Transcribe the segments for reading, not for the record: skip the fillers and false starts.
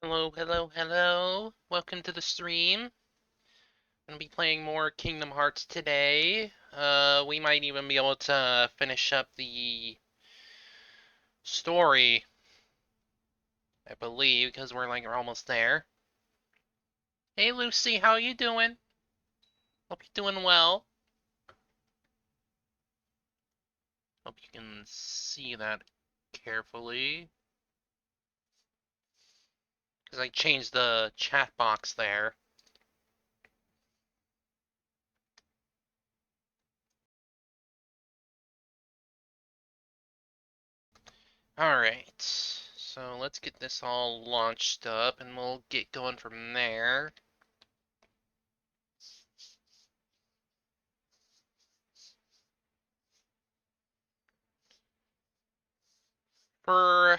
Hello, hello, hello. Welcome to the stream. I'm gonna be playing more Kingdom Hearts today. We might even be able to finish up the story, I believe, because we're almost there. Hey Lucy, how you doing? Hope you're doing well. Hope you can see that carefully. Because I changed the chat box there. Alright, so let's get this all launched up and we'll get going from there. For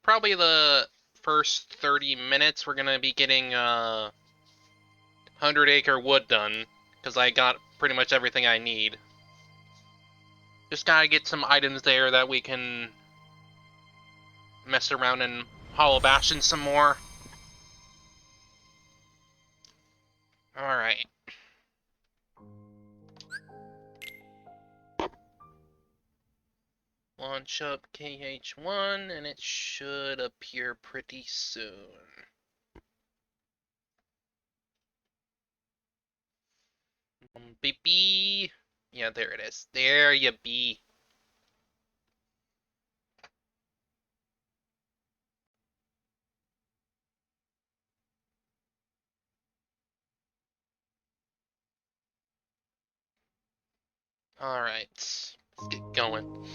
probably the first 30 minutes, we're gonna be getting 100 Acre Wood done, because I got pretty much everything I need. Just gotta get some items there that we can mess around in Hollow Bastion some more. Alright. Launch up KH1, and it should appear pretty soon. Beep. Yeah, there it is. There you be. Alright, let's get going.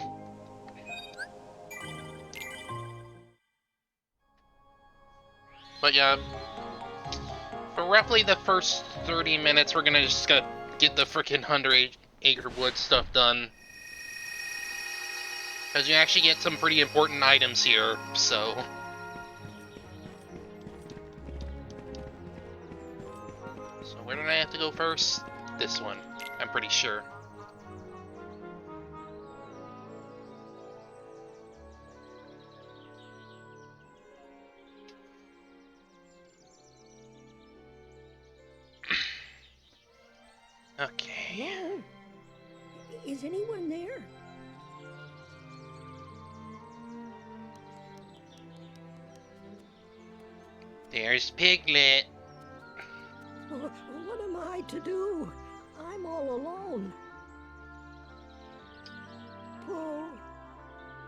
But yeah, for roughly the first 30 minutes, we're gonna just get the frickin' 100 Acre Wood stuff done. Because you actually get some pretty important items here, so... So where did I have to go first? This one, I'm pretty sure. Okay. Hello? Is anyone there? There's Piglet. What am I to do? I'm all alone.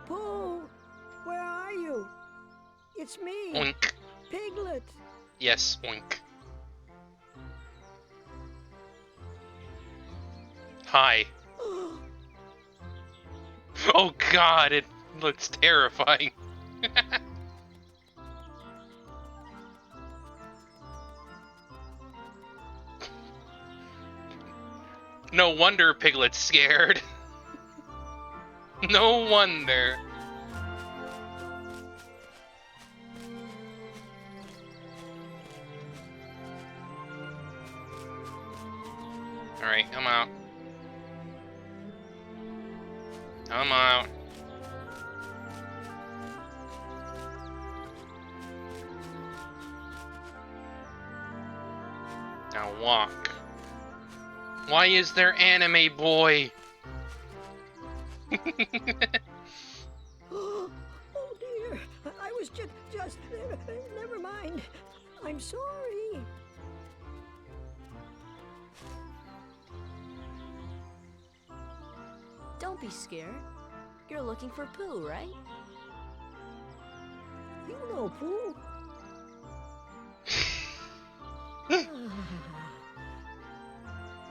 Pooh, where are you? It's me, Oink. Piglet. Yes, oink. Hi. Oh god, it looks terrifying. No wonder Piglet's scared. No wonder. Alright, come out. Come out. Now walk. Why is there Anime Boy? Oh dear, I was just, never mind. I'm sorry. Don't be scared. You're looking for Pooh, right? You know Pooh.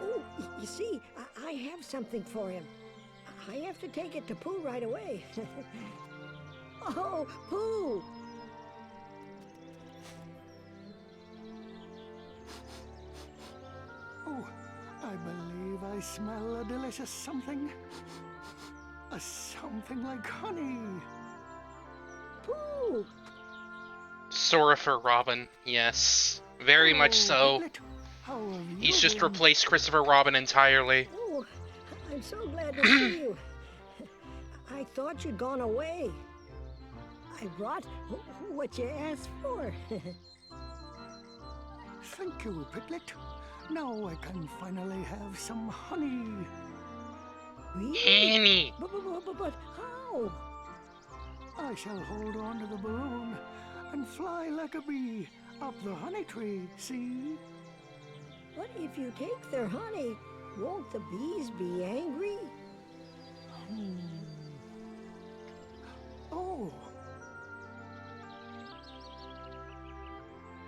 Oh, you see, I have something for him. I have to take it to Pooh right away. Oh, Pooh! Oh, I believe I smell a delicious something. A something like honey. Pooh! Sorcerer Robin, yes. Very much so. Piglet, how have you He's just been? replaced Christopher Robin entirely. Oh, I'm so glad to see you. I thought you'd gone away. I brought what you asked for. Thank you, Piglet. Now I can finally have some honey. Really? Annie! But how? I shall hold on to the balloon and fly like a bee up the honey tree, see? But if you take their honey, won't the bees be angry? Oh,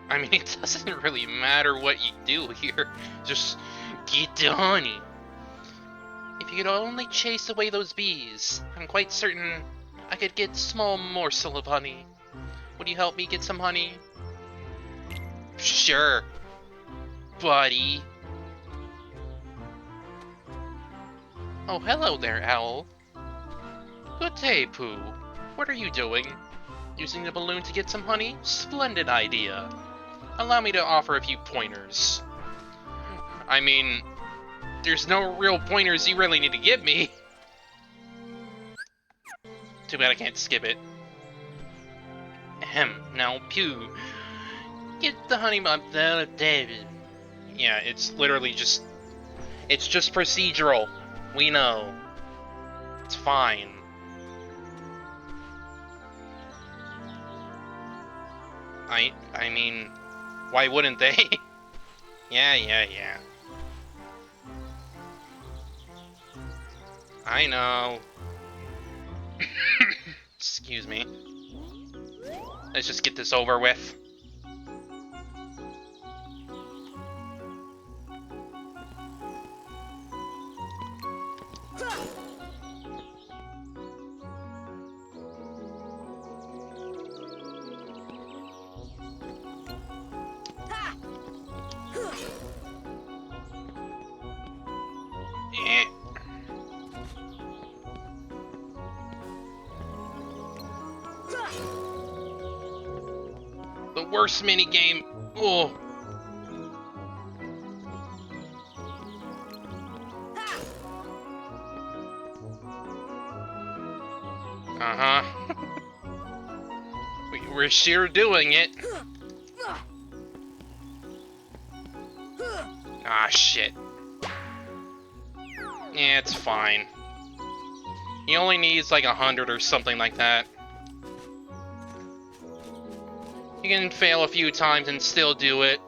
I mean, it doesn't really matter what you do here. Just get the honey. If you could only chase away those bees, I'm quite certain I could get a small morsel of honey. Would you help me get some honey? Sure, buddy. Oh, hello there, Owl. Good day, Pooh. What are you doing? Using the balloon to get some honey? Splendid idea. Allow me to offer a few pointers. I mean, there's no real pointers you really need to give me. Too bad I can't skip it. Ahem. Now, Pooh, get the honey up there, David. Yeah, it's literally just... It's just procedural. We know. It's fine. I mean, why wouldn't they? Yeah. I know. Excuse me. Let's just get this over with. Eh. The worst minigame. Oh. Uh-huh. We're sure doing it. Ah, shit. Yeah, it's fine. He only needs like 100 or something like that. You can fail a few times and still do it.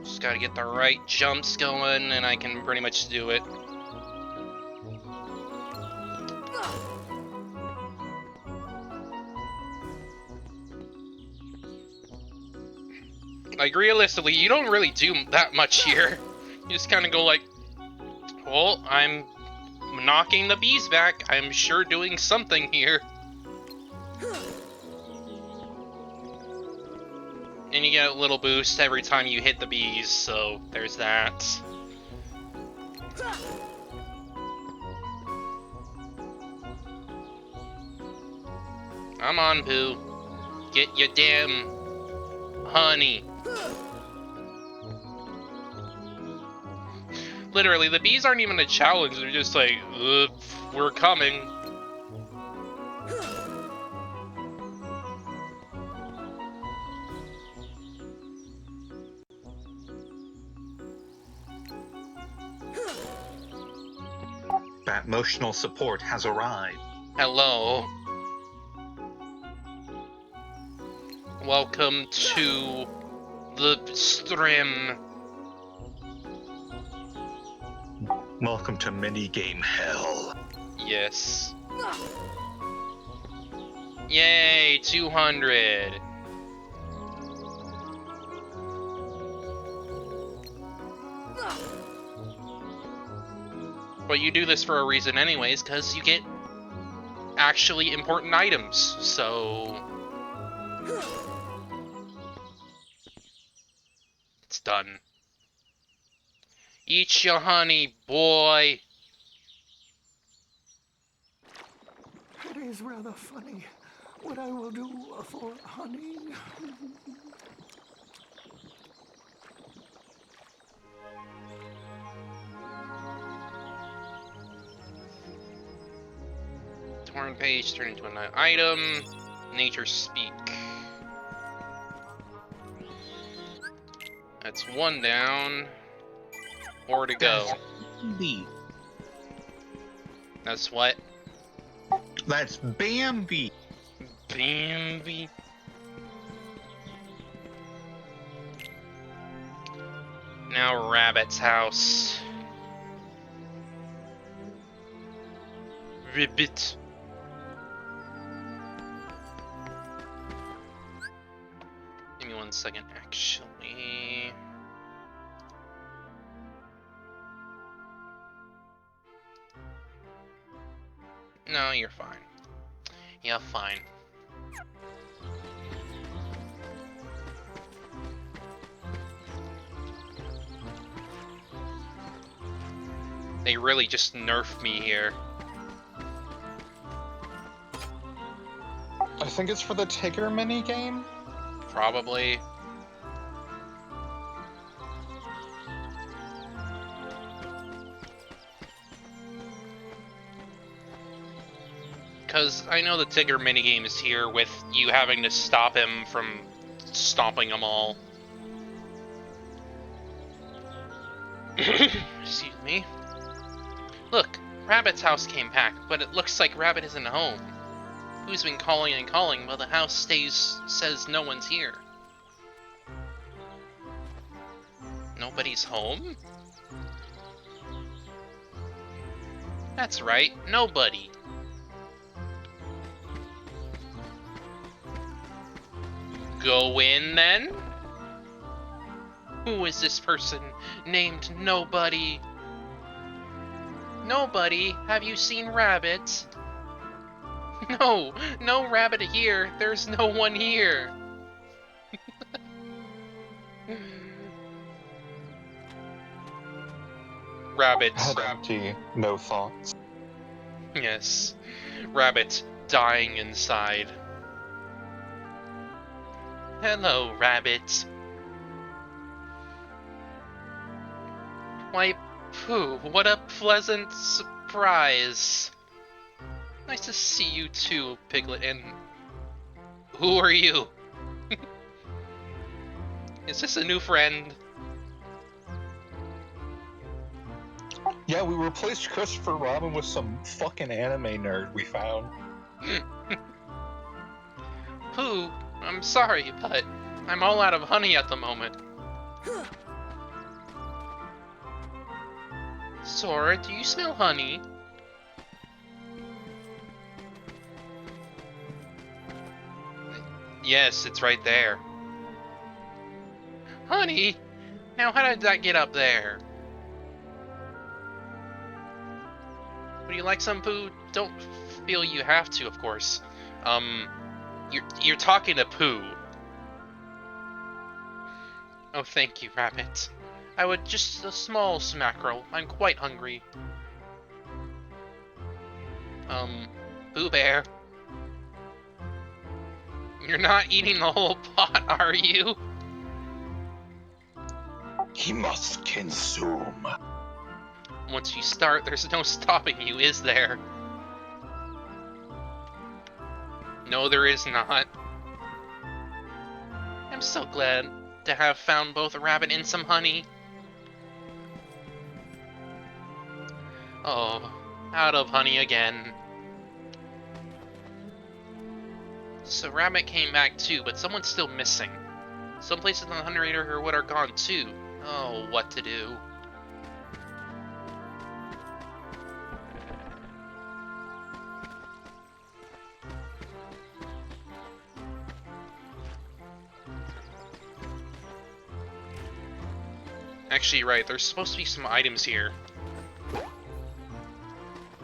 Just gotta get the right jumps going and I can pretty much do it. Like, realistically, you don't really do that much here. You just kind of go like, well, I'm knocking the bees back. I'm sure doing something here. And you get a little boost every time you hit the bees, so there's that. Come on, Pooh. Get your damn honey. Literally, the bees aren't even a challenge. They're just like, we're coming. That emotional support has arrived. Hello. Welcome to the stream. Welcome to minigame hell. Yes. Yay, 200. But you do this for a reason anyways, because you get actually important items, so... It's done. Eat your honey, boy! is rather funny. What I will do for honey. Torn page turned into an item. Nature speak. That's one down. More to go. Bambi. That's what? That's Bambi. Bambi. Now Rabbit's house. Ribbit. Give me 1 second, actually. No, you're fine. Yeah, fine. They really just nerfed me here. I think it's for the Tigger minigame. Probably. Because I know the Tigger minigame is here with you having to stop him from stomping them all. Excuse me. Look, Rabbit's house came back, but it looks like Rabbit isn't home. Who's been calling and calling, but the house says no one's here. Nobody's home? That's right, nobody. Go in, then? Who is this person named Nobody? Nobody? Have you seen Rabbit? No, no Rabbit here. There's no one here. Rabbit. Head empty, no thoughts. Yes. Rabbit dying inside. Hello, Rabbit. Why, Pooh, what a pleasant surprise. Nice to see you too, Piglet, and... Who are you? Is this a new friend? Yeah, we replaced Christopher Robin with some fucking anime nerd we found. Pooh, I'm sorry, but I'm all out of honey at the moment. Sora, do you smell honey? Yes, it's right there. Honey? Now how did that get up there? Would you like some, Pooh? Don't feel you have to, of course. You're talking to Pooh. Oh, thank you, Rabbit. I would just a small smackerel. I'm quite hungry. Pooh Bear. You're not eating the whole pot, are you? He must consume. Once you start, there's no stopping you, is there? No, there is not. I'm so glad to have found both a rabbit and some honey. Oh, out of honey again. So Rabbit came back too, but someone's still missing. Some places on the Honey Raider would are gone too. Oh, what to do? Actually, right, there's supposed to be some items here.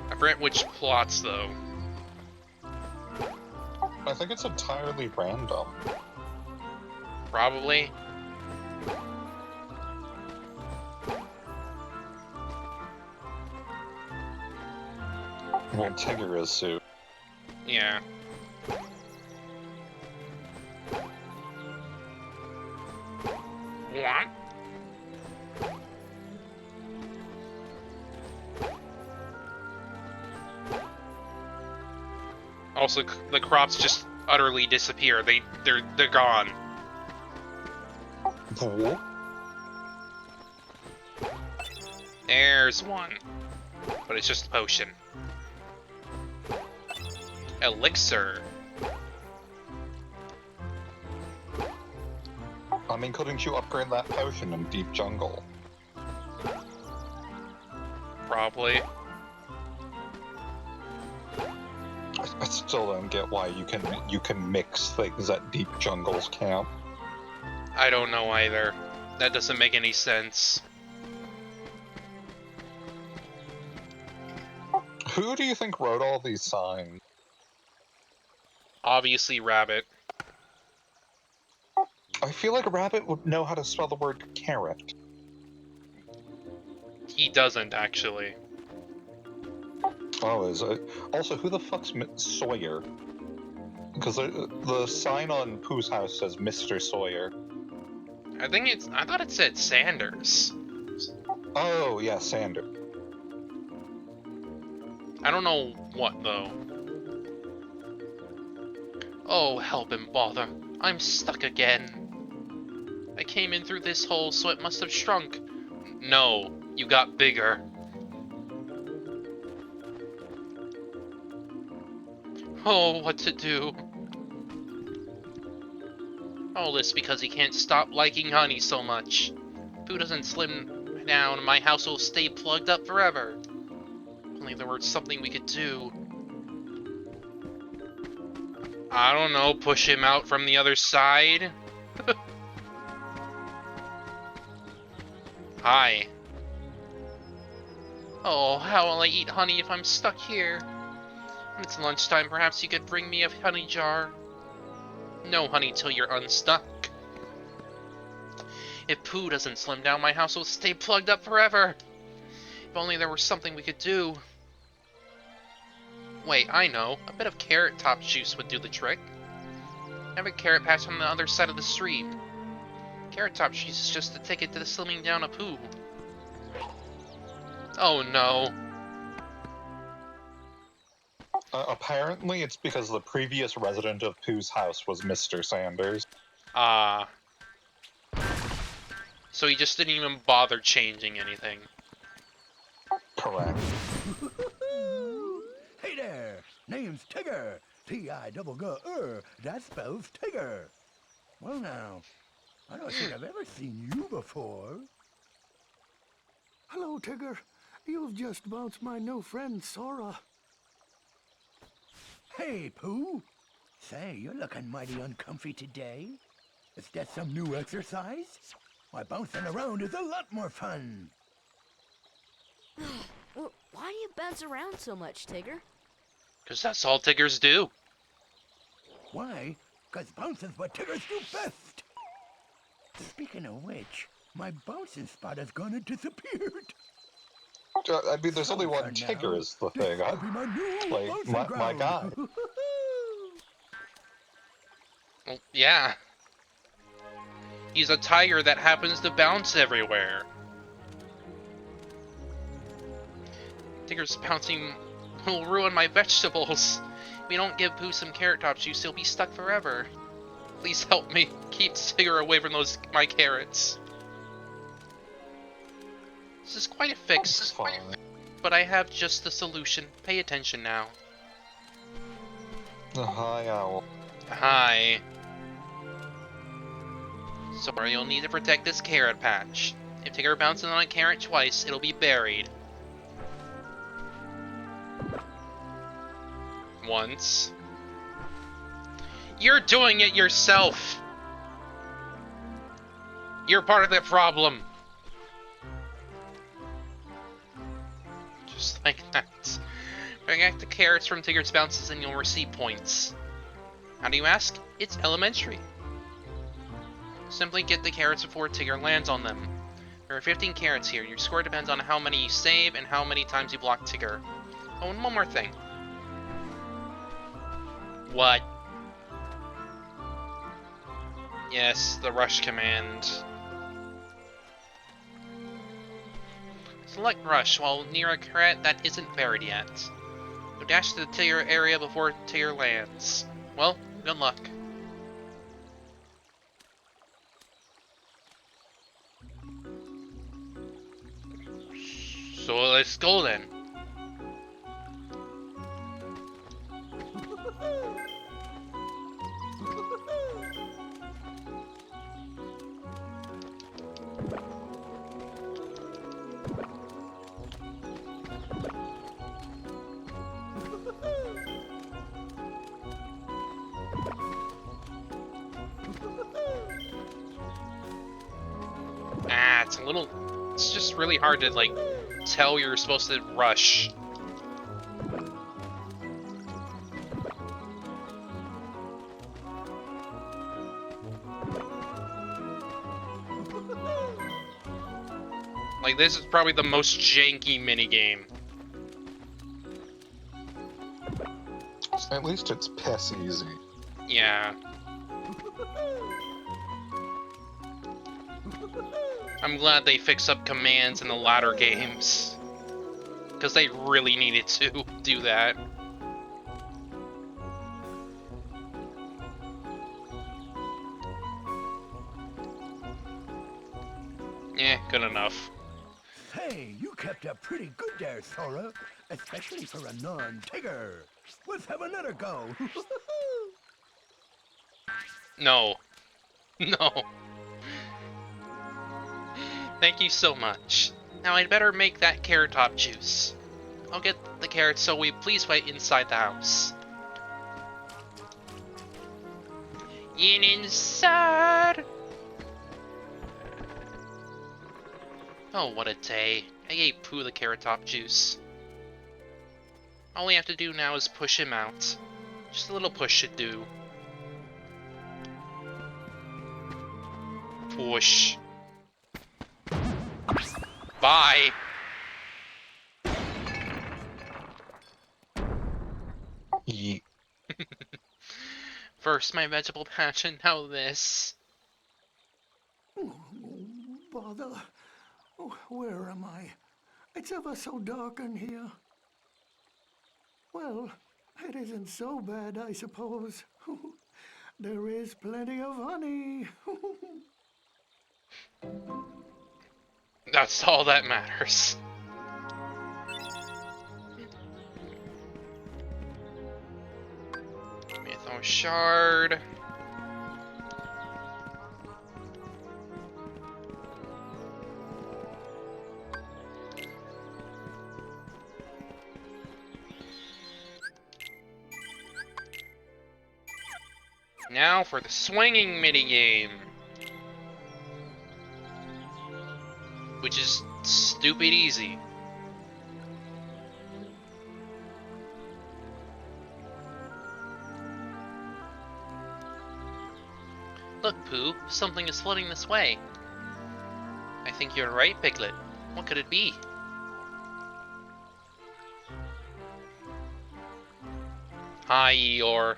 I forget which plots, though. I think it's entirely random. Probably. Well, Tigger is too. Yeah. What? Also, the crops just utterly disappear. They're gone. Cool. There's one. But it's just a potion. Elixir. I mean, couldn't you upgrade that potion in Deep Jungle? Probably. I still don't get why you can mix things at Deep Jungle's camp. I don't know either. That doesn't make any sense. Who do you think wrote all these signs? Obviously, Rabbit. I feel like a rabbit would know how to spell the word carrot. He doesn't, actually. Oh, is it? Also, who the fuck's Sawyer? Because the sign on Pooh's house says Mr. Sawyer. I thought it said Sanders. Oh, yeah, Sander. I don't know what, though. Oh, help and bother. I'm stuck again. I came in through this hole, so it must have shrunk. No, you got bigger. Oh, what to do? All this because he can't stop liking honey so much. If Pooh doesn't slim down, my house will stay plugged up forever. If only there were something we could do. I don't know, push him out from the other side? Hi. Oh, how will I eat honey if I'm stuck here? When it's lunchtime, perhaps you could bring me a honey jar. No honey till you're unstuck. If Pooh doesn't slim down, my house will stay plugged up forever. If only there were something we could do. Wait, I know. A bit of carrot top juice would do the trick. I have a carrot patch on the other side of the street. Carrot top juice is just the ticket to the slimming down of Pooh. Oh no. Apparently, it's because the previous resident of Pooh's house was Mr. Sanders. Ah. So he just didn't even bother changing anything. Correct. Hey there, name's Tigger. T-I-double-G-R. That spells Tigger. Well now, I don't think I've ever seen you before. Hello, Tigger. You've just bounced my new friend, Sora. Hey, Pooh. Say, you're looking mighty uncomfy today. Is that some new exercise? Why, bouncing around is a lot more fun. Well, why do you bounce around so much, Tigger? Because that's all Tiggers do. Why? 'Cause bouncing's what Tiggers do best. Speaking of which, my bouncing spot has gone and disappeared. I mean, there's only one For now, Tigger is the this thing. will be my new Like, bouncing my ground. God. Well, yeah. He's a tiger that happens to bounce everywhere. Tigger's bouncing will ruin my vegetables. If we don't give Pooh some carrot top juice, he'll be stuck forever. Please help me. Keep Tigger away from my carrots. This is quite a fix, Fine. but I have just the solution. Pay attention now. Hi, Owl. Hi. Sorry, you'll need to protect this carrot patch. If Tigger bounces on a carrot twice, it'll be buried. Once. You're doing it yourself! You're part of the problem! Just like that. Bring back the carrots from Tigger's bounces and you'll receive points. How do you ask? It's elementary. Simply get the carrots before Tigger lands on them. There are 15 carrots here. Your score depends on how many you save and how many times you block Tigger. Oh, and one more thing. What? Yes, the rush command. Select rush while near a carrot that isn't buried yet. So dash to the tier area before tier lands. Well, good luck. So let's go then. It's just really hard to, like, tell you're supposed to rush. Like, this is probably the most janky minigame. At least it's piss easy. Yeah. I'm glad they fixed up commands in the latter games. Because they really needed to do that. Eh, good enough. Hey, you kept up pretty good there, Sora. Especially for a non-Tigger. Let's have another go. No. No. Thank you so much. Now I'd better make that carrot top juice. I'll get the carrots, so we please wait inside the house. In inside! Oh, what a day. I gave Pooh the carrot top juice. All we have to do now is push him out. Just a little push should do. Push. Bye. Yeet. First my vegetable patch and now this. Oh, bother. Oh, where am I? It's ever so dark in here. Well, it isn't so bad, I suppose. There is plenty of honey. That's all that matters. Mytho shard. Now for the swinging minigame. Which is stupid easy. Look, Pooh, something is floating this way. I think you're right, Piglet. What could it be? Hi, Eeyore.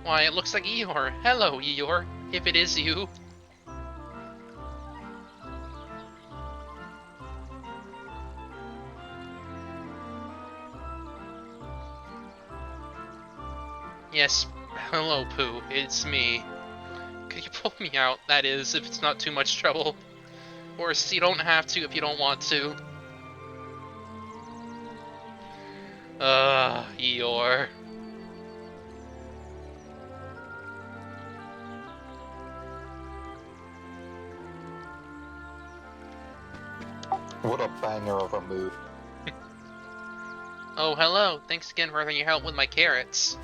Why, it looks like Eeyore. Hello, Eeyore, if it is you. Yes, hello, Pooh, it's me. Could you pull me out, that is, if it's not too much trouble? Or you don't have to if you don't want to. Eeyore. What a banger of a move. Oh, hello. Thanks again for your help with my carrots.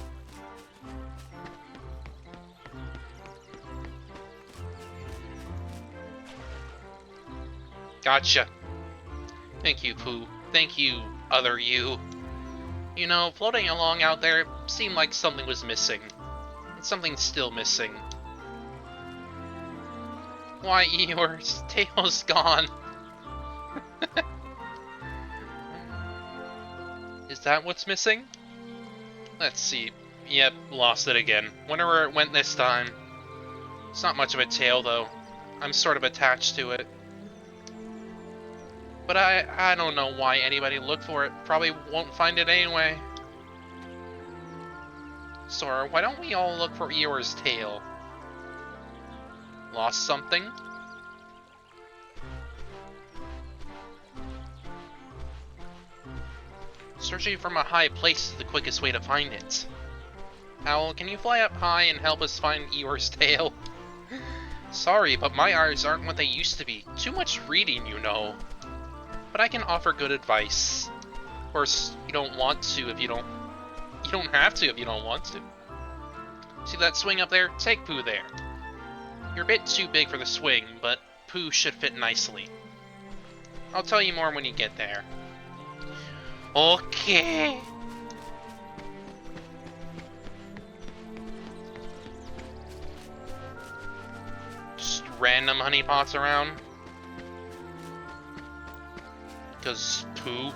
Gotcha. Thank you, Pooh. Thank you, other you. You know, floating along out there seemed like something was missing. And something's still missing. Why, Eeyore's tail's gone. Is that what's missing? Let's see. Yep, lost it again. Wonder where it went this time. It's not much of a tail, though. I'm sort of attached to it. But I don't know why anybody looked for it. Probably won't find it anyway. Sora, why don't we all look for Eeyore's tail? Lost something? Searching from a high place is the quickest way to find it. Owl, can you fly up high and help us find Eeyore's tail? Sorry, but my eyes aren't what they used to be. Too much reading, you know. But I can offer good advice. Of course, you don't want to if you don't... You don't have to if you don't want to. See that swing up there? Take Pooh there. You're a bit too big for the swing, but Pooh should fit nicely. I'll tell you more when you get there. Okay. Just random honeypots around. Because Pooh.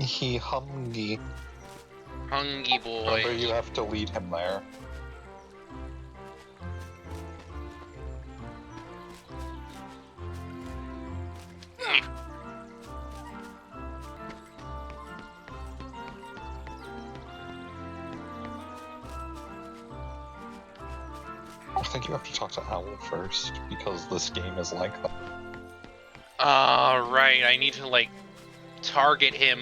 He hungry. Hungry boy. Remember, you have to lead him there. I think you have to talk to Owl first, because this game is like that. Right, I need to, like, target him.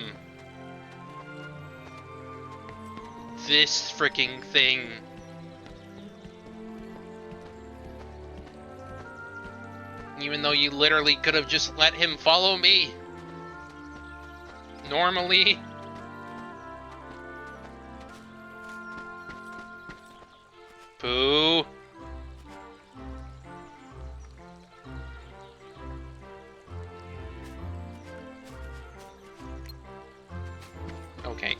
This freaking thing. Even though you literally could have just let him follow me. Normally. Pooh. Okay,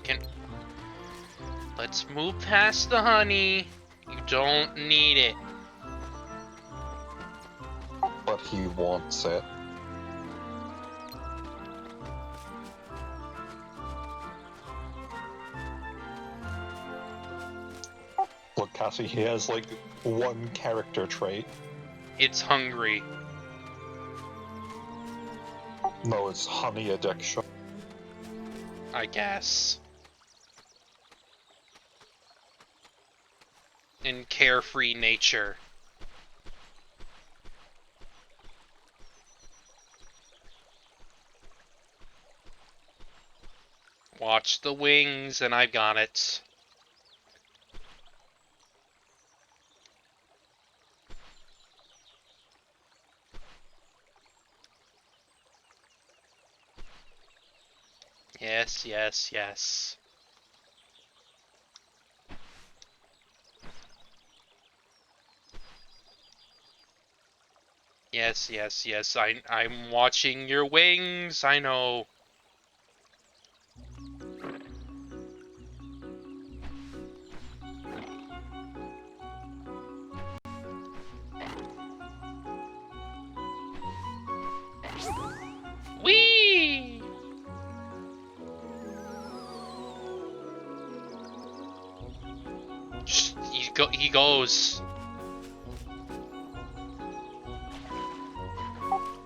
let's move past the honey. You don't need it. But he wants it. Look, Cassie, he has like one character trait. It's hungry. No, it's honey addiction. I guess. And carefree nature. Watch the wings, and I've got it. Yes, yes, yes. Yes, yes, yes. I'm watching your wings. I know. Whee! He goes.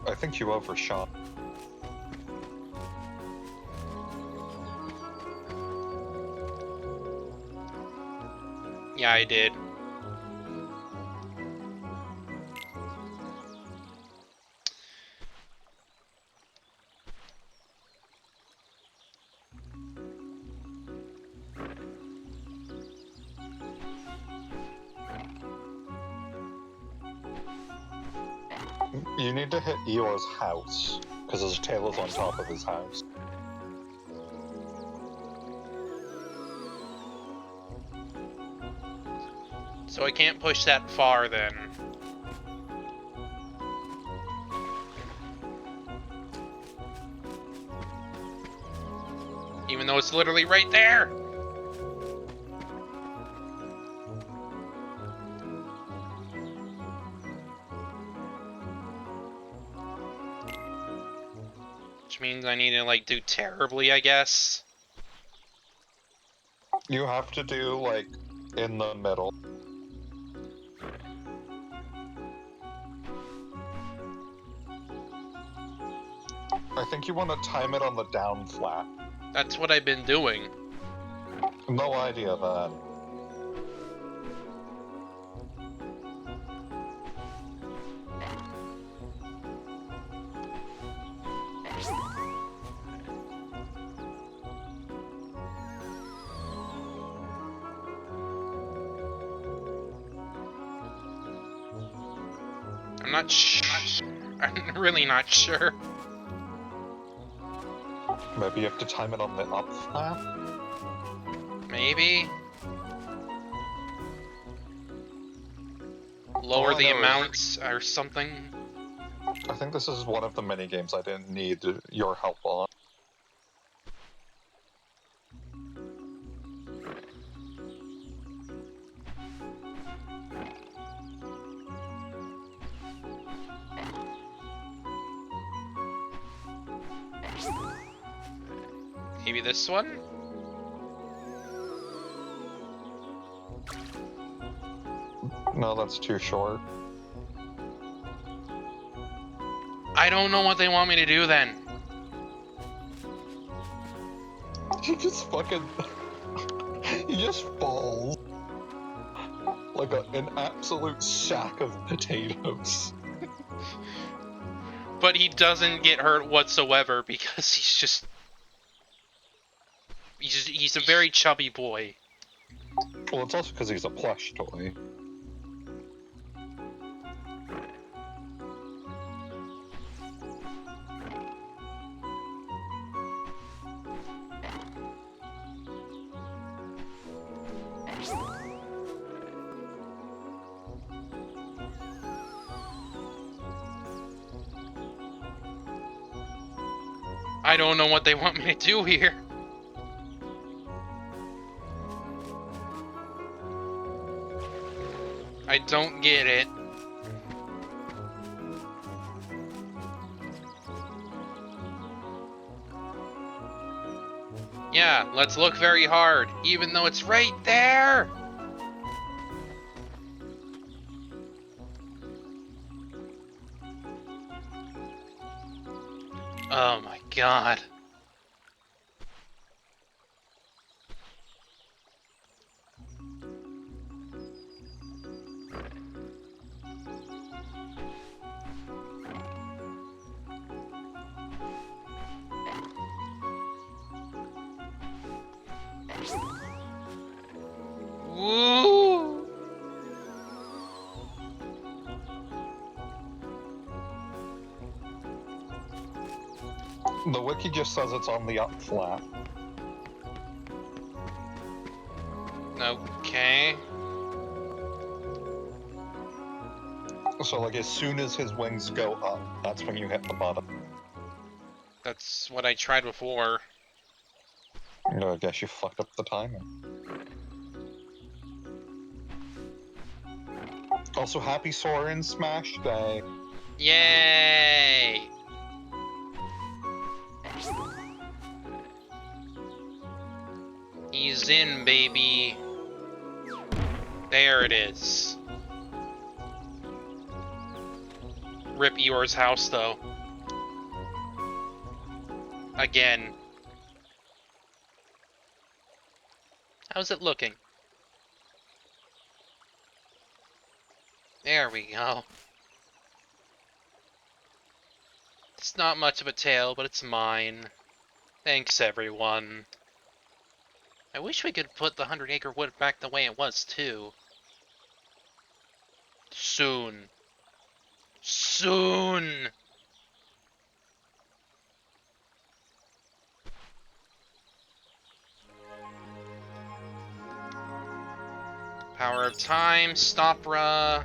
I think you overshot. Yeah, I did. You need to hit Eeyore's house, because his tail is on top of his house. So I can't push that far then. Even though it's literally right there. Which means I need to, like, do terribly, I guess. You have to do, like, in the middle. I think you want to time it on the down flat. That's what I've been doing. No idea of that. I'm not I'm really not sure. Maybe you have to time it on the up flat? Maybe? Lower Oh, the no. amounts or something? I think this is one of the mini games I didn't need your help on. Maybe this one? No, that's too short. I don't know what they want me to do then. You just fucking... he just falls. Like an absolute sack of potatoes. But he doesn't get hurt whatsoever because he's a very chubby boy. Well, it's also because he's a plush toy. I don't know what they want me to do here. I don't get it. Yeah, let's look very hard, even though it's right there! Oh my god. Woo! The wiki just says it's on the up flat. Okay. So, like, as soon as his wings go up, that's when you hit the bottom. That's what I tried before. I guess you fucked up the timing. Also, happy Soren Smash Day. Yay! He's in, baby. There it is. Rip Eeyore's house, though. Again. How's it looking? There we go. It's not much of a tail, but it's mine. Thanks, everyone. I wish we could put the 100-acre wood back the way it was, too. Soon. Soon! Power of Time, Stopra.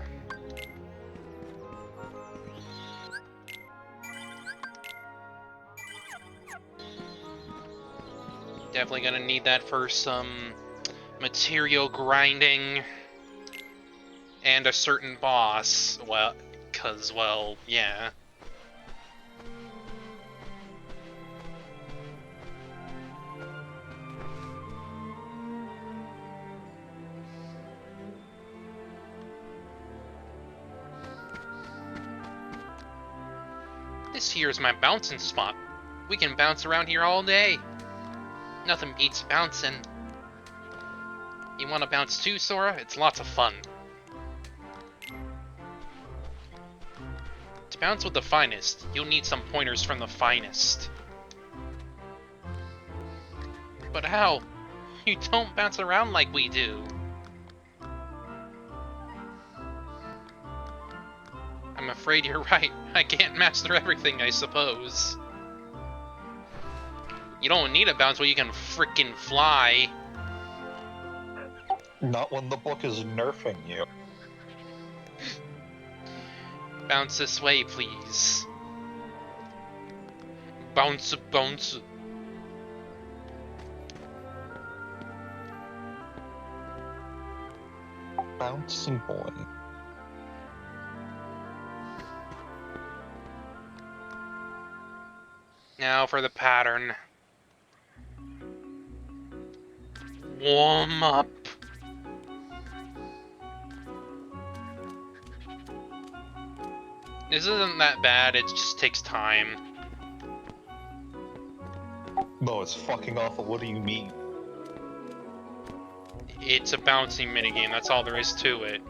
Definitely gonna need that for some material grinding. And a certain boss. Well, 'cause, well, yeah. This here is my bouncing spot. We can bounce around here all day. Nothing beats bouncing. You want to bounce too, Sora? It's lots of fun. To bounce with the finest, you'll need some pointers from the finest. But how? You don't bounce around like we do. I'm afraid you're right. I can't master everything, I suppose. You don't need a bounce where you can frickin' fly. Not when the book is nerfing you. Bounce this way, please. Bounce, bounce. Bouncing boy. Now for the pattern. Warm up. This isn't that bad, it just takes time. No, it's fucking awful. What do you mean? It's a bouncing minigame, that's all there is to it.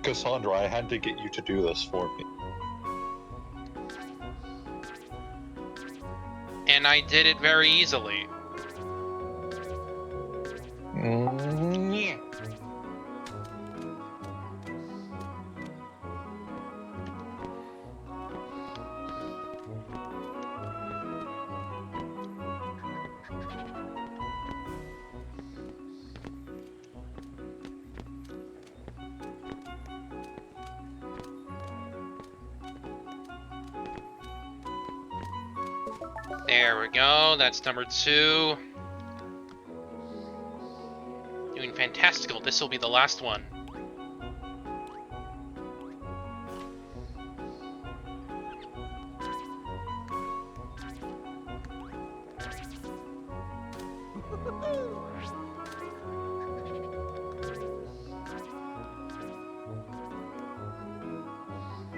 Cassandra, I had to get you to do this for me. And I did it very easily. Yeah. There we go, that's number 2. Doing fantastical, this will be the last one.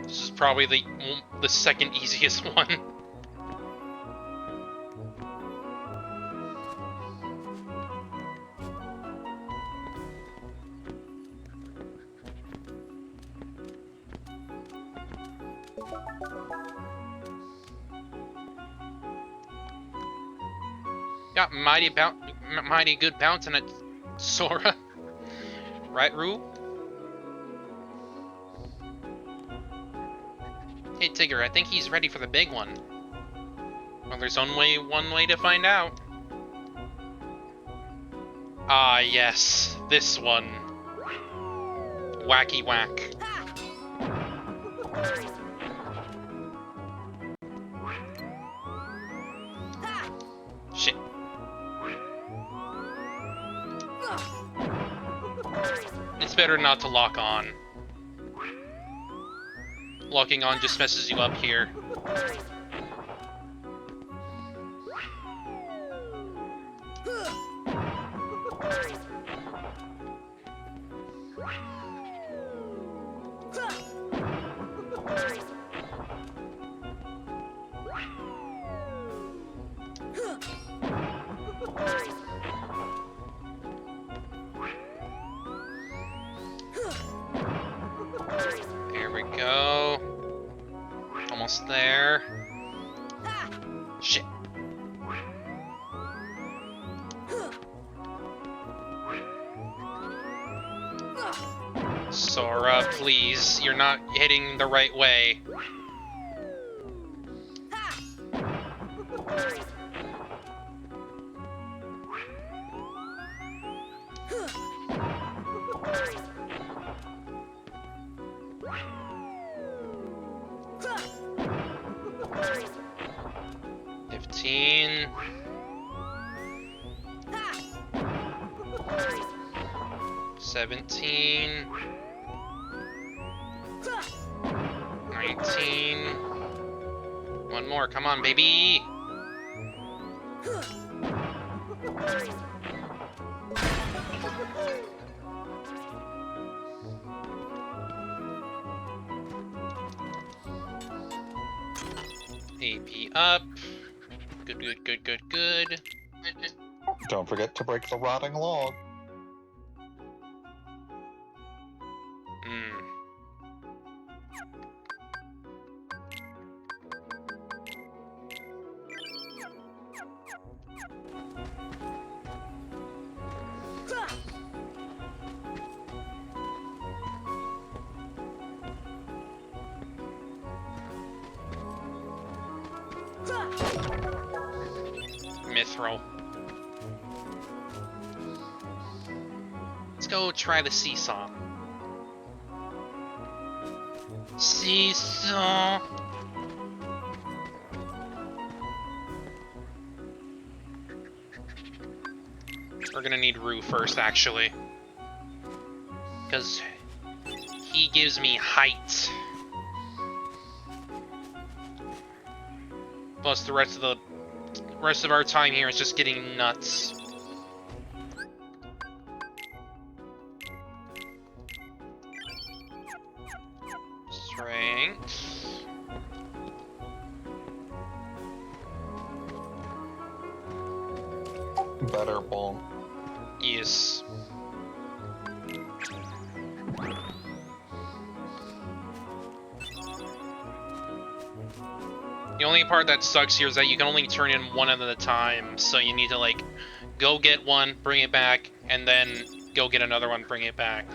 This is probably the second easiest one. Got mighty good bounce in it, Sora. Right, Roo? Hey, Tigger, I think he's ready for the big one. Well, there's only one way to find out. Ah, yes, this one. Wacky Whack. Shit. It's better not to lock on. Locking on just messes you up here. There we go. Almost there. Shit. Sora, please. You're not hitting the right way. $15. 17. 19. One more, come on, baby. AP up. Good, good, good, good, good. Don't forget to break the rotting log. Hmm. Mithril. Let's go try the seesaw. Seesaw. We're gonna need Rue first, actually. Because he gives me height. Plus the rest of our time here is just getting nuts. Strength. Better ball. Yes. The only part that sucks here is that you can only turn in one at a time, so you need to, like, go get one, bring it back, and then go get another one, bring it back.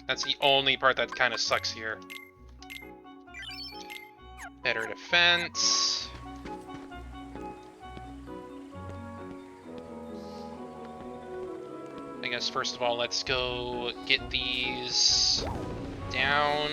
That's the only part that kind of sucks here. Better defense. I guess first of all, let's go get these down.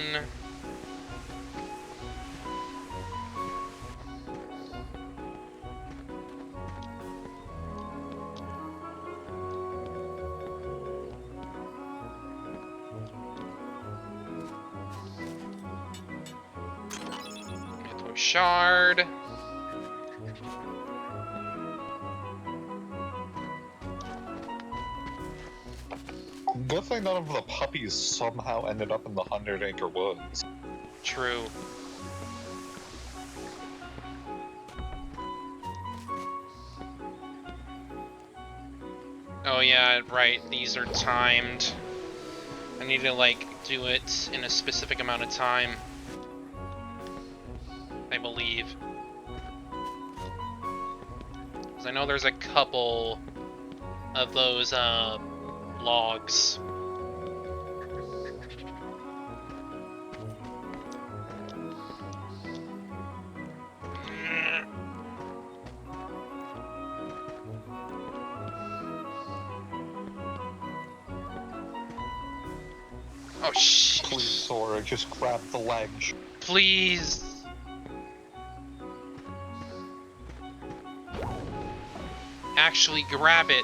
Mythos shard. Good thing none of the puppies somehow ended up in the 100-acre woods. True. Oh yeah, right, these are timed. I need to, like, do it in a specific amount of time. I believe. Because I know there's a couple of those, logs. Oh, shit. Please, Sora, just grab the ledge. Please. Actually grab it.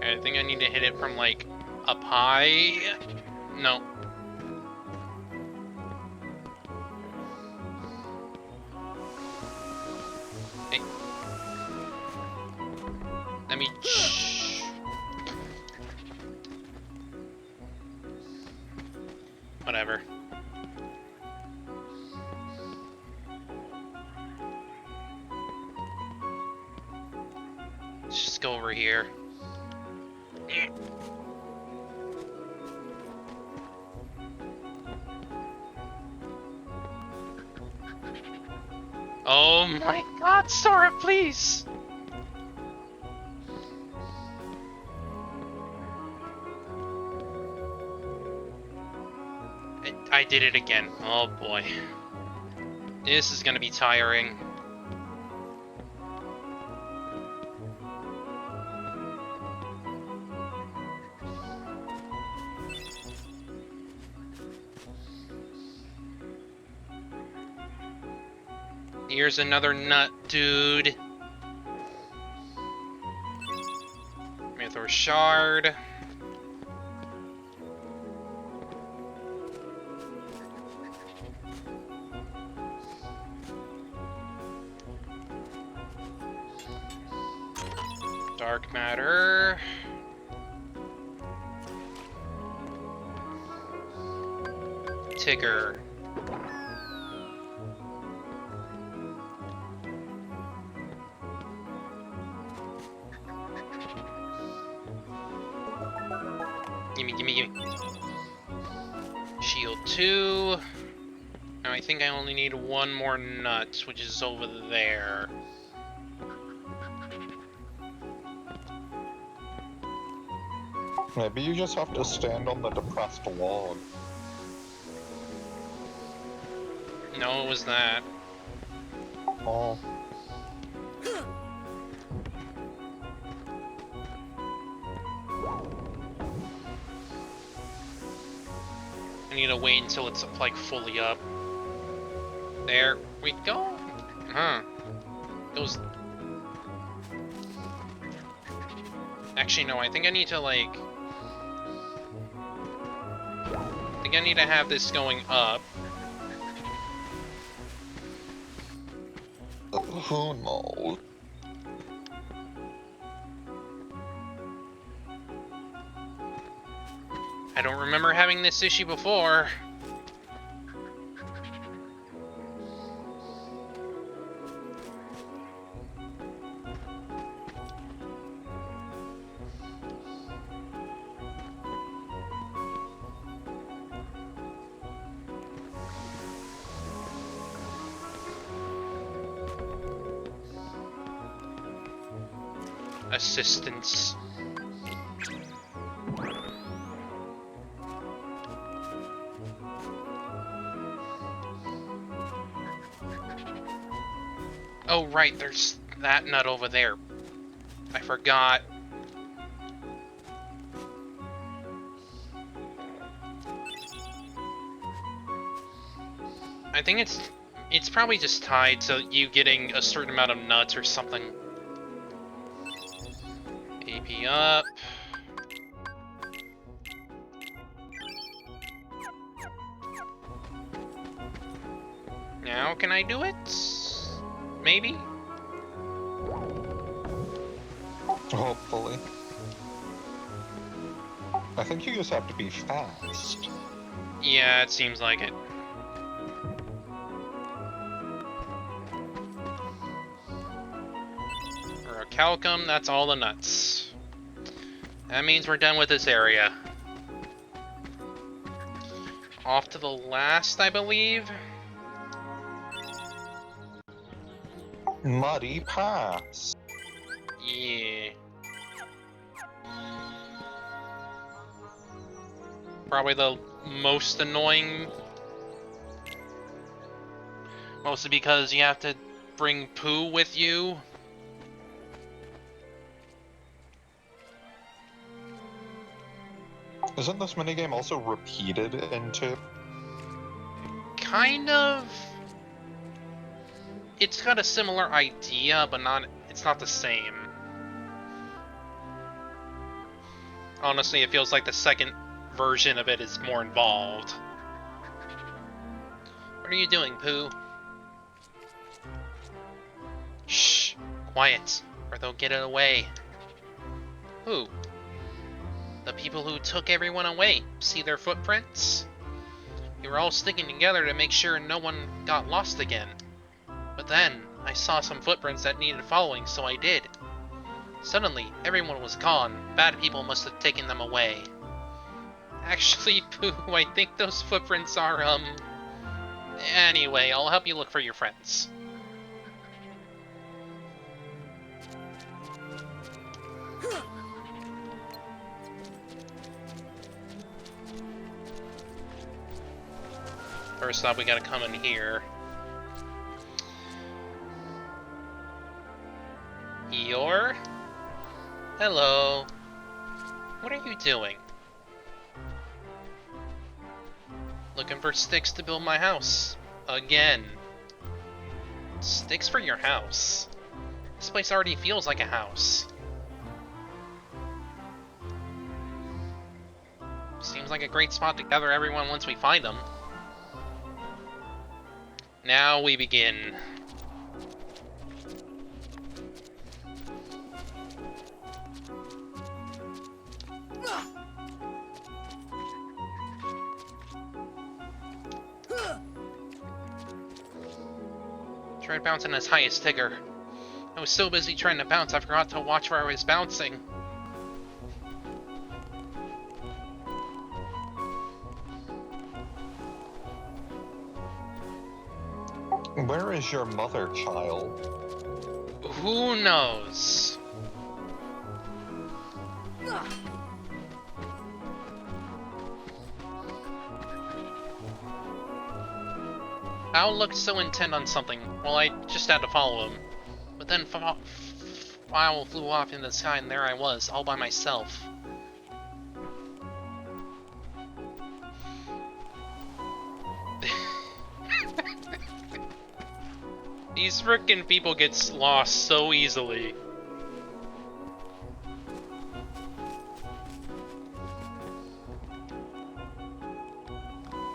I think I need to hit it from, like, up high. No. Hey. Let me... Whatever. Let's just go over here. Oh my god, Sora, please! I did it again. Oh boy. This is gonna be tiring. Here's another nut, dude. Mythos shard. Dark matter. Tigger. Gimme, gimme, gimme. Shield 2. Now I think I only need one more nut, which is over there. Maybe you just have to stand on the depressed log. No, it was that. Oh. I need to wait until it's like fully up. There we go. Huh. Those. Actually, no. I think I need to like. I think I need to have this going up. Who knows? I don't remember having this issue before. Assistance. Oh right, there's that nut over there. I forgot. I think it's probably just tied to you getting a certain amount of nuts or something. AP up. Now can I do it? Maybe? Hopefully. I think you just have to be fast. Yeah, it seems like it. For a Calcum, that's all the nuts. That means we're done with this area. Off to the last, I believe. Muddy Pass. Yeah. Probably the most annoying. Mostly because you have to bring Pooh with you. Isn't this minigame also repeated into? Kind of. It's got a similar idea, but it's not the same. Honestly, it feels like the second version of it is more involved. What are you doing, Pooh? Shh! Quiet, or they'll get it away. Who? The people who took everyone away. See their footprints? We were all sticking together to make sure no one got lost again. But then, I saw some footprints that needed following, so I did. Suddenly, everyone was gone. Bad people must have taken them away. Actually, Pooh, I think those footprints are, Anyway, I'll help you look for your friends. First off, we gotta come in here. Eeyore? Hello. What are you doing? Looking for sticks to build my house. Again. Sticks for your house? This place already feels like a house. Seems like a great spot to gather everyone once we find them. Now we begin. Tried bouncing as high as Tigger. I was so busy trying to bounce, I forgot to watch where I was bouncing. Where is your mother, child? Who knows? Owl looked so intent on something, well, I just had to follow him. But then Owl flew off in the sky and there I was, all by myself. These frickin' people get lost so easily.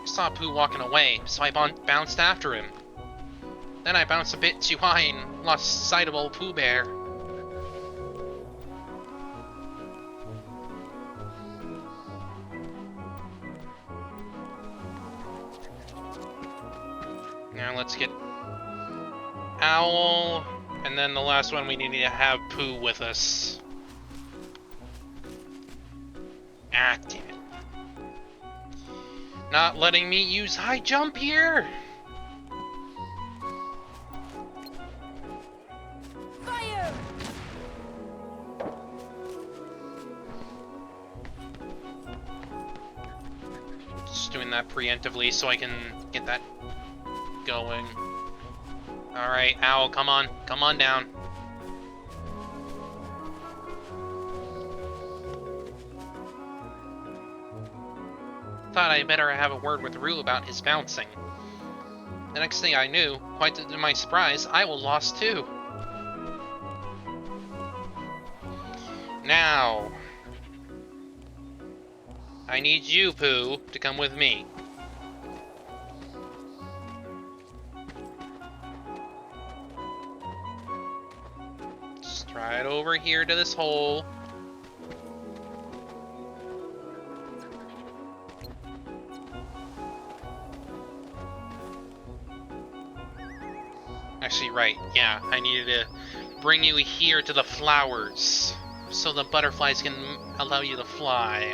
I saw Pooh walking away, so I bounced after him. Then I bounced a bit too high and lost sight of old Pooh Bear. Now let's get Owl, and then the last one we need to have Pooh with us. Ah, damn it. Not letting me use high jump here! Fire! Just doing that preemptively so I can get that going. Alright, Owl, come on down. Thought I'd better have a word with Roo about his bouncing. The next thing I knew, quite to my surprise, I was lost too. Now, I need you, Pooh, to come with me. Just right over here to this hole. Actually, right, yeah, I needed to bring you here to the flowers, so the butterflies can allow you to fly.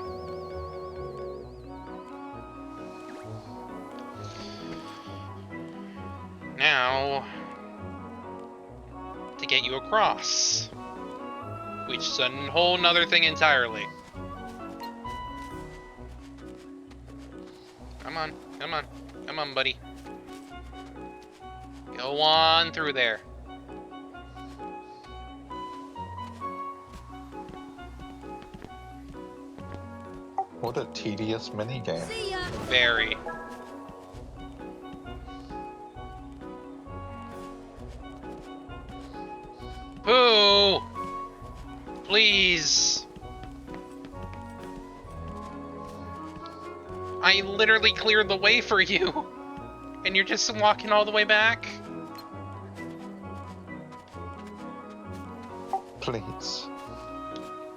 Now, to get you across, which is a whole nother thing entirely. Come on, come on, come on, buddy. Go on through there. What a tedious minigame. See ya! Very. Pooh! Please! I literally cleared the way for you! And you're just walking all the way back? Please.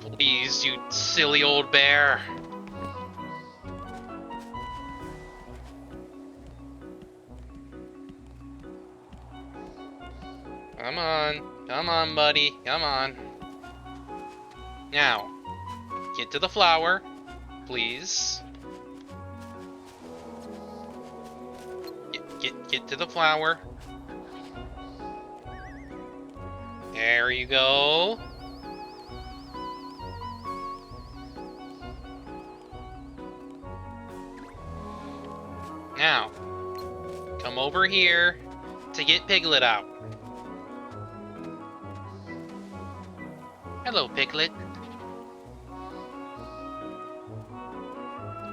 Please, you silly old bear. Come on, buddy, come on. Now, get to the flower, please. Get to the flower. There you go. Now, come over here to get Piglet out. Hello, Piglet.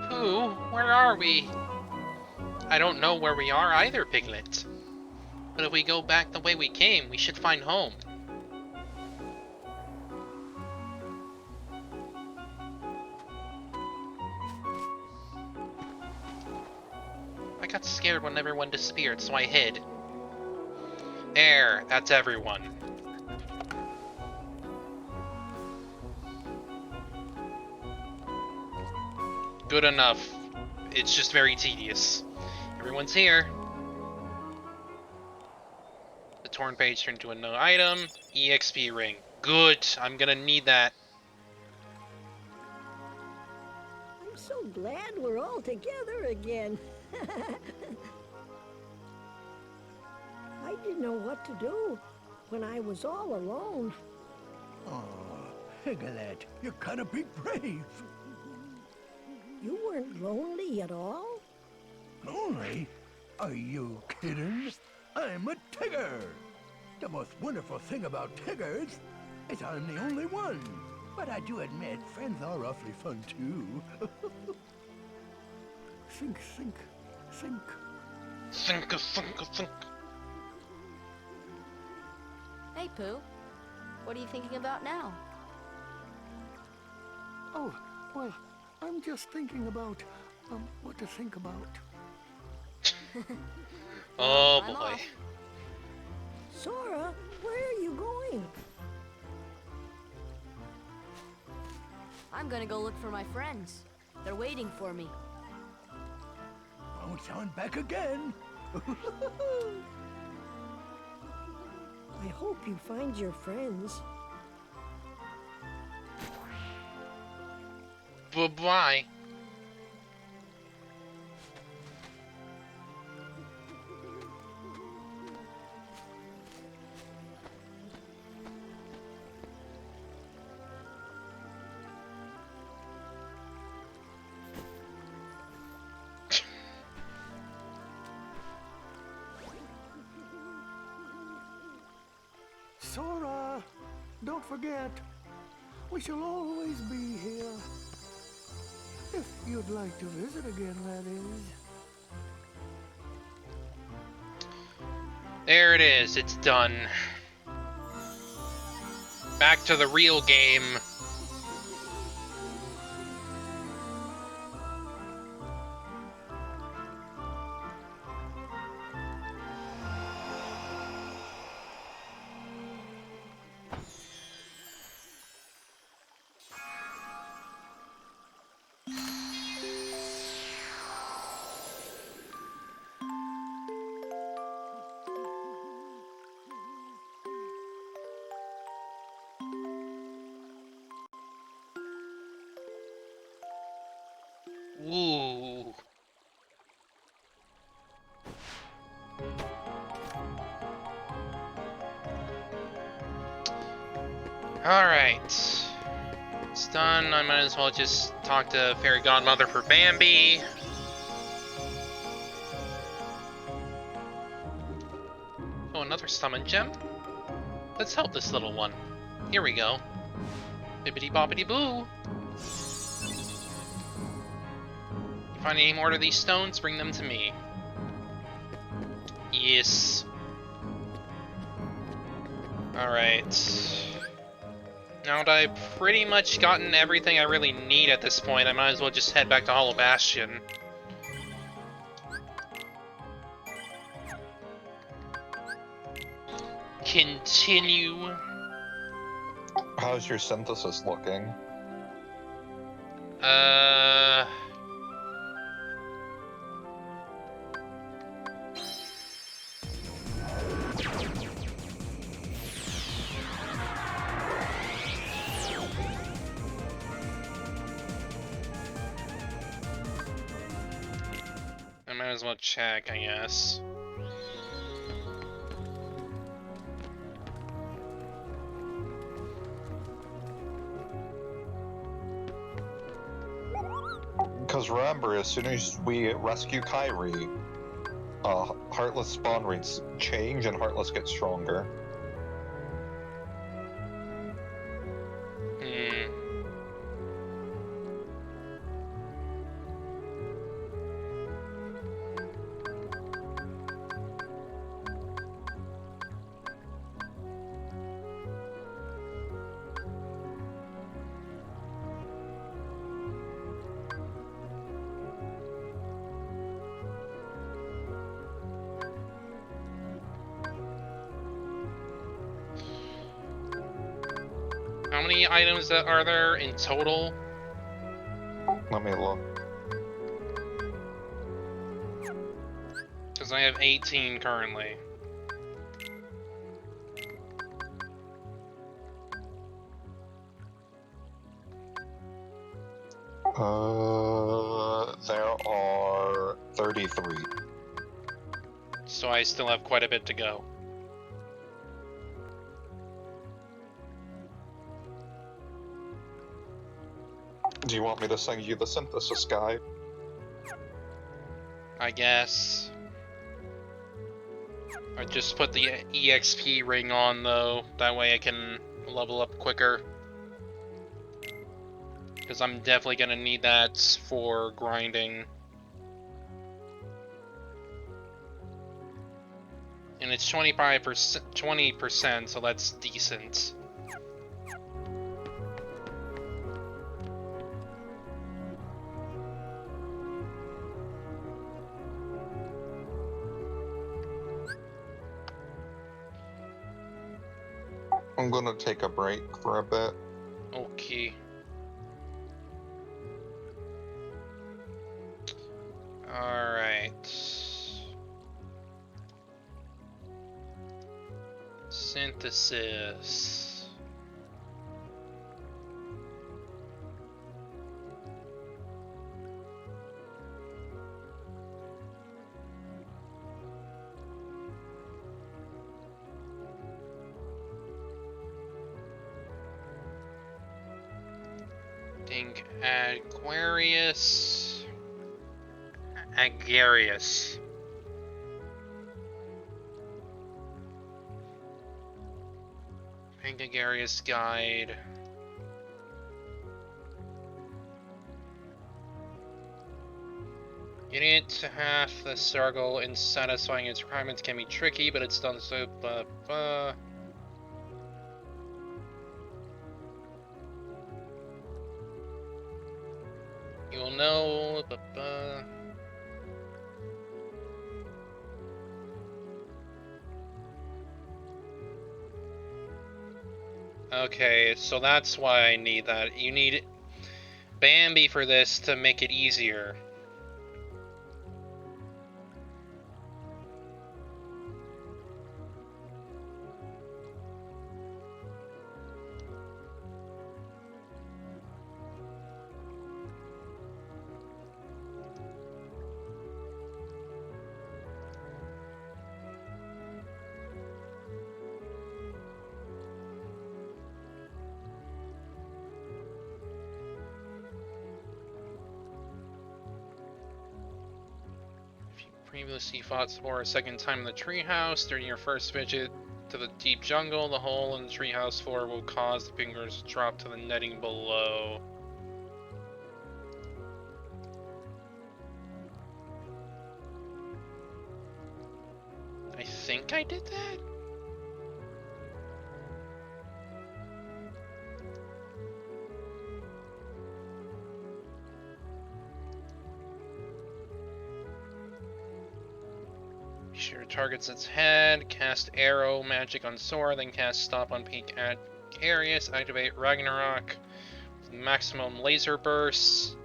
Pooh, where are we? I don't know where we are either, Piglet. But if we go back the way we came, we should find home. I got scared when everyone disappeared, so I hid. There, that's everyone. Good enough. It's just very tedious. Everyone's here. torn page turned into a no item. EXP ring. Good. I'm gonna need that. I'm so glad we're all together again. I didn't know what to do when I was all alone. Oh, Piglet, you gotta be brave. You weren't lonely at all? Lonely? Are you kidding? I'm a Tigger. The most wonderful thing about Tiggers is I'm the only one. But I do admit, friends are awfully fun too. Sink, sink, sink. Think. Hey, Pooh. What are you thinking about now? Oh, well, I'm just thinking about, what to think about. Oh I'm boy. off. Sora, where are you going? I'm gonna go look for my friends. They're waiting for me. Won't sound back again. I hope you find your friends. Bye-bye. Sora, don't forget, we shall always be here. If you'd like to visit again, that is. There it is. It's done. Back to the real game. Ooh. Alright. It's done. I might as well just talk to Fairy Godmother for Bambi. Oh, another summon gem? Let's help this little one. Here we go. Bibbidi bobbidi boo. You find any more of these stones, bring them to me. Yes. Alright. Now that I've pretty much gotten everything I really need at this point, I might as well just head back to Hollow Bastion. Continue. How's your synthesis looking? I might as well check, I guess. Because remember, as soon as we rescue Kairi, Heartless spawn rates change and Heartless gets stronger. How many items are there in total? Let me look. Because I have 18 currently. There are 33. So I still have quite a bit to go. Do you want me to send you the synthesis guide? I guess. I just put the EXP ring on though, that way I can level up quicker. Because I'm definitely gonna need that for grinding. And it's 20%, so that's decent. I'm gonna take a break for a bit. Okay. Alright. Synthesis. Think Aquarius. Agarius. Pink Agarius guide. Getting it to half the struggle in satisfying its requirements can be tricky, but it's done so. You'll know. Okay, so that's why I need that. You need Bambi for this to make it easier. Previously fought for a second time in the treehouse. During your first visit to the deep jungle, the hole in the treehouse floor will cause the fingers to drop to the netting below. I think I did that? Sure, targets its head, cast arrow magic on Sora, then cast stop on Pink Agarius, activate Ragnarok with maximum laser bursts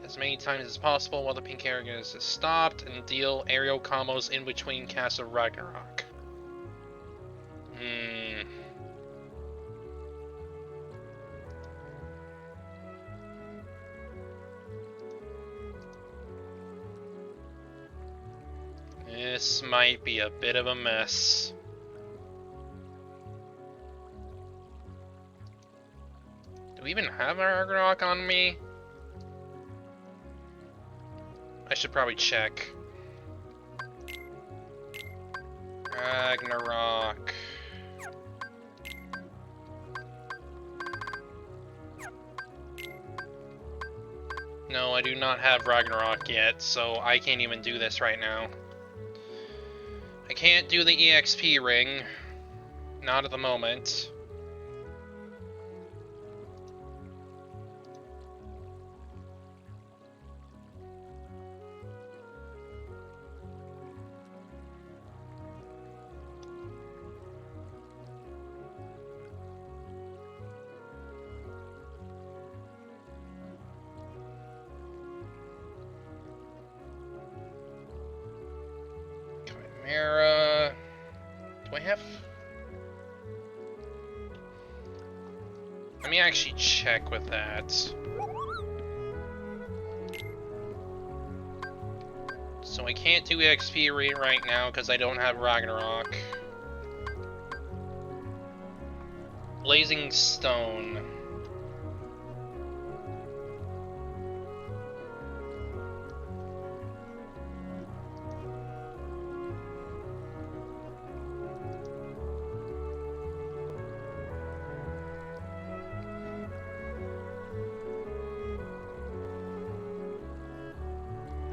as many times as possible while the Pink Agarius is stopped, and deal aerial combos in between casts of Ragnarok. This might be a bit of a mess. Do we even have a Ragnarok on me? I should probably check. Ragnarok. No, I do not have Ragnarok yet, so I can't even do this right now. I can't do the EXP ring. Not at the moment. Chimera. Do I have... Let me actually check with that. So I can't do XP right now because I don't have Ragnarok. Blazing Stone.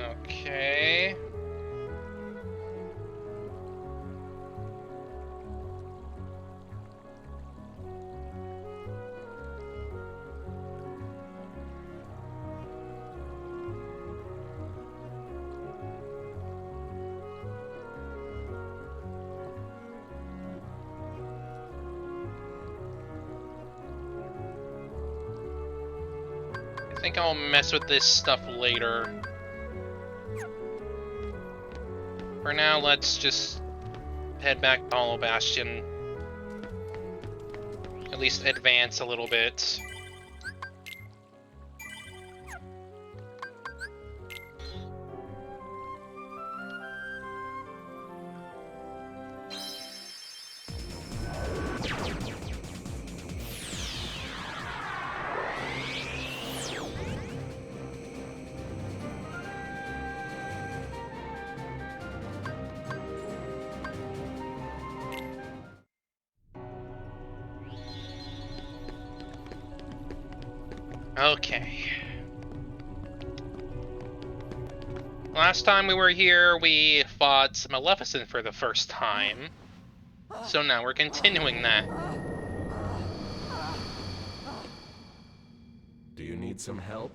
Okay. I think I'll mess with this stuff later. For now, let's just head back to Hollow Bastion. At least advance a little bit. Okay. Last time we were here, we fought Maleficent for the first time. So now we're continuing that. Do you need some help?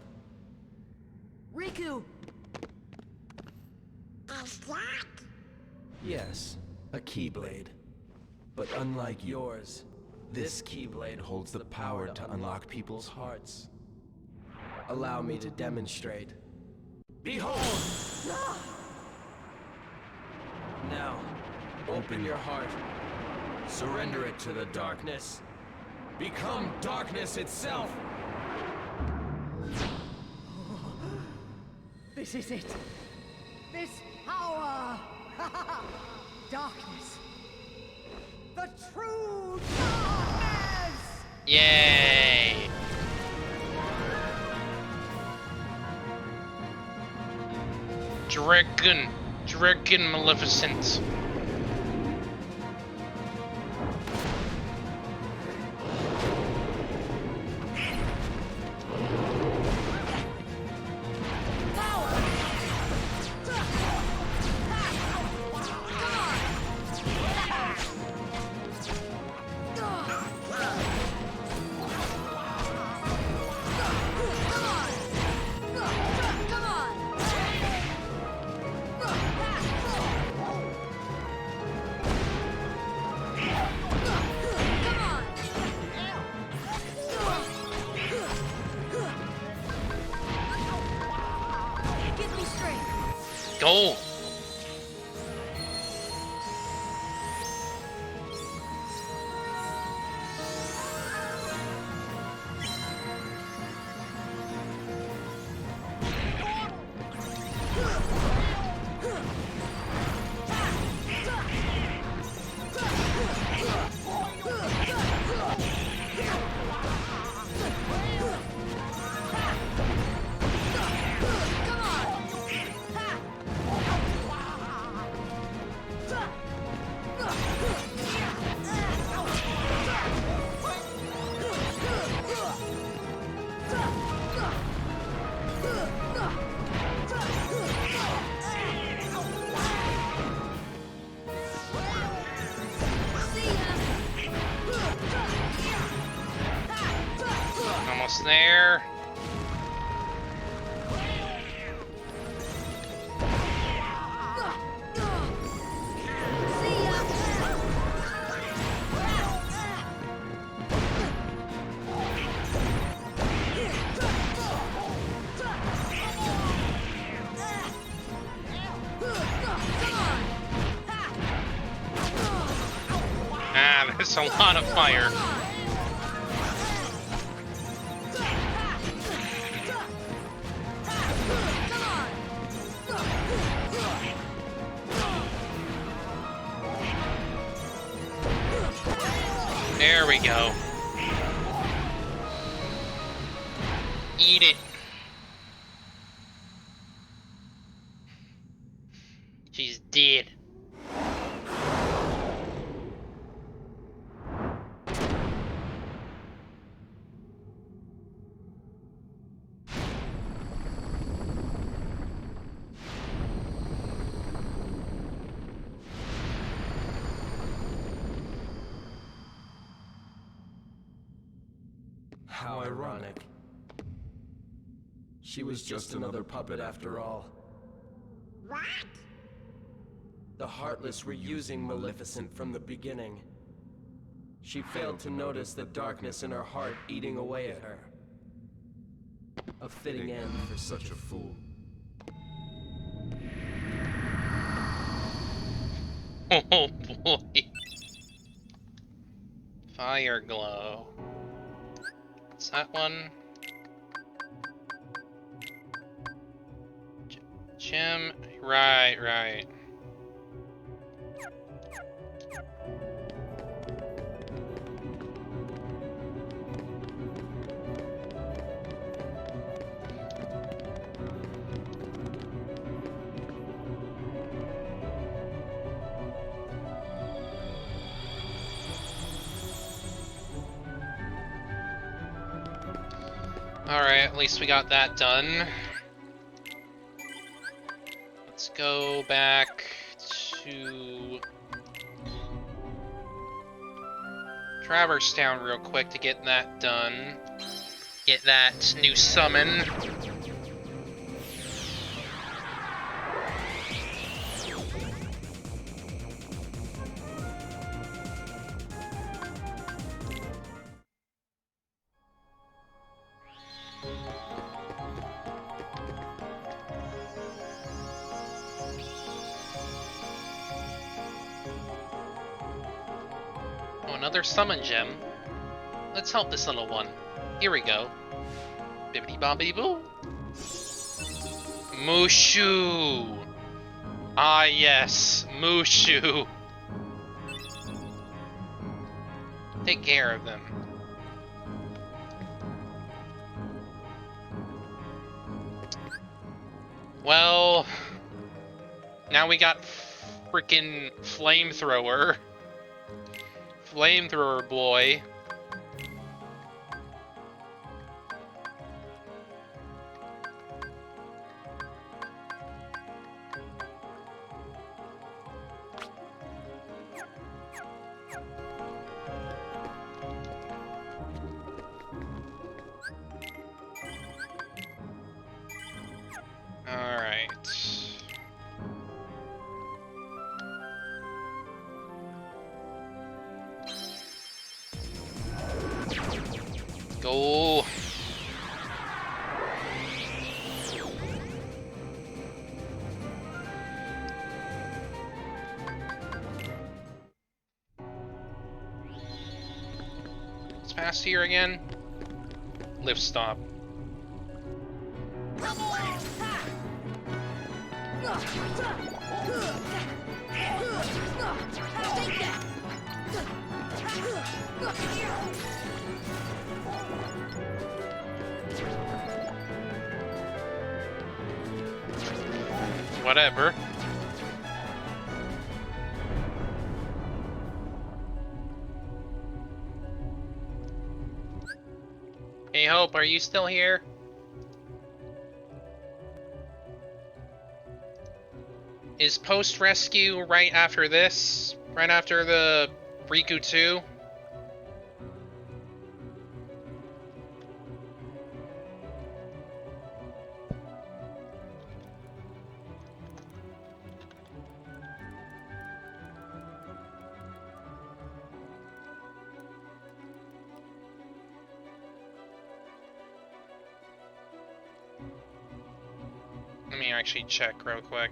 Riku! Yes, a Keyblade. But unlike yours, this Keyblade holds the power to unlock people's hearts. Allow me to demonstrate. Behold! Now, open your heart. Surrender it to the darkness. Become darkness itself! This is it. This power. Darkness. The true darkness! Yay! Dragon Maleficent. Go! Almost there. Ah, there's a lot of fire. There we go. Eat it. She's dead. How ironic. She was just another puppet after all. What? The Heartless were using Maleficent from the beginning. She failed to notice the darkness in her heart eating away at her. A fitting end for such a fool. Oh boy. Fire glow. What's that one? Gem. Right. Alright, at least we got that done. Let's go back to Traverse Town real quick to get that done. Get that new summon. Oh, another summon gem. Let's help this little one. Here we go. Bibbidi bobbidi boo. Mushu! Ah yes, Mushu! Take care of them. Well, now we got frickin' Flamethrower. Flamethrower boy. Alright. Go. It's past here again. Lift stop. Whatever. Hey Hope, are you still here? Is post-rescue right after this? Right after the Riku 2? Let me actually check real quick.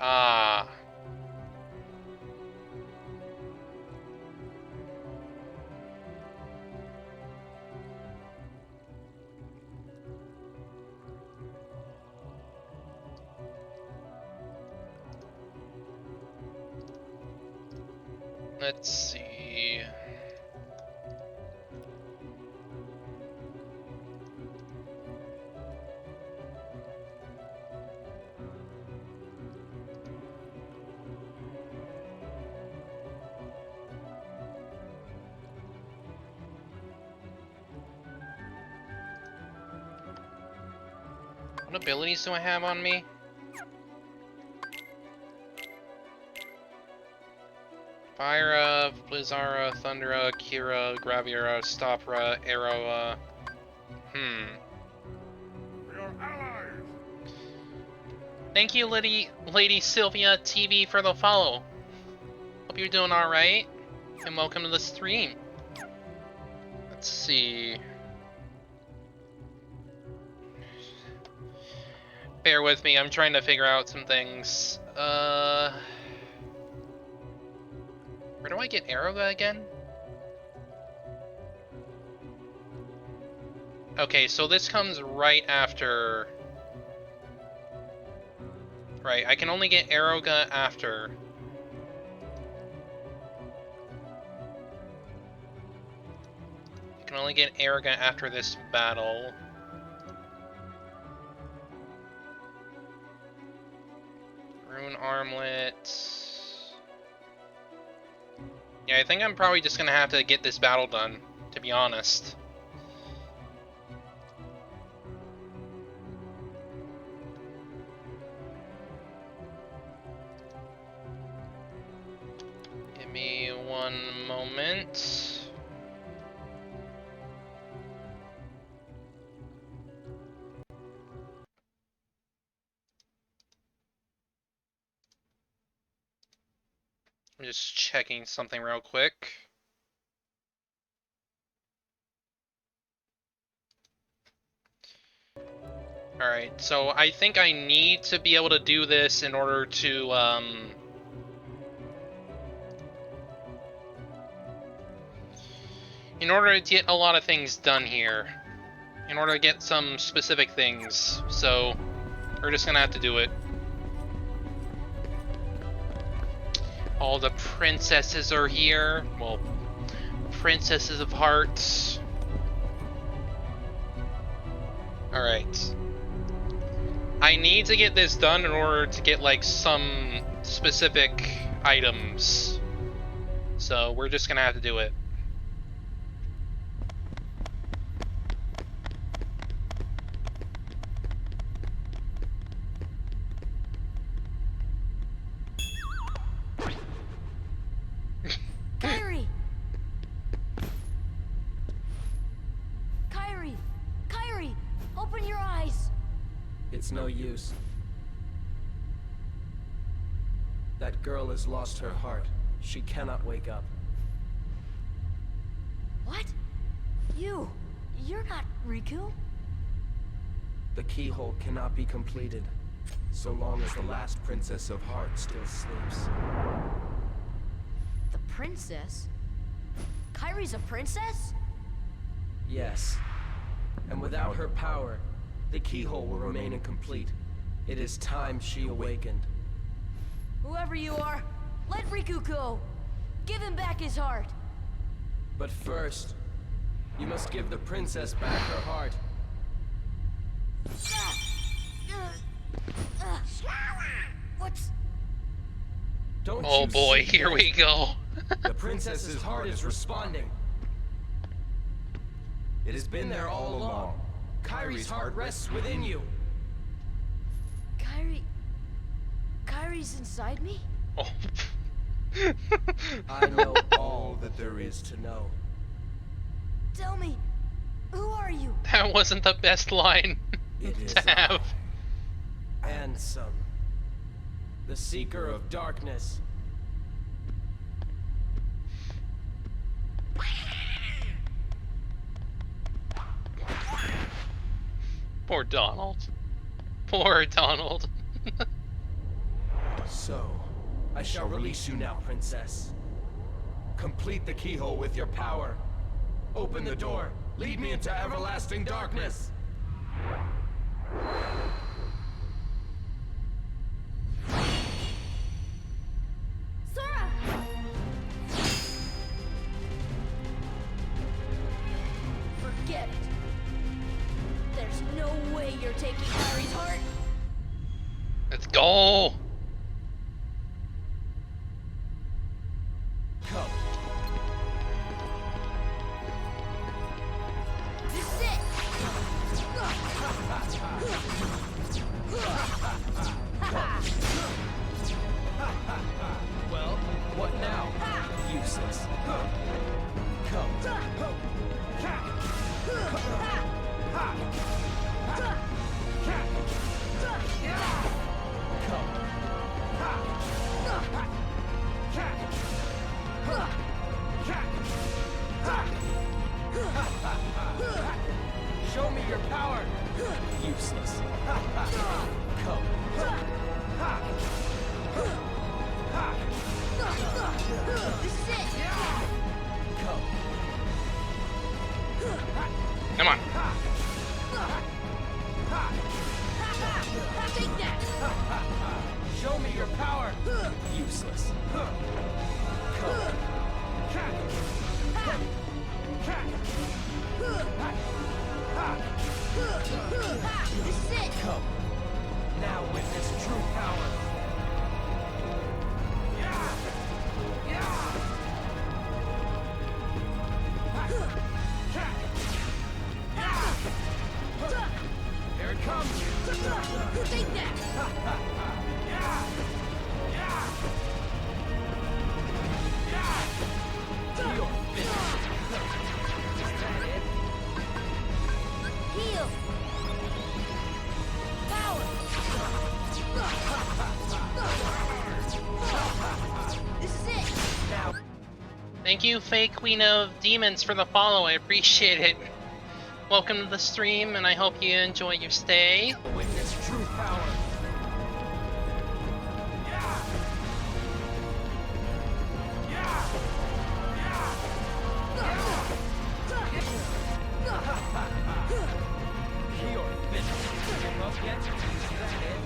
Ah. Let's see. What abilities do I have on me? Fyra, Blizzara, Thundera, Kira, Graviera, Stopra, Aeroa. Thank you, Lady Sylvia TV, for the follow. Hope you're doing alright, and welcome to the stream. Let's see. Bear with me, I'm trying to figure out some things. Where do I get Aeroga again? Okay, so this comes right after... Right, I can only get Aeroga after. I can only get Aeroga after this battle. Rune Armlet... Yeah, I think I'm probably just gonna have to get this battle done, to be honest. Give me one moment. I'm just checking something real quick. Alright, so I think I need to be able to do this in order to, in order to get a lot of things done here. In order to get some specific things. So, we're just gonna have to do it. All the princesses are here. Well, princesses of hearts. Alright. I need to get this done in order to get, like, some specific items. So, we're just gonna have to do it. Kairi! Kairi! Kairi! Open your eyes! It's no use. That girl has lost her heart. She cannot wake up. What? You're not Riku? The keyhole cannot be completed so long as the last Princess of Heart still sleeps. The princess? Kairi's a princess? Yes. And without her power, the keyhole will remain incomplete. It is time she awakened. Whoever you are, let Riku go! Give him back his heart! But first, you must give the princess back her heart. What's... Don't Oh you boy, see here that? we go. The princess's heart is responding. It has been there all along. Kairi's heart rests within you. Kairi's inside me? Oh. I know all that there is to know. Tell me, who are you? That wasn't the best line It is to have. Ansem, the Seeker of Darkness. Poor Donald. Poor Donald. So, I shall release you now, Princess. Complete the keyhole with your power. Open the door. Lead me into everlasting darkness. Sora! go! Come. This is it! Well, what now? Useless. Come. Show me your power. Useless. Come. This is it! Come. Come on. Take that! Show me your power. Useless. Come. This is it! Come. Now witness true power. Here it comes. Take that! You're finished. Is that it? Heal! Power! This is it! Now. Thank you, Fake Queen of Demons, for the follow. I appreciate it. Welcome to the stream, and I hope you enjoy your stay. Witness true power. You're finished. Give up yet? Is that it?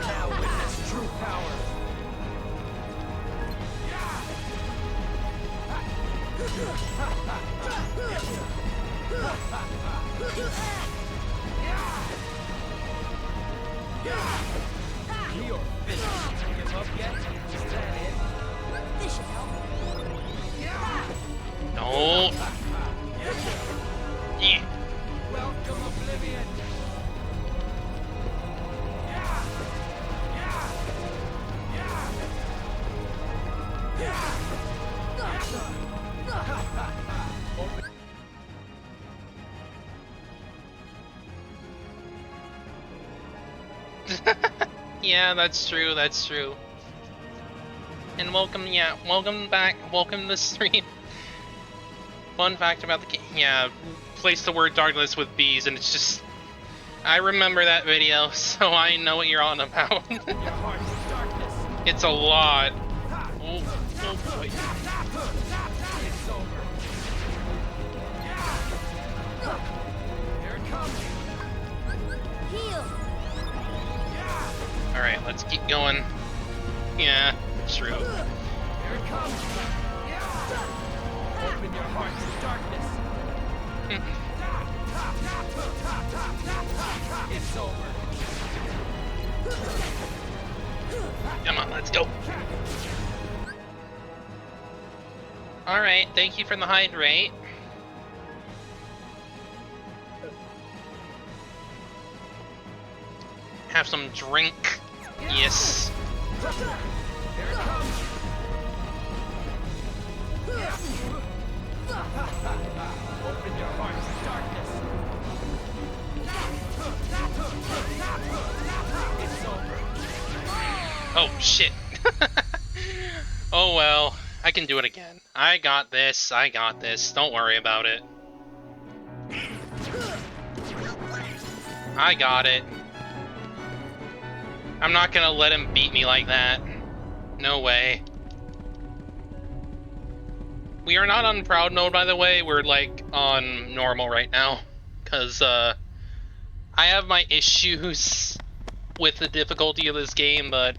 Now witness true power. You're finished. Give up yet? Is that it? This should help. No. Yeah. Welcome, Oblivion. Yeah, that's true, that's true. And welcome, yeah, welcome back, welcome to the stream. Fun fact about the game, yeah, place the word darkness with B's and it's just... I remember that video, so I know what you're on about. Your heart is darkness. It's a lot. Oh, oh boy. It's over. Here it comes. Heal! Alright, let's keep going. Yeah, true. Here it comes. Open your heart to darkness. It's over. Come on, let's go. Alright, thank you for the hydrate. Have some drink. Yes. Here it comes. Open your heart to darkness. It's over. Oh, shit. Oh well, I can do it again. I got this, I got this. Don't worry about it. I got it. I'm not gonna let him beat me like that. No way. We are not on proud mode, by the way. We're like on normal right now. Cause I have my issues with the difficulty of this game, but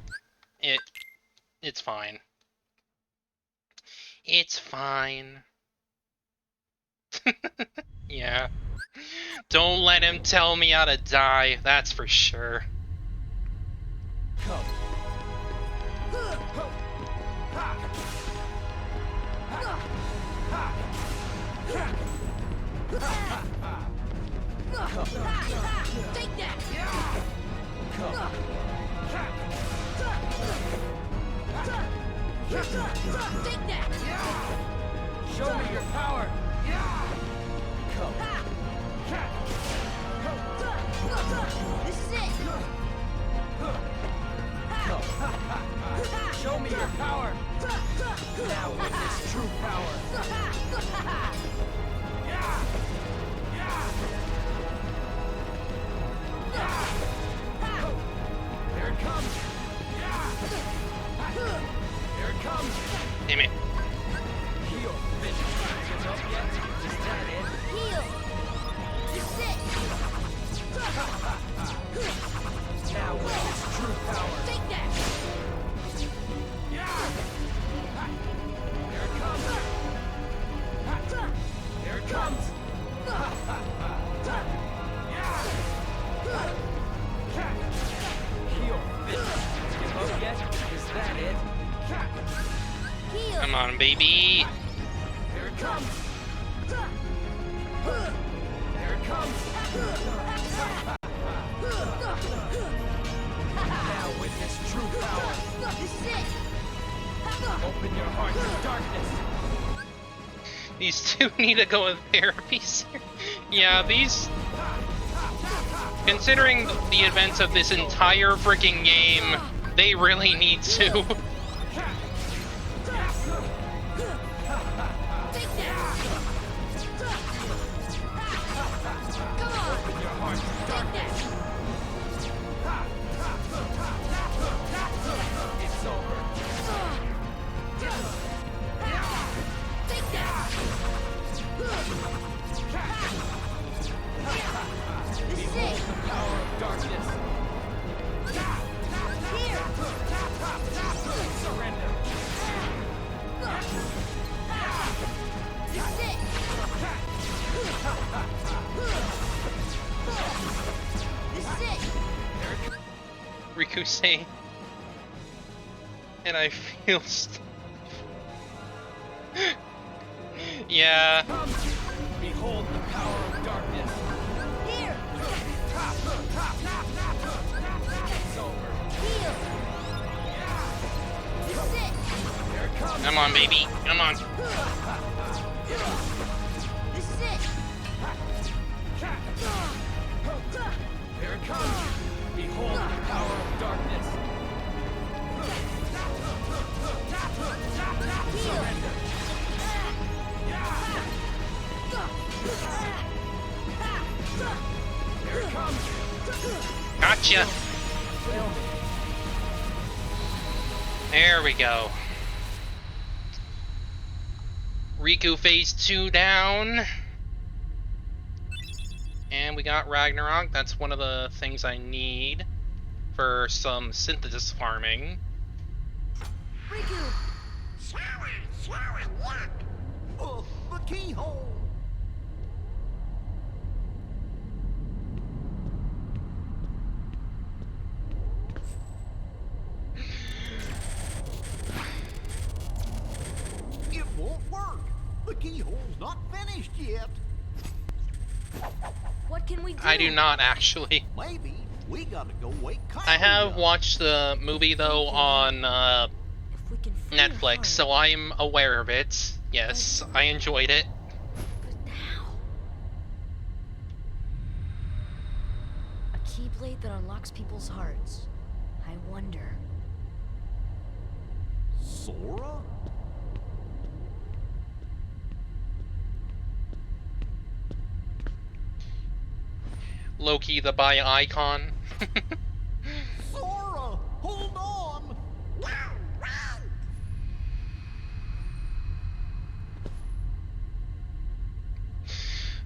it's fine. It's fine. Yeah. Don't let him tell me how to die, that's for sure. Come. Take that! Come. Take that! Show me your power. Come. This is it! Come. Show me your power. Now witness true power. Here it comes. Here it comes. Damn it. Heal. Vision. Up yet? Is that it? Heal! This is it! Now witness true power. Take that! Here it comes. Here it comes. Heal. Vision. Give up yet? Is that it? Heal! Come on, baby. Here it comes. Here it comes. Now witness true power. This is it! Open your heart to darkness. These two need to go in therapy. Yeah, these... Considering the events of this entire freaking game, they really need to. Take that! Come on! Open your heart to Take darkness. that! It's over. Take that! This is it! The power of darkness. Here! Surrender. This is it! This is it! Rikusei. And I feel yeah. Behold the power of darkness. Here! It's over. Heal! This is it! Here it comes. Come on, baby. Come on. This is it! Here it comes. Behold the power of darkness. Heal! Here it comes. Gotcha. There we go. Riku phase 2 down. And we got Ragnarok. That's one of the things I need for some synthesis farming. Riku! Sorry, what? Oh, the keyhole. It won't work. The keyhole's not finished yet. What can we do? I do not actually. Maybe we gotta go wake Kyrie I have up. watched the movie though on If we can free her Netflix, heart. so I'm aware of it. Yes, I enjoyed it. But now... A keyblade that unlocks people's hearts. I wonder... Sora? Loki the bi icon. Sora, hold on.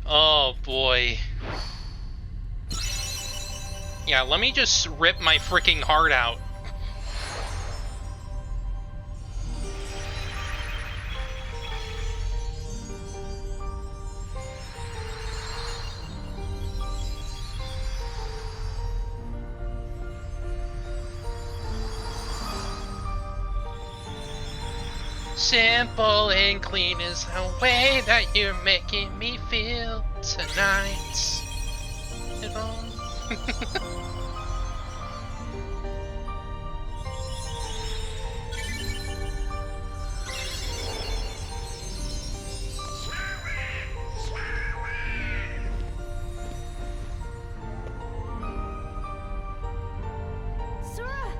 Oh boy. Yeah, let me just rip my freaking heart out. Simple and clean is the way that you're making me feel tonight. It all. Sora!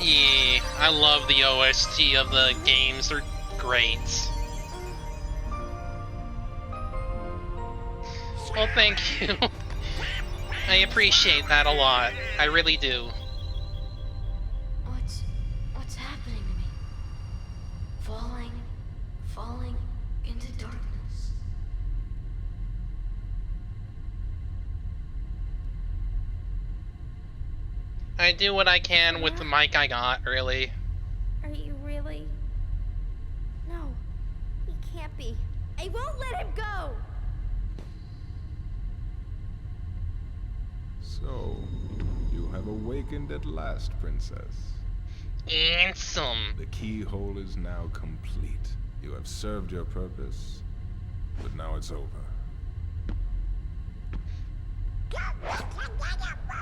Yeah, I love the OST of the games. They're great. Well, thank you. I appreciate that a lot. I really do. What's happening to me? Falling into darkness. I do what I can with the mic I got, really. Are you really? No, he can't be. I won't let him go! So, you have awakened at last, Princess. Handsome. The keyhole is now complete. You have served your purpose, but now it's over.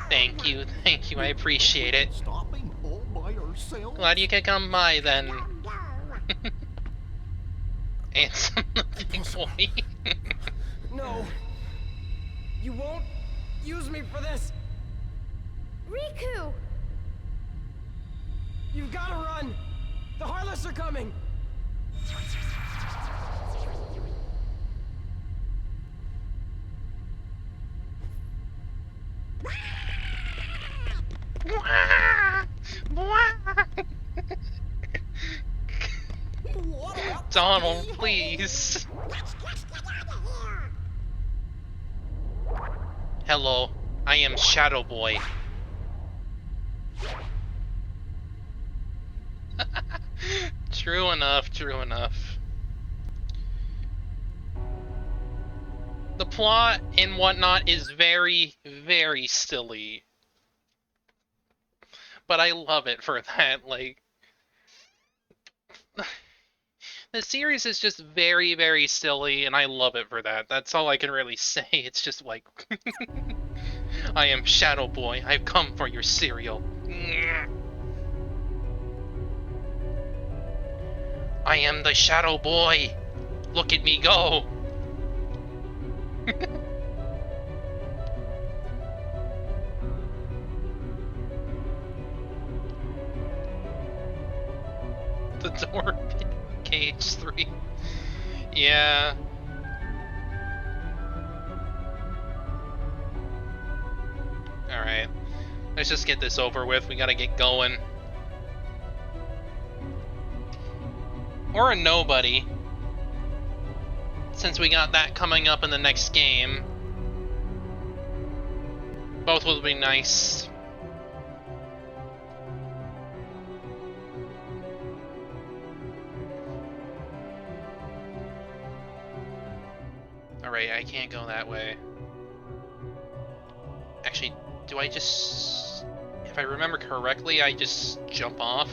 Thank you, I appreciate it. Stopping all by ourselves? Glad you could come by then. Handsome the big boy. No! You won't use me for this! Riku! You've gotta run! The Heartless are coming! What about Donald, the keyhole? please. Let's just get out of here. Hello, I am Shadow Boy. True enough, true enough. The plot and whatnot is very, very silly. But I love it for that, like... The series is just very, very silly, and I love it for that. That's all I can really say. It's just like... I am Shadow Boy. I've come for your cereal. I am the Shadow Boy. Look at me go. The door. KH3. Yeah. Alright. Let's just get this over with. We gotta get going. Or a nobody. Since we got that coming up in the next game. Both will be nice. Alright, I can't go that way. Actually, do I just... If I remember correctly, I just jump off?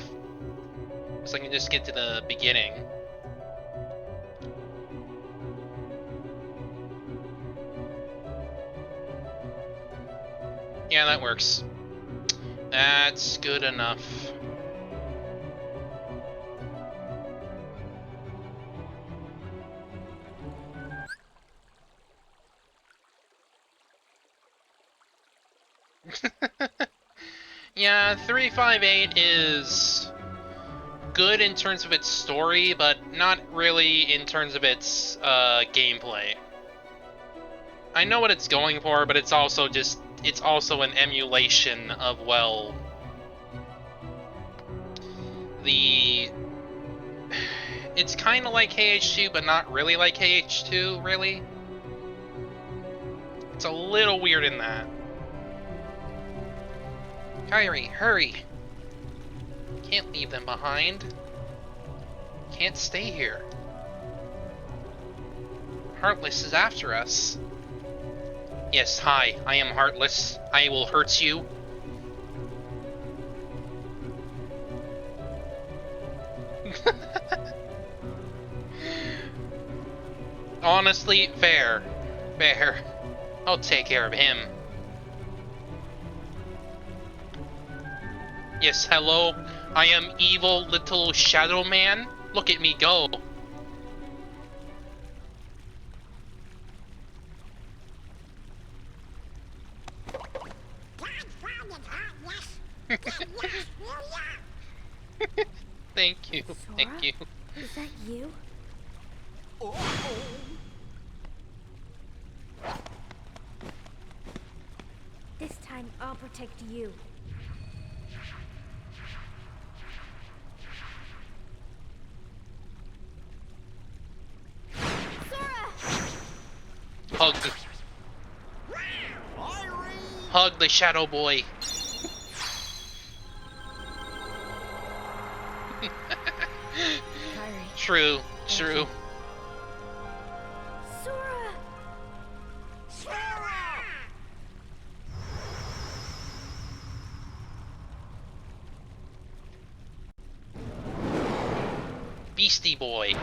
So I can just get to the beginning. Yeah, that works. That's good enough. Yeah, 358 is good in terms of its story, but not really in terms of its gameplay. I know what it's going for, but it's also an emulation of, well, it's kind of like KH2, but not really like KH2, really. It's a little weird in that. Kairi, hurry! Can't leave them behind. Can't stay here. Heartless is after us. Yes, hi, I am Heartless. I will hurt you. Honestly, fair. Fair. I'll take care of him. Yes, hello? I am evil little shadow man? Look at me go. Thank you, thank Sora? you. Is that you? This time I'll protect you. Sora! Hug. Hug the shadow boy. Kyrie. True, true. Sora! Beastie Boy.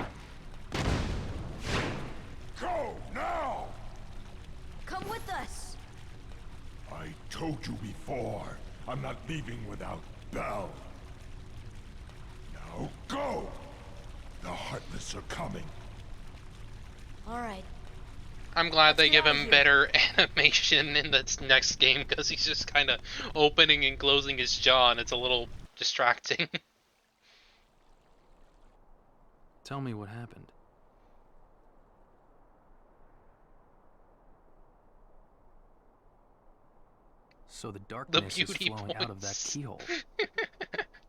Go now! Come with us! I told you before, I'm not leaving without Belle. Now go! The Heartless are coming. Alright. I'm glad they Let's give get out him of here. better animation in this next game because he's just kind of opening and closing his jaw and it's a little distracting. Tell me what happened. So the darkness is beauty flowing out of that points. keyhole.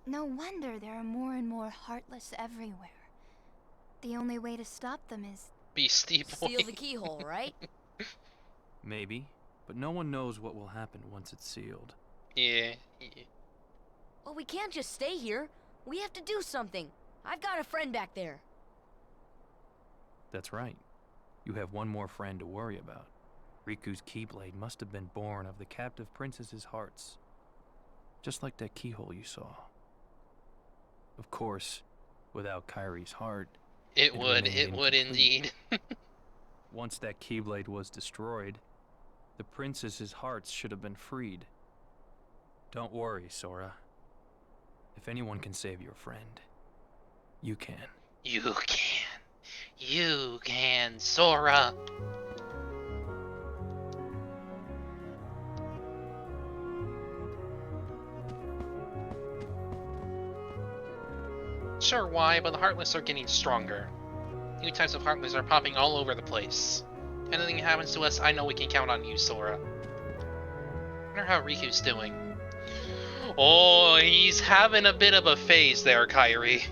No wonder there are more and more Heartless everywhere. The only way to stop them is... Beastie Boy. Seal the keyhole, right? Maybe, but no one knows what will happen once it's sealed. Yeah. Well, we can't just stay here. We have to do something. I've got a friend back there. That's right. You have one more friend to worry about. Riku's Keyblade must have been born of the captive princess's hearts. Just like that keyhole you saw. Of course, without Kyrie's heart... It would incomplete. indeed. Once that Keyblade was destroyed, the princess's hearts should have been freed. Don't worry, Sora. If anyone can save your friend, you can. You can. You can, Sora. Sure why, but the Heartless are getting stronger. New types of Heartless are popping all over the place. If anything happens to us, I know we can count on you, Sora. Wonder how Riku's doing. Oh, he's having a bit of a phase there, Kyrie.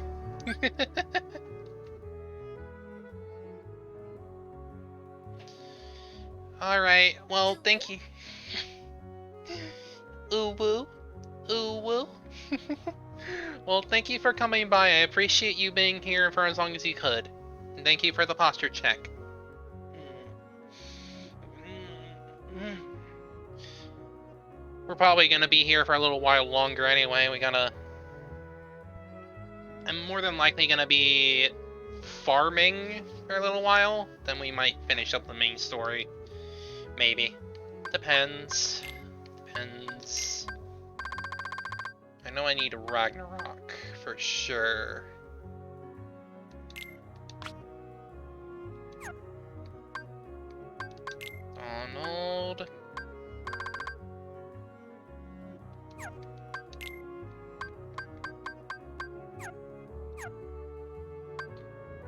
Alright, well, thank you. Ooh woo. Ooh woo. Well, thank you for coming by. I appreciate you being here for as long as you could. And thank you for the posture check. We're probably gonna be here for a little while longer anyway. I'm more than likely gonna be farming for a little while. Then we might finish up the main story. Maybe. Depends. Depends. I know I need Ragnarok for sure. Donald.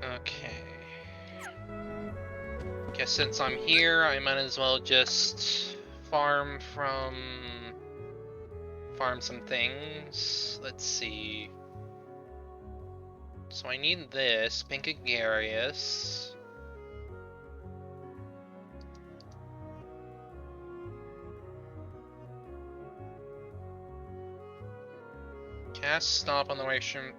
Okay. Guess since I'm here, I might as well just farm some things. Let's see. So I need this, Pinkagarius. Cast stop on the way from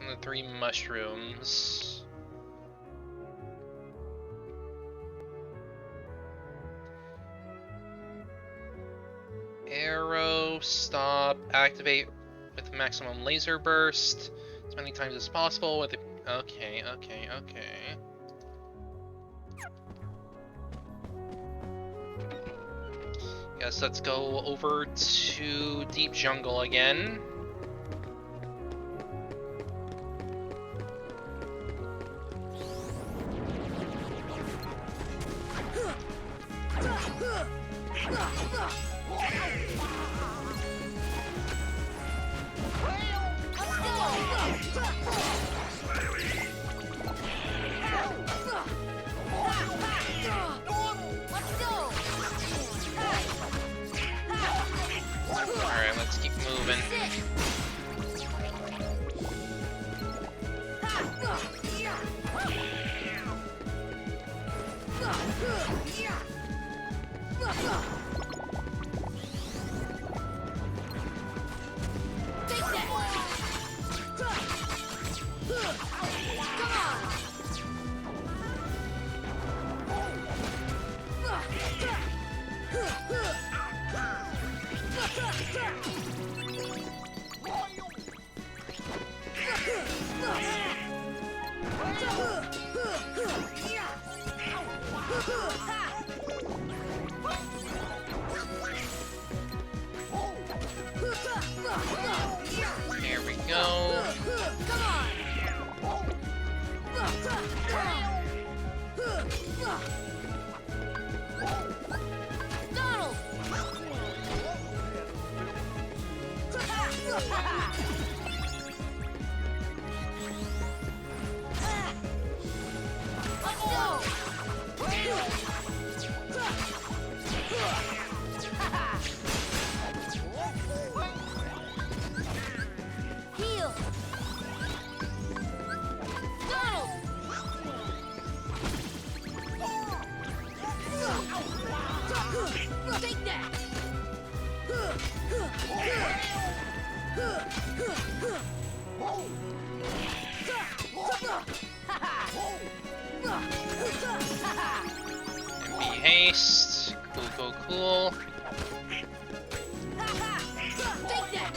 the 3 mushrooms. Arrow, stop, activate with maximum laser burst as many times as possible with the... Okay. Guess let's go over to Deep Jungle again. Alright, let's keep moving. There we go. Donald! Heal! Donald! Take that! MP haste. Cool, cool, cool. Take that!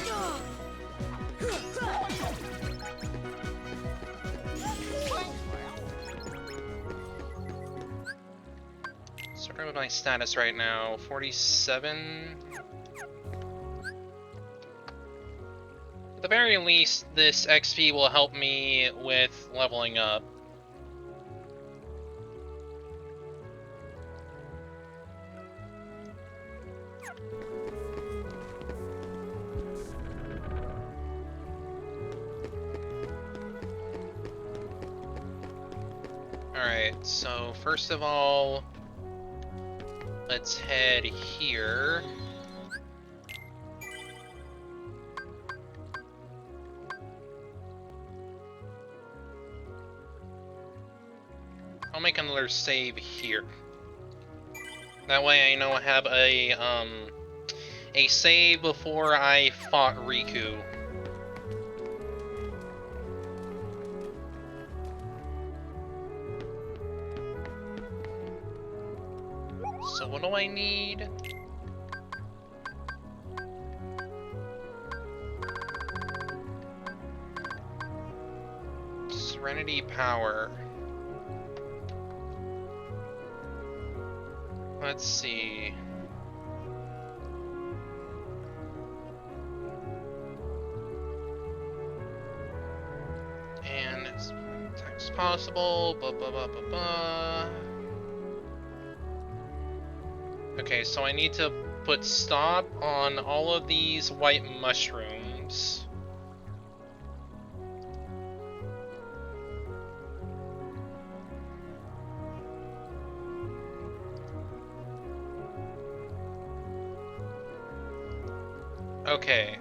Sorry with my status right now. 47. At the very least, this XP will help me with leveling up. Alright, so first of all, let's head here. I'll make another save here. That way I know I have a save before I fought Riku. So what do I need? Serenity Power. Let's see. And as attack as possible. Okay, so I need to put stop on all of these white mushrooms. Okay.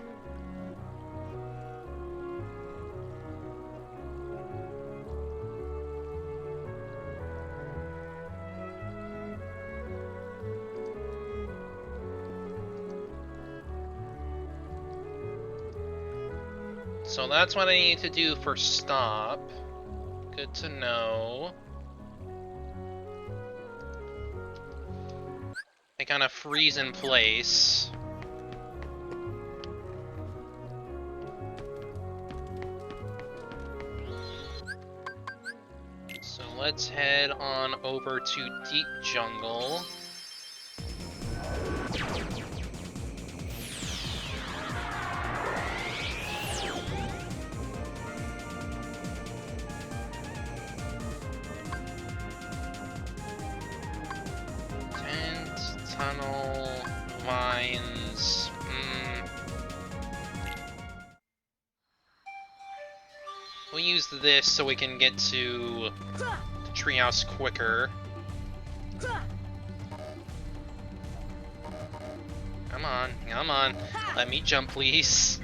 So that's what I need to do for stop. Good to know. I kind of freeze in place. So let's head on over to Deep Jungle. We'll use this so we can get to the treehouse quicker. Come on, come on. Let me jump, please.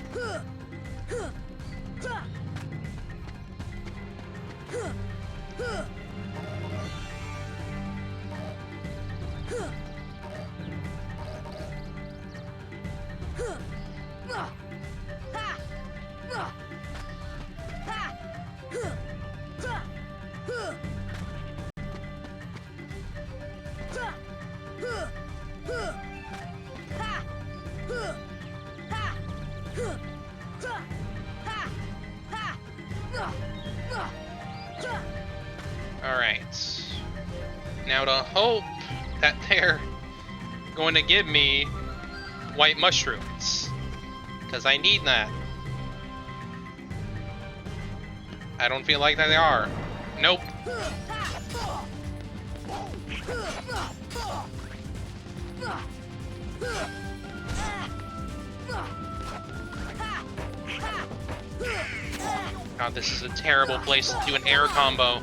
Alright. Now to hope that they're going to give me white mushrooms. Because I need that. I don't feel like that they are. Nope. God, this is a terrible place to do an air combo.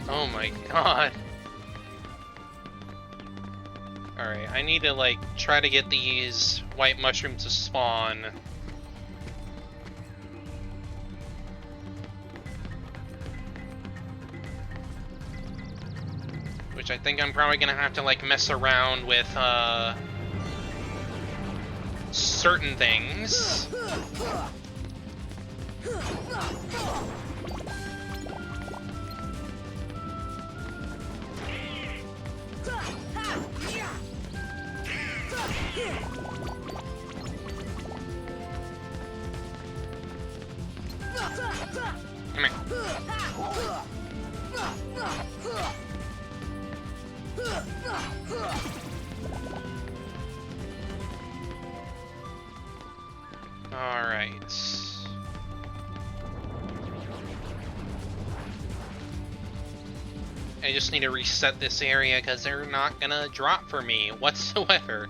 Oh my god. Alright, I need to like try to get these white mushrooms to spawn. Which I think I'm probably gonna have to like mess around with certain things. Come here. Alright. I just need to reset this area because they're not gonna drop for me whatsoever.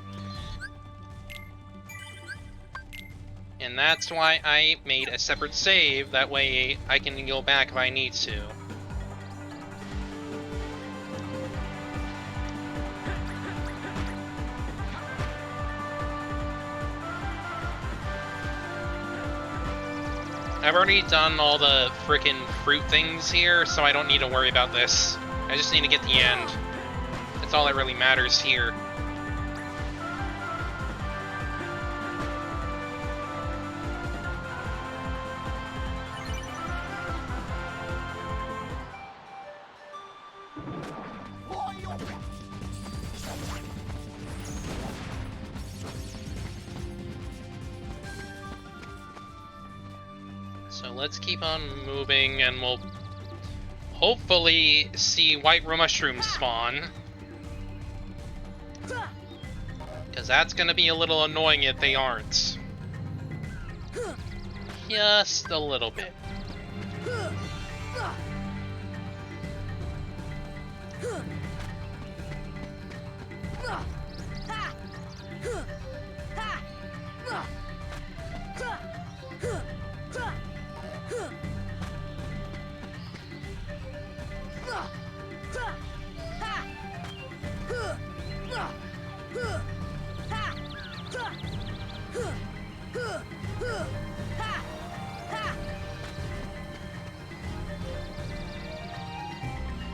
And that's why I made a separate save, that way I can go back if I need to. I've already done all the frickin' fruit things here, so I don't need to worry about this. I just need to get the end. That's all that really matters here. So let's keep on moving and we'll hopefully see white mushrooms spawn. Because that's going to be a little annoying if they aren't. Just a little bit.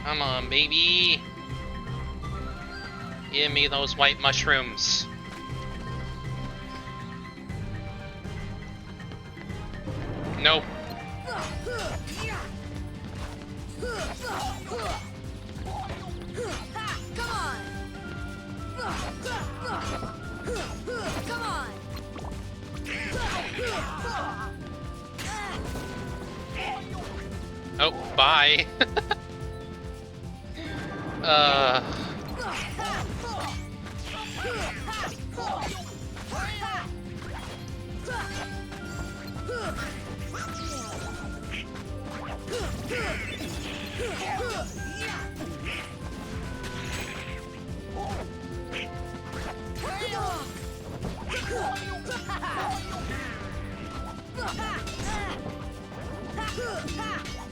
Come on, baby. Give me those white mushrooms. Nope. Oh, bye.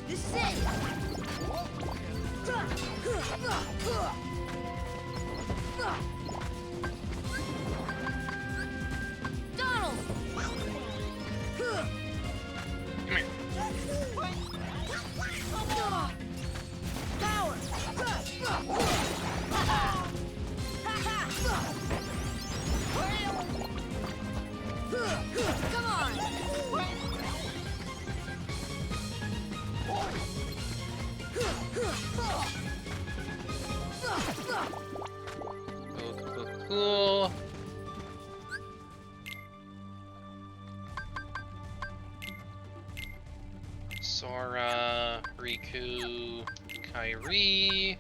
This is it! Donald! Come here. Come on! Cool. Sora, Riku, Kairi,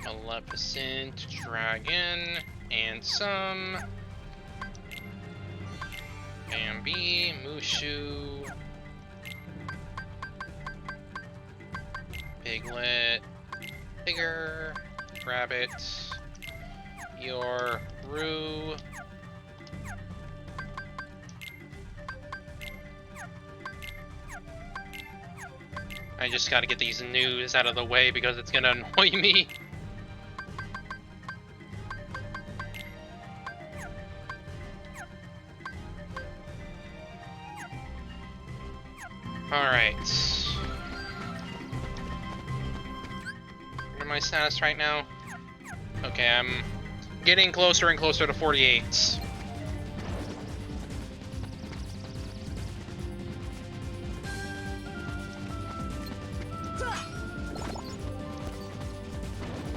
Maleficent, Dragon, Ansem, Bambi, Mushu, Piglet, Tigger, Rabbit, Yoru, I just gotta get these news out of the way because it's gonna annoy me. Alright. What am I status right now? Okay, I'm getting closer and closer to 48.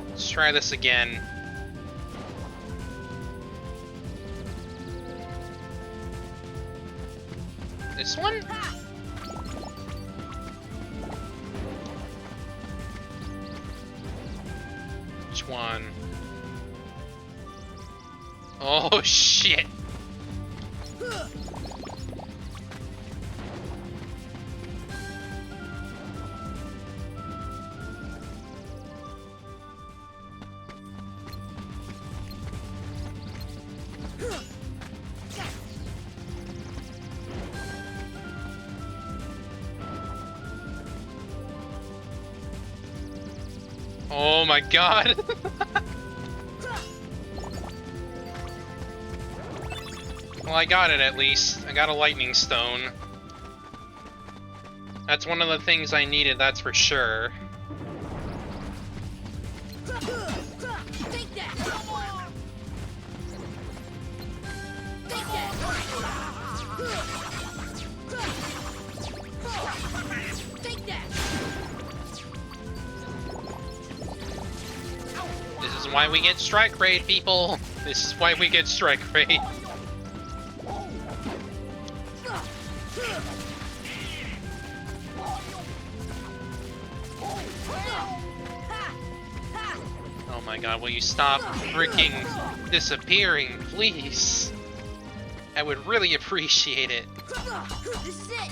Let's try this again. This one? Which one? Oh shit! Oh my god! Well, I got it at least. I got a lightning stone. That's one of the things I needed, that's for sure. Take that! Take that! Take that! This is why we get Strike Raid, people! This is why we get Strike Raid. Oh my god, will you stop freaking disappearing, please? I would really appreciate it. This is it!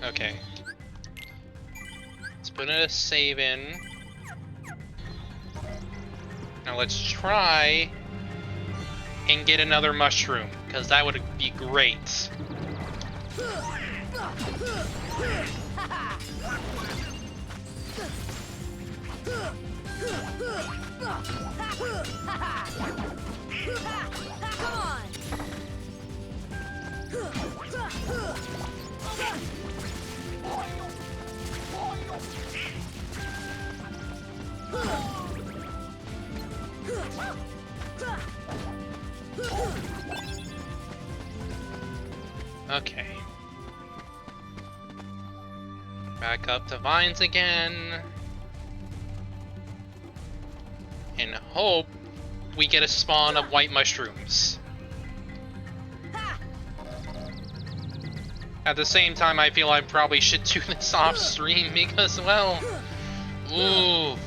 Okay. Let's put a save in. Now let's try and get another mushroom, because that would be great. Come on! Okay. Back up to vines again. And hope we get a spawn of white mushrooms. At the same time, I feel I probably should do this off stream because, well, ooh.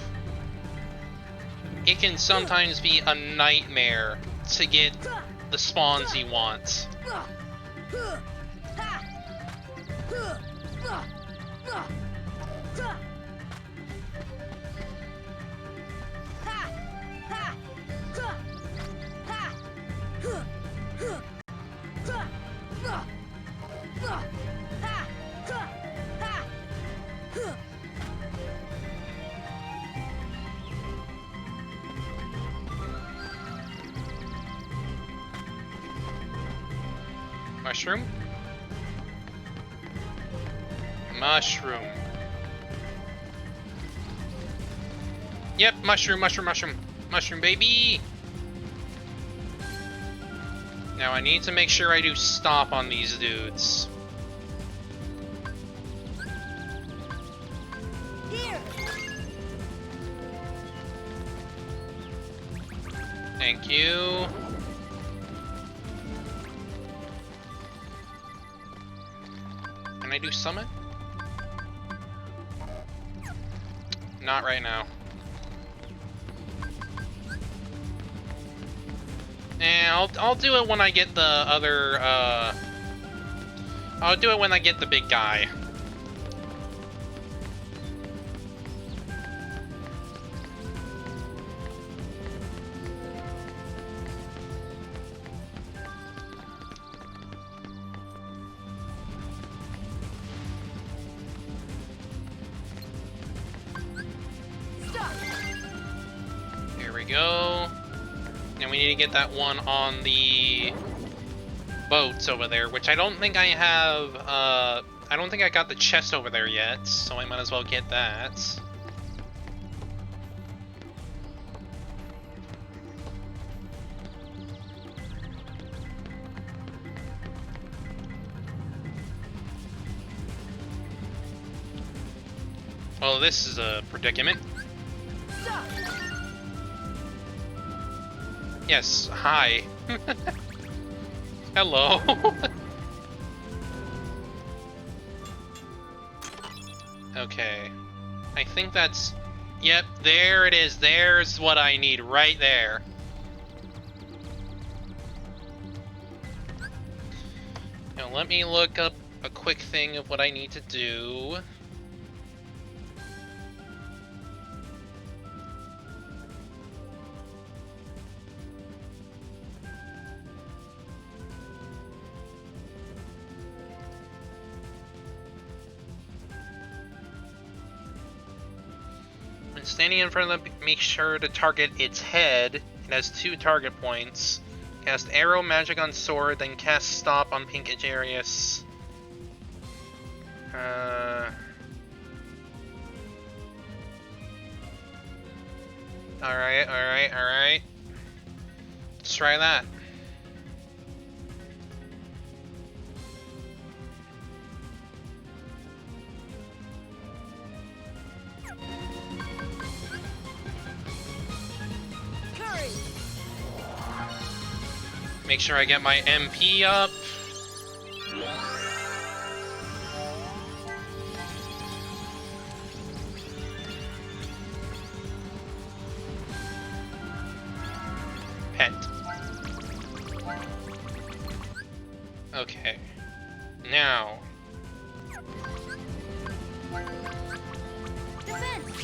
It can sometimes be a nightmare to get the spawns you want. Mushroom? Mushroom. Yep, mushroom, mushroom, mushroom. Mushroom, baby! Now I need to make sure I do stop on these dudes. Here. Thank you. Can I do summon? Not right now. I'll do it when I get the other, I'll do it when I get the big guy. Stop. Here we go. And we need to get that one on the boats over there, which I don't think I have, I don't think I got the chest over there yet, so I might as well get that. Well, this is a predicament. Stop. Yes, hi. Hello. Okay. I think that's... Yep, there it is. There's what I need right there. Now let me look up a quick thing of what I need to do. When standing in front of them, make sure to target its head. It has 2 target points. Cast Arrow Magic on Sword, then cast Stop on Pink Agarius. Alright. Let's try that. Make sure I get my MP up. Pet. Okay. Now. Defense.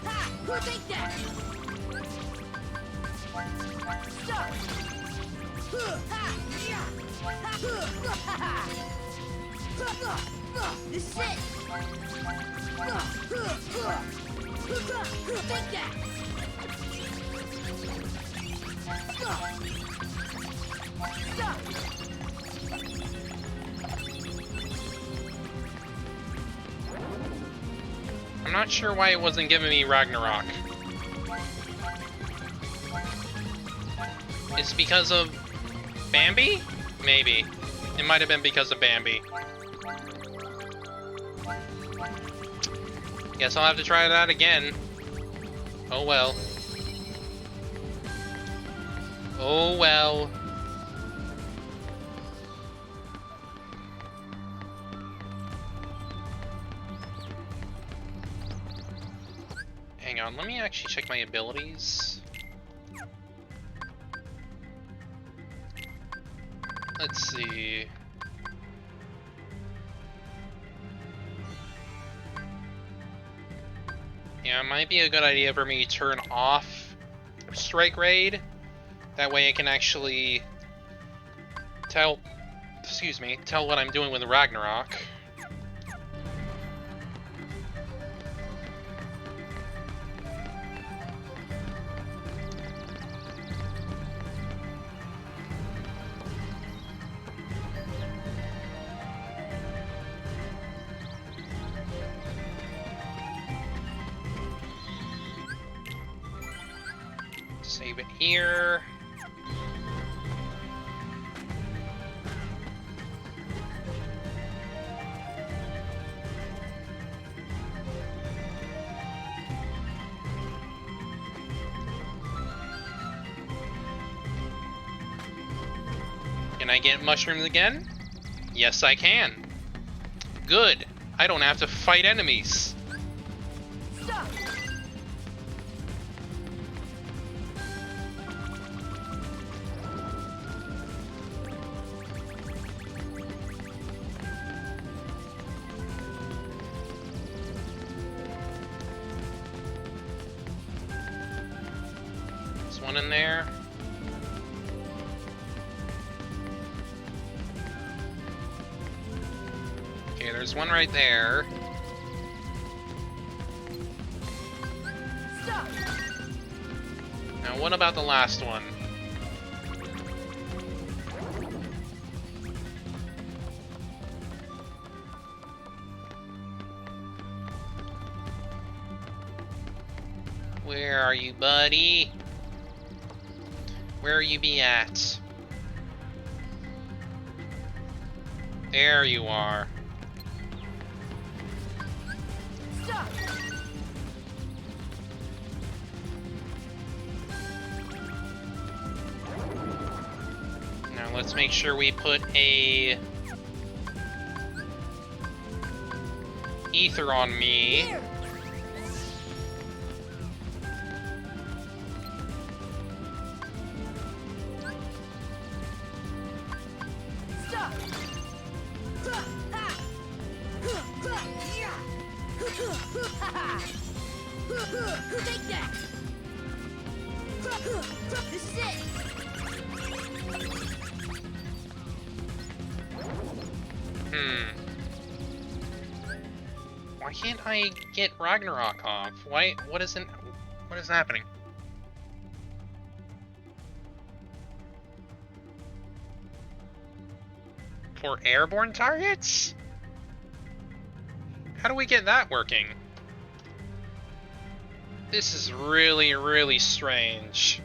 Ha! Who take that? Stop! This is it! Take that! Stop! I'm not sure why it wasn't giving me Ragnarok. It's because of Bambi? Maybe. It might have been because of Bambi. Guess I'll have to try that again. Oh well. Oh well. Hang on, let me actually check my abilities. Let's see. Yeah, it might be a good idea for me to turn off Strike Raid. That way I can actually tell what I'm doing with Ragnarok. Save it here. Can I get mushrooms again? Yes, I can. Good. I don't have to fight enemies. Stop! There's one in there. Okay, there's one right there. Stop! Now, what about the last one? Where are you, buddy? Where you be at? There you are. Stop! Now let's make sure we put a ether on me. Here! Stop! Take that! This is it! Why can't I get Ragnarok off? Why? What is happening? For airborne targets? How do we get that working? This is really, really strange.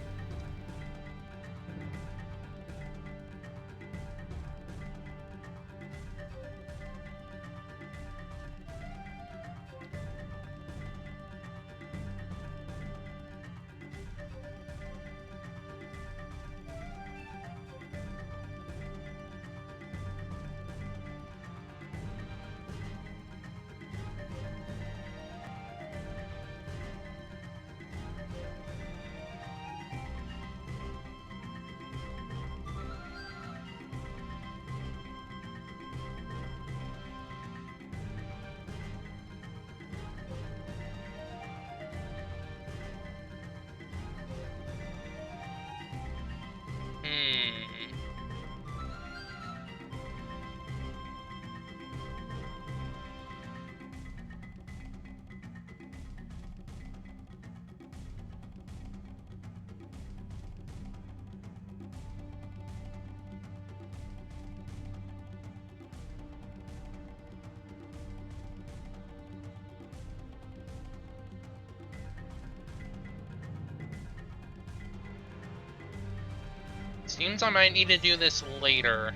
Seems I might need to do this later.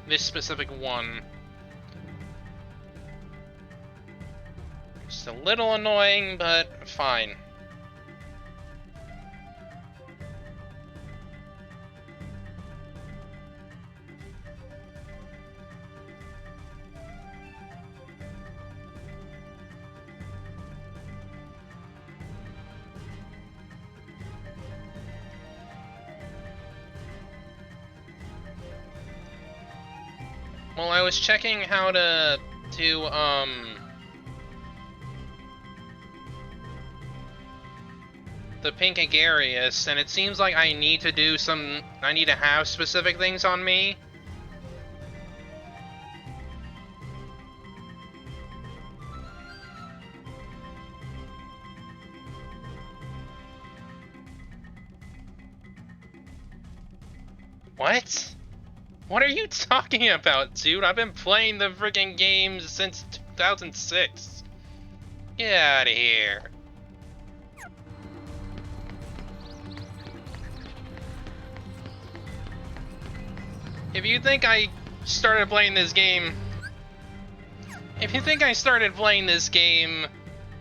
This specific one. Just a little annoying, but fine. Well, I was checking how to do, the Pink Agarius, and it seems like I need to have specific things on me. What? What are you talking about, dude? I've been playing the freaking games since 2006. Get out of here. If you think I started playing this game... If you think I started playing this game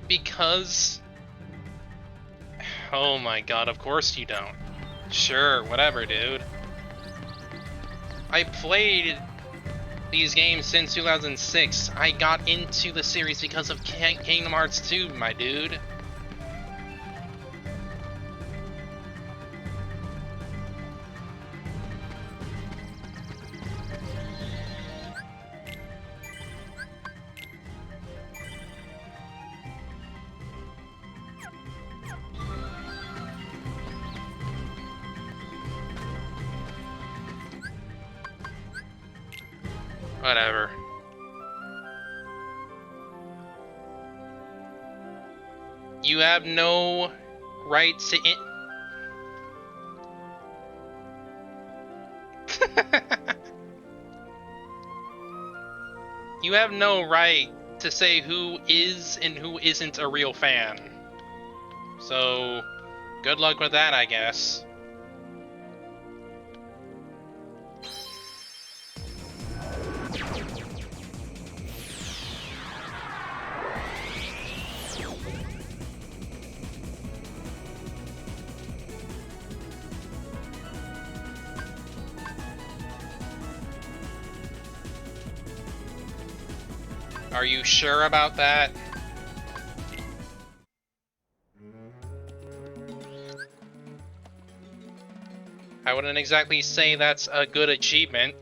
because... Oh my god, of course you don't. Sure, whatever, dude. I played these games since 2006. I got into the series because of Kingdom Hearts 2, my dude. Whatever. You have no right to You have no right to say who is and who isn't a real fan. So, good luck with that, I guess. Are you sure about that? I wouldn't exactly say that's a good achievement.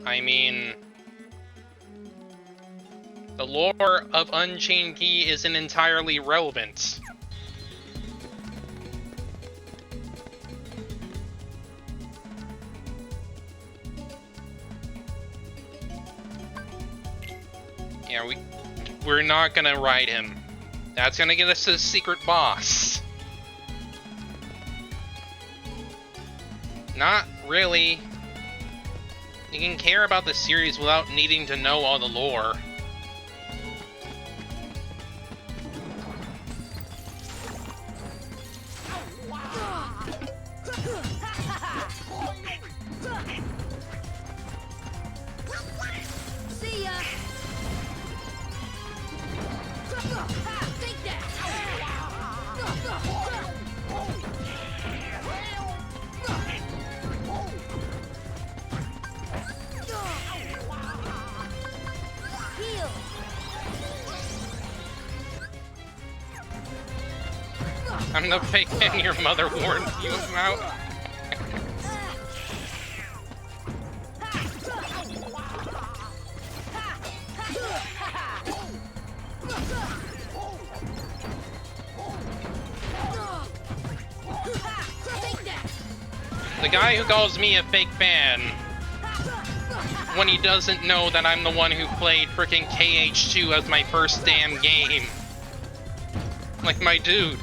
I mean, the lore of Unchained Key isn't entirely relevant. Yeah, we're not gonna ride him. That's gonna get us to the secret boss. Not really. You can care about the series without needing to know all the lore. See ya. Take that. Heal. I'm the fake fan your mother warned you about. The guy who calls me a fake fan when he doesn't know that I'm the one who played frickin' KH2 as my first damn game. Like, my dude.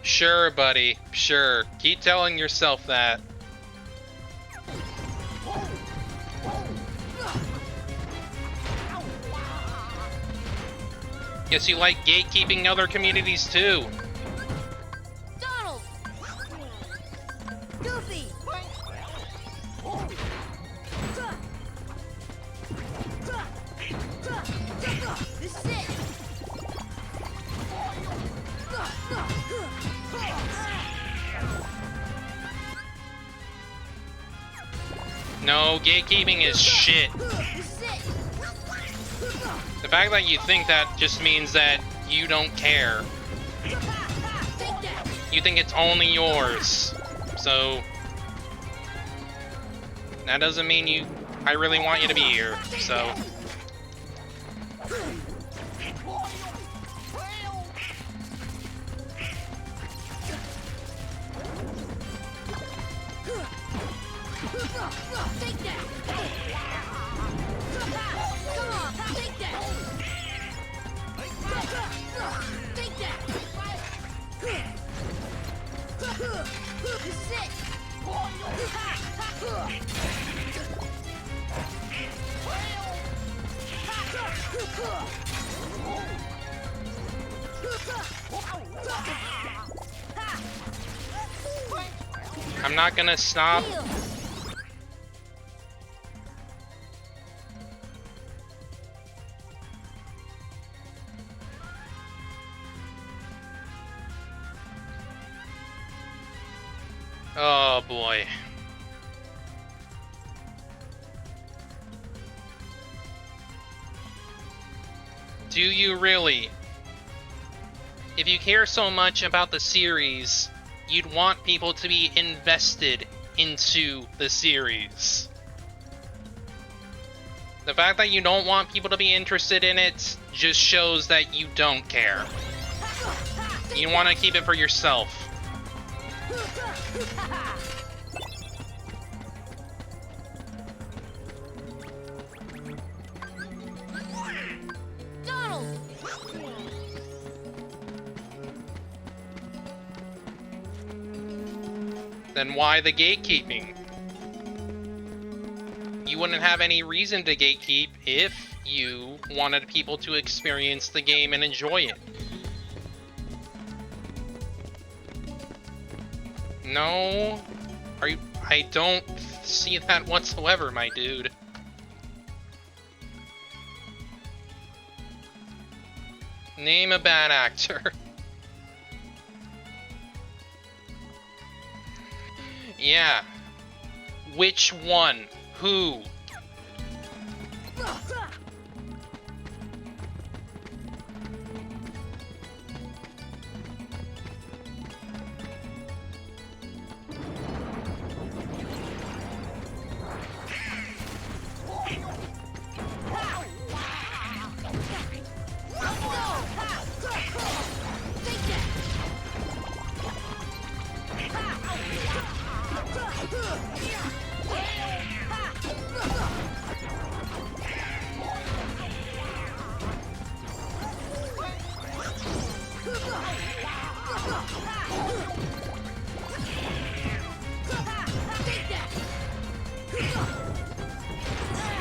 Sure, buddy. Sure. Keep telling yourself that. Guess you like gatekeeping other communities too. Donald. Goofy. This is it. No, gatekeeping is shit. The fact that you think that just means that you don't care. You think it's only yours. So that doesn't mean I really want you to be here, so. Take that. Come on, take that. Take that. This is it. I'm not gonna stop. Oh boy. Do you really? If you care so much about the series, you'd want people to be invested into the series. The fact that you don't want people to be interested in it just shows that you don't care. You want to keep it for yourself. Donald! Then why the gatekeeping? You wouldn't have any reason to gatekeep if you wanted people to experience the game and enjoy it. No, I don't see that whatsoever, my dude. Name a bad actor. Yeah. Which one? Who?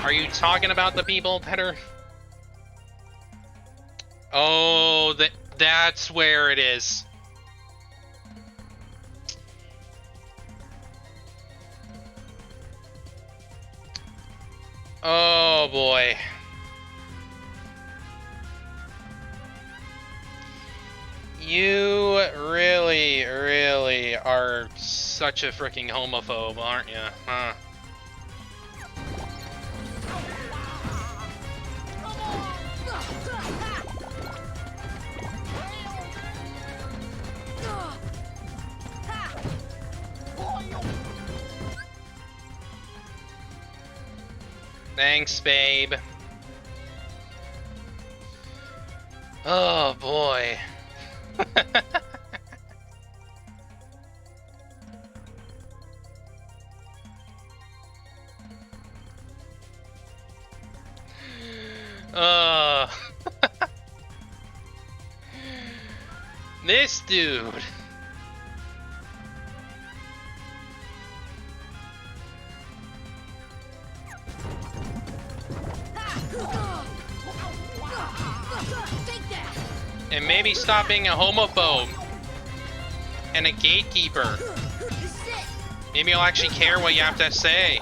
Are you talking about the people that are... Oh, that's where it is. Oh boy. You really, really are such a freaking homophobe, aren't you? Huh? Thanks, babe. Oh boy. This dude. And maybe stop being a homophobe and a gatekeeper. Maybe you'll actually care what you have to say.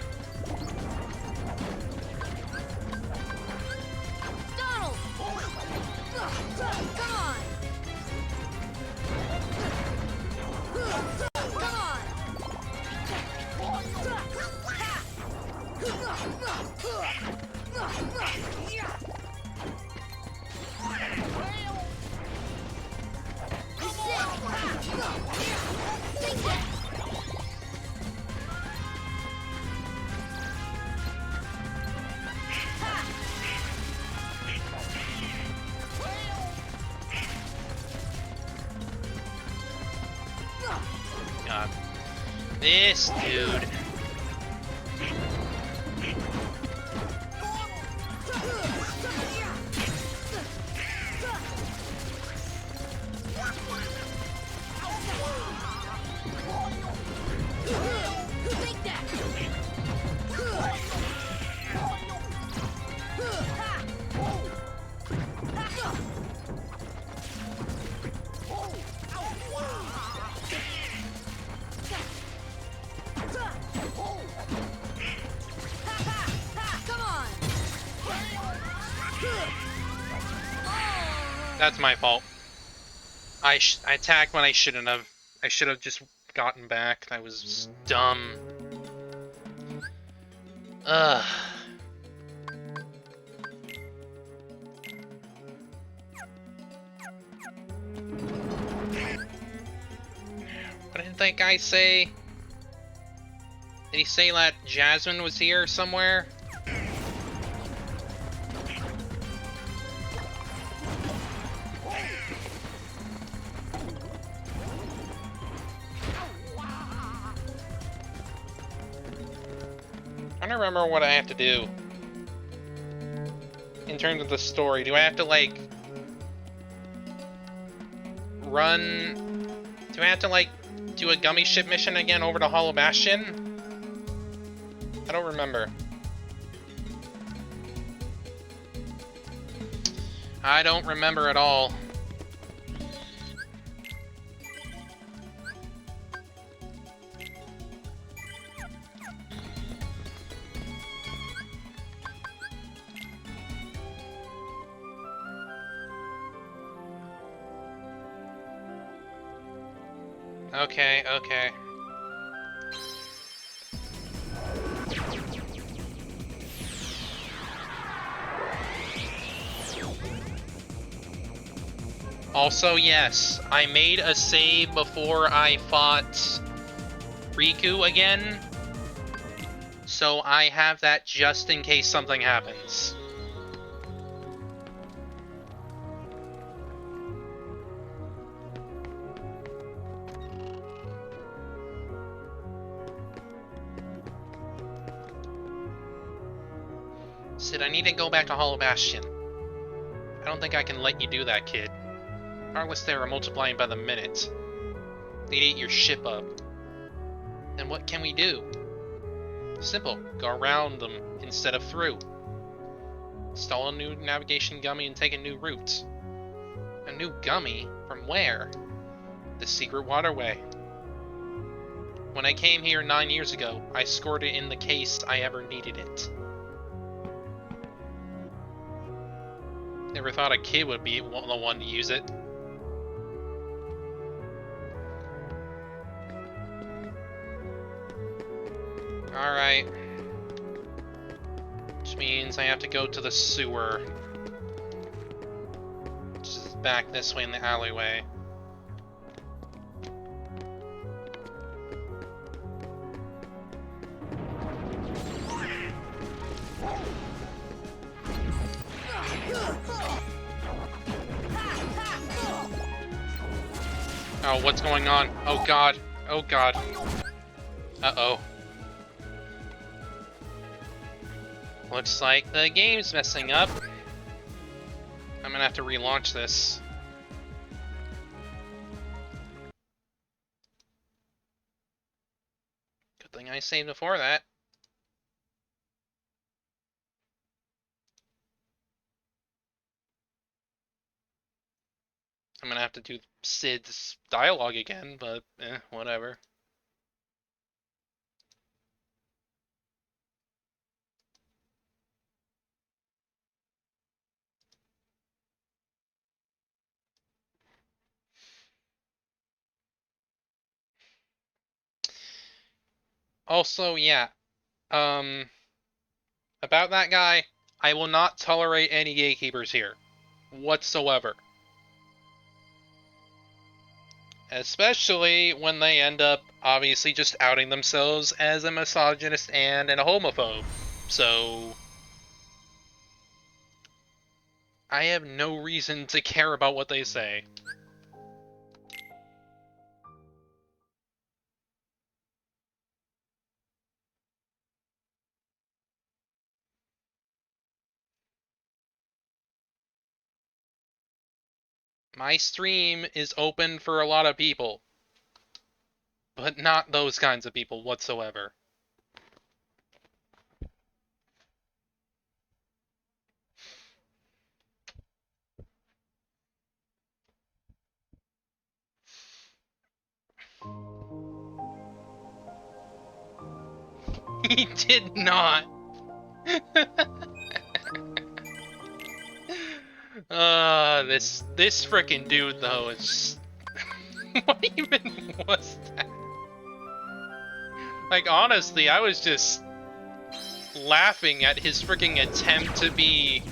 Donald! Come on! Come on! God. This dude. Come on! That's my fault. I attacked when I shouldn't have. I should have just gotten back. That was dumb. Ugh. What did that guy say? Did he say that Jasmine was here somewhere? I don't remember what I have to do. In terms of the story, do I have to, like, run... Do I have to, like, do a gummy ship mission again over to Hollow Bastion? I don't remember. I don't remember at all. Okay, okay. Also, yes, I made a save before I fought Riku again, so I have that just in case something happens. Sid, I need to go back to Hollow Bastion. I don't think I can let you do that, kid. Heartless there are multiplying by the minute. They'd eat your ship up. Then what can we do? Simple. Go around them instead of through. Install a new navigation gummy and take a new route. A new gummy? From where? The secret waterway. When I came here 9 years ago, I scored it in the case I ever needed it. Never thought a kid would be the one to use it. Alright. Which means I have to go to the sewer. Which is back this way in the alleyway. Oh, what's going on? Oh god. Oh god. Uh-oh. Looks like the game's messing up. I'm gonna have to relaunch this. Good thing I saved before that. I'm gonna have to do Sid's dialogue again, but whatever. Also, yeah, about that guy, I will not tolerate any gatekeepers here, whatsoever. Especially when they end up, obviously, just outing themselves as a misogynist and a homophobe. So, I have no reason to care about what they say. My stream is open for a lot of people, but not those kinds of people whatsoever. He did not. This frickin' dude though is. What even was that? Like honestly, I was just laughing at his freaking attempt to be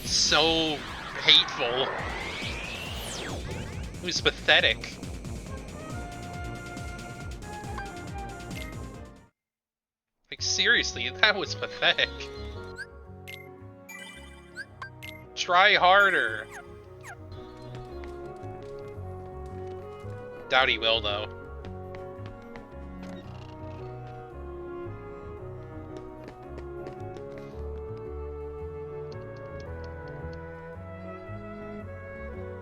so hateful. It was pathetic. Like seriously, that was pathetic. Try harder. Doubt he will though.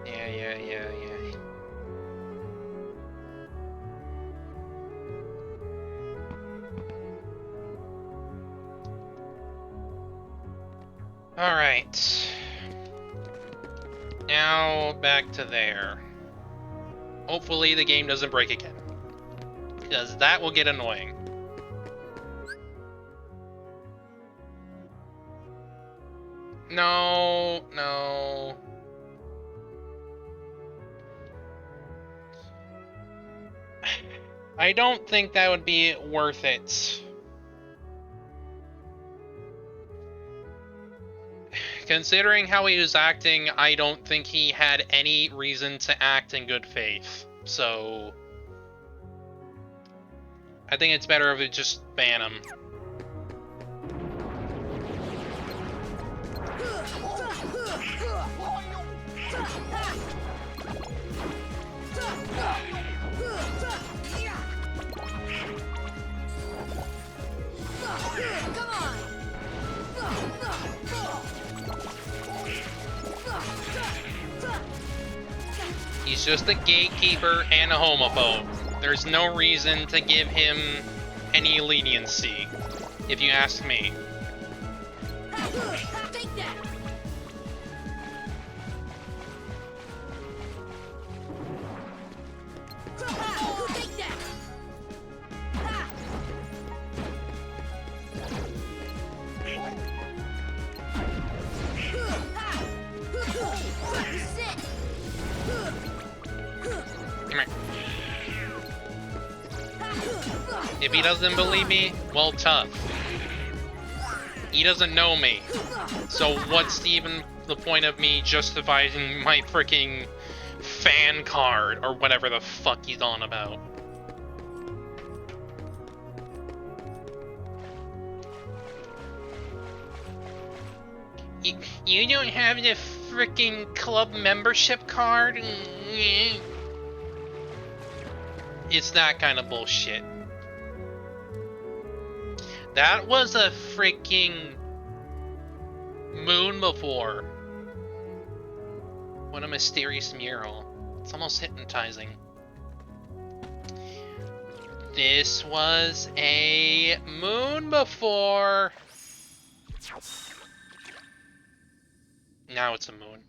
Yeah. Alright. Now back to there. Hopefully the game doesn't break again. Because that will get annoying. No. I don't think that would be worth it. Considering how he was acting, I don't think he had any reason to act in good faith. So I think it's better if we just ban him. He's just a gatekeeper and a homophobe. There's no reason to give him any leniency, if you ask me. Take that! Take that! Come here. If he doesn't believe me, well, tough. He doesn't know me. So what's even the point of me justifying my freaking fan card or whatever the fuck he's on about? You don't have the freaking club membership card? It's that kind of bullshit. That was a freaking moon before. What a mysterious mural. It's almost hypnotizing. This was a moon before. Now it's a moon.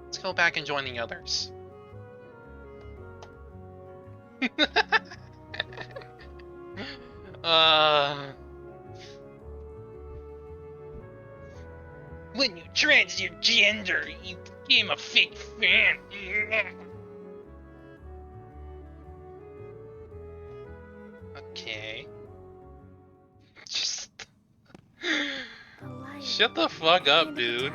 Let's go back and join the others. When you trans your gender, you became a fake fan. Okay. Just shut the fuck up, dude.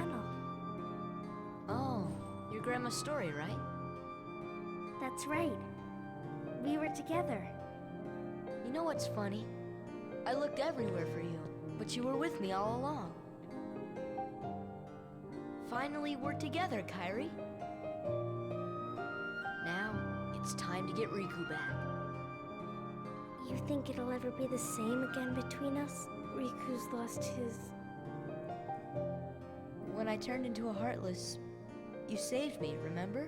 Oh, your grandma's story, right? That's right. We were together. You know what's funny? I looked everywhere for you, but you were with me all along. Finally, we're together, Kairi. Now, it's time to get Riku back. You think it'll ever be the same again between us? Riku's lost his... When I turned into a Heartless, you saved me, remember?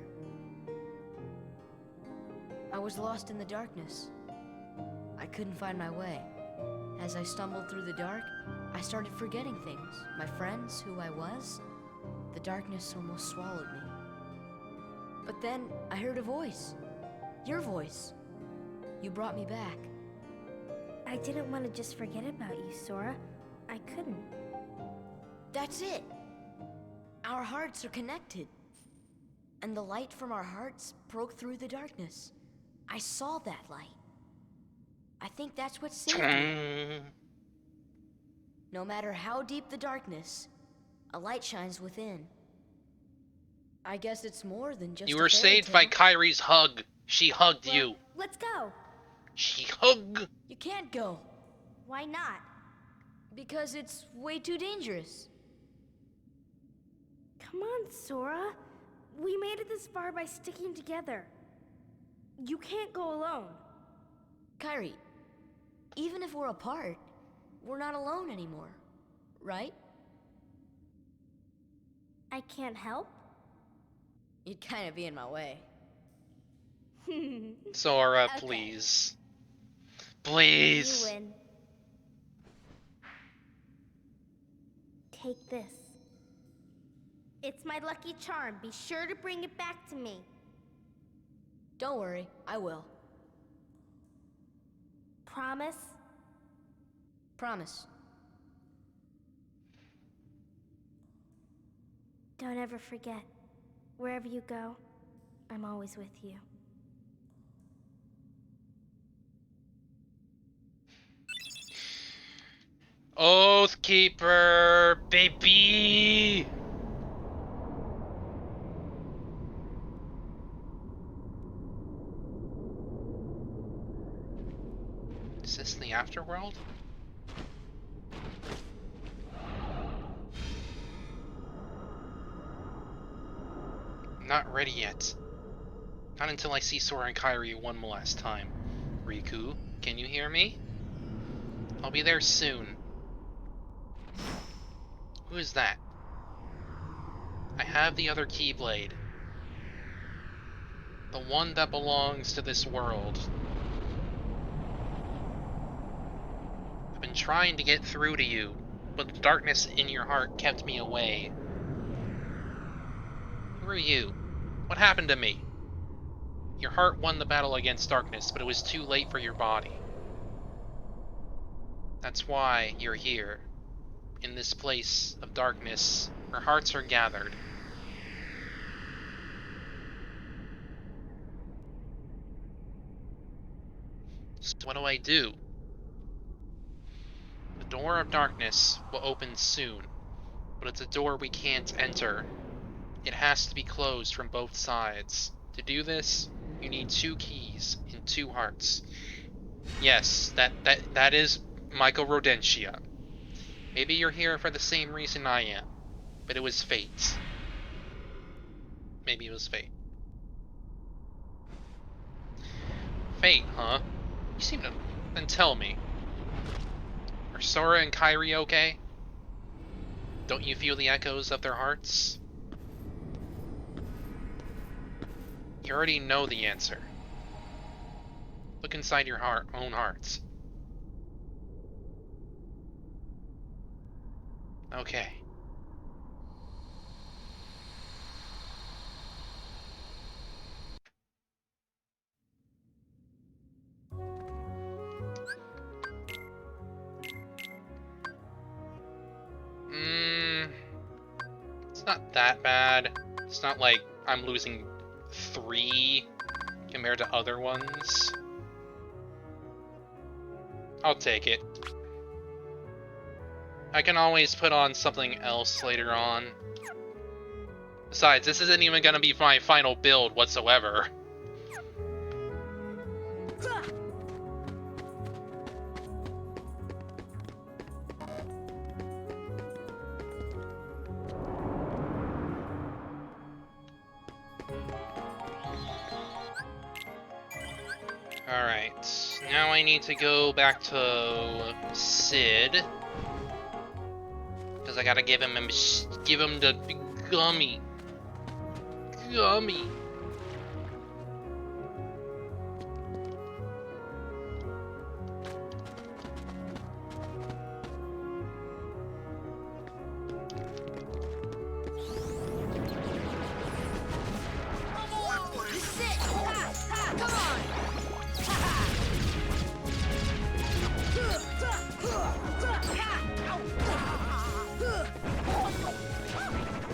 I was lost in the darkness. I couldn't find my way. As I stumbled through the dark, I started forgetting things. My friends, who I was. The darkness almost swallowed me. But then I heard a voice. Your voice. You brought me back. I didn't want to just forget about you, Sora. I couldn't. That's it. Our hearts are connected. And the light from our hearts broke through the darkness. I saw that light. I think that's what saved me. No matter how deep the darkness, a light shines within. I guess it's more than just You a were fairy saved by tale. Kyrie's hug. She hugged you. Let's go. She hugged. You can't go. Why not? Because it's way too dangerous. Come on, Sora. We made it this far by sticking together. You can't go alone. Kyrie, even if we're apart, we're not alone anymore, right? I can't help. You'd kind of be in my way. Sora, Okay. please. Please. You win. Take this. It's my lucky charm. Be sure to bring it back to me. Don't worry, I will. Promise? Promise. Don't ever forget. Wherever you go, I'm always with you. Oathkeeper, baby! Is this the afterworld? Not ready yet. Not until I see Sora and Kairi one last time. Riku, can you hear me? I'll be there soon. Who is that? I have the other Keyblade. The one that belongs to this world. I've been trying to get through to you, but the darkness in your heart kept me away. Who are you? What happened to me? Your heart won the battle against darkness, but it was too late for your body. That's why you're here. In this place of darkness, where hearts are gathered. So what do? The door of darkness will open soon, but it's a door we can't enter. It has to be closed from both sides. To do this, you need 2 keys and 2 hearts. Yes, that is Michael Rodentia. Maybe you're here for the same reason I am, but it was fate. Maybe it was fate. Fate, huh? You seem to... Then tell me. Are Sora and Kairi okay? Don't you feel the echoes of their hearts? You already know the answer. Look inside your own hearts. Okay. It's not that bad. It's not like I'm losing 3 compared to other ones. I'll take it. I can always put on something else later on. Besides, this isn't even gonna be my final build whatsoever. Alright, now I need to go back to Sid. Because I gotta give him the gummy. Gummy.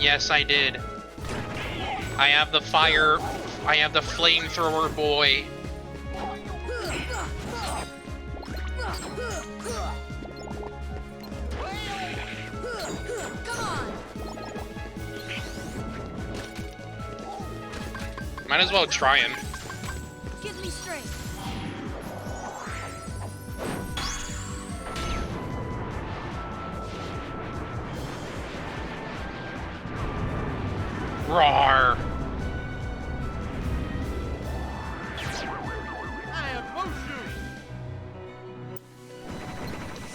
Yes, I did. I have the fire. I have the flamethrower boy. Might as well try him. Give me strength. Roar! I have motion.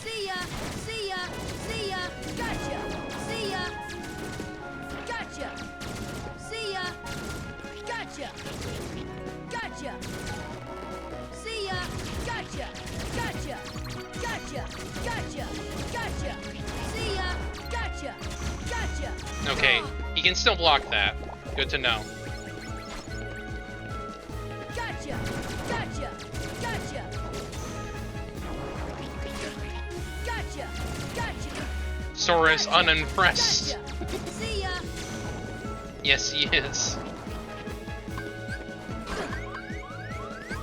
See ya! See ya! See ya! Gotcha! See ya! Gotcha! See ya! Gotcha! Gotcha! See ya! Gotcha! Gotcha! Gotcha! Gotcha! Gotcha! See ya! Gotcha! Gotcha! Okay, he can still block that. Good to know. Gotcha! Gotcha! Gotcha! Gotcha! Gotcha! Sora's unimpressed. Gotcha! See ya! Yes, he is.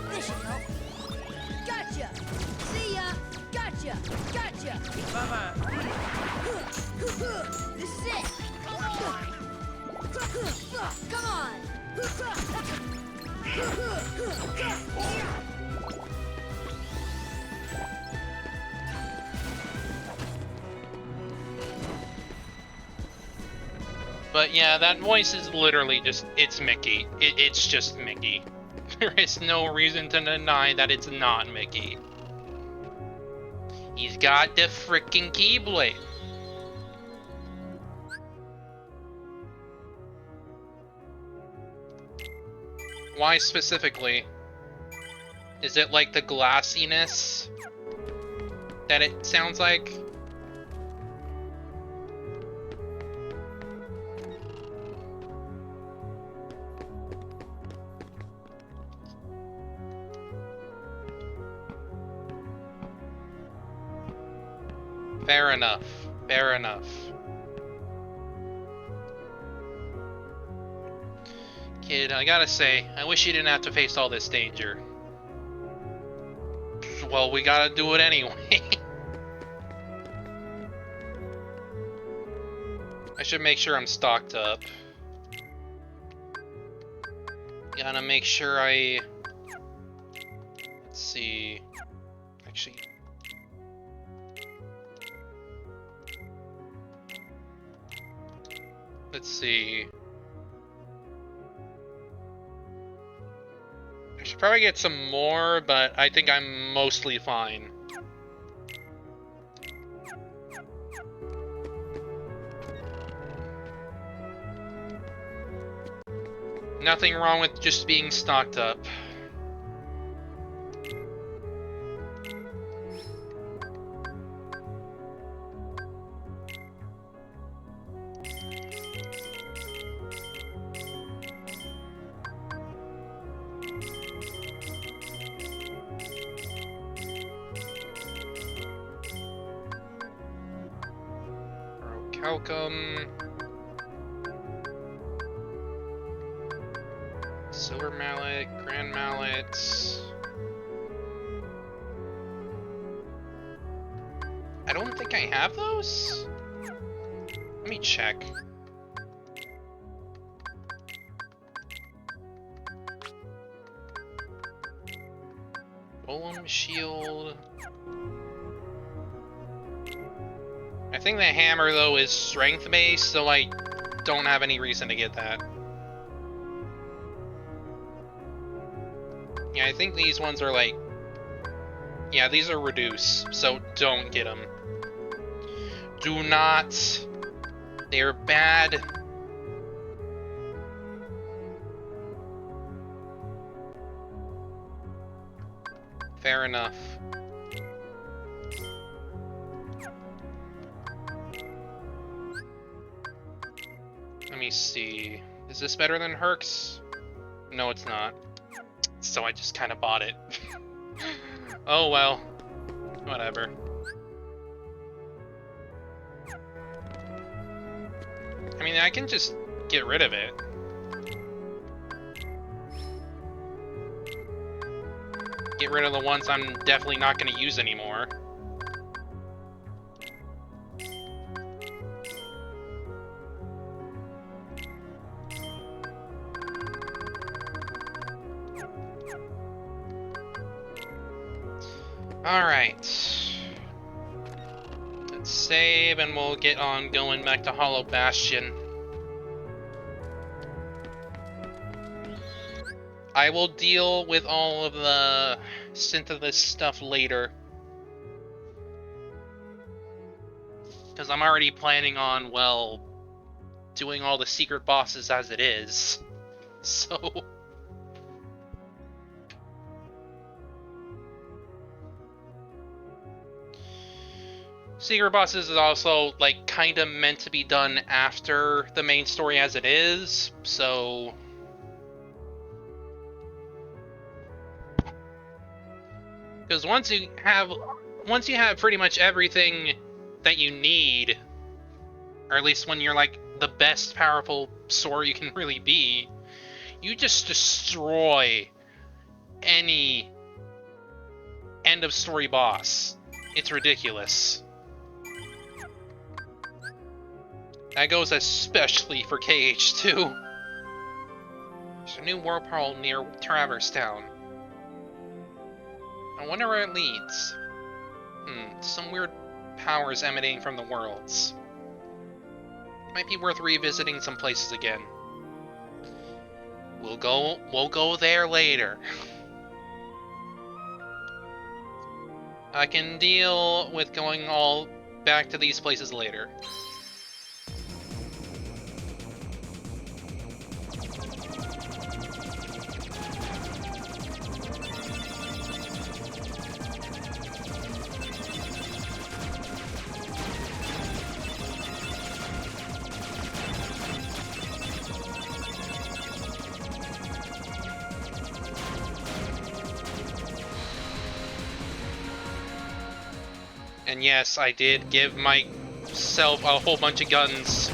This should help. Gotcha! See ya! Gotcha! Gotcha! Bye-bye. This is it! Come on! Come on! But yeah, that voice is literally just, it's Mickey. It's just Mickey. There is no reason to deny that it's not Mickey. He's got the freaking Keyblade. Why specifically? Is it like the glassiness that it sounds like? Fair enough. Fair enough. Kid, I gotta say, I wish you didn't have to face all this danger. Well, we gotta do it anyway. I should make sure I'm stocked up. Gotta make sure I... Let's see... Actually... Let's see... I should probably get some more, but I think I'm mostly fine. Nothing wrong with just being stocked up. Calcum. Silver Mallet, Grand Mallet. I don't think I have those? Let me check. Golem Shield. I think the hammer, though, is strength-based, so I don't have any reason to get that. Yeah, I think these ones are like... Yeah, these are reduce, so don't get them. Do not. They're bad. Fair enough. Let me see. Is this better than Herc's? No, it's not. So I just kind of bought it. Oh well. Whatever. I mean, I can just get rid of it. Get rid of the ones I'm definitely not going to use anymore. Alright. Let's save and we'll get on going back to Hollow Bastion. I will deal with all of the Synthesis stuff later. Because I'm already planning on, well, doing all the secret bosses as it is. So... Secret bosses is also, like, kinda meant to be done after the main story as it is, so... Because once you have pretty much everything that you need, or at least when you're, like, the best powerful Sora you can really be, you just destroy any end of story boss. It's ridiculous. That goes especially for KH2. There's a new warp hole near Traverse Town. I wonder where it leads. Some weird powers emanating from the worlds. Might be worth revisiting some places again. We'll go there later. I can deal with going all back to these places later. And yes, I did give myself a whole bunch of guns.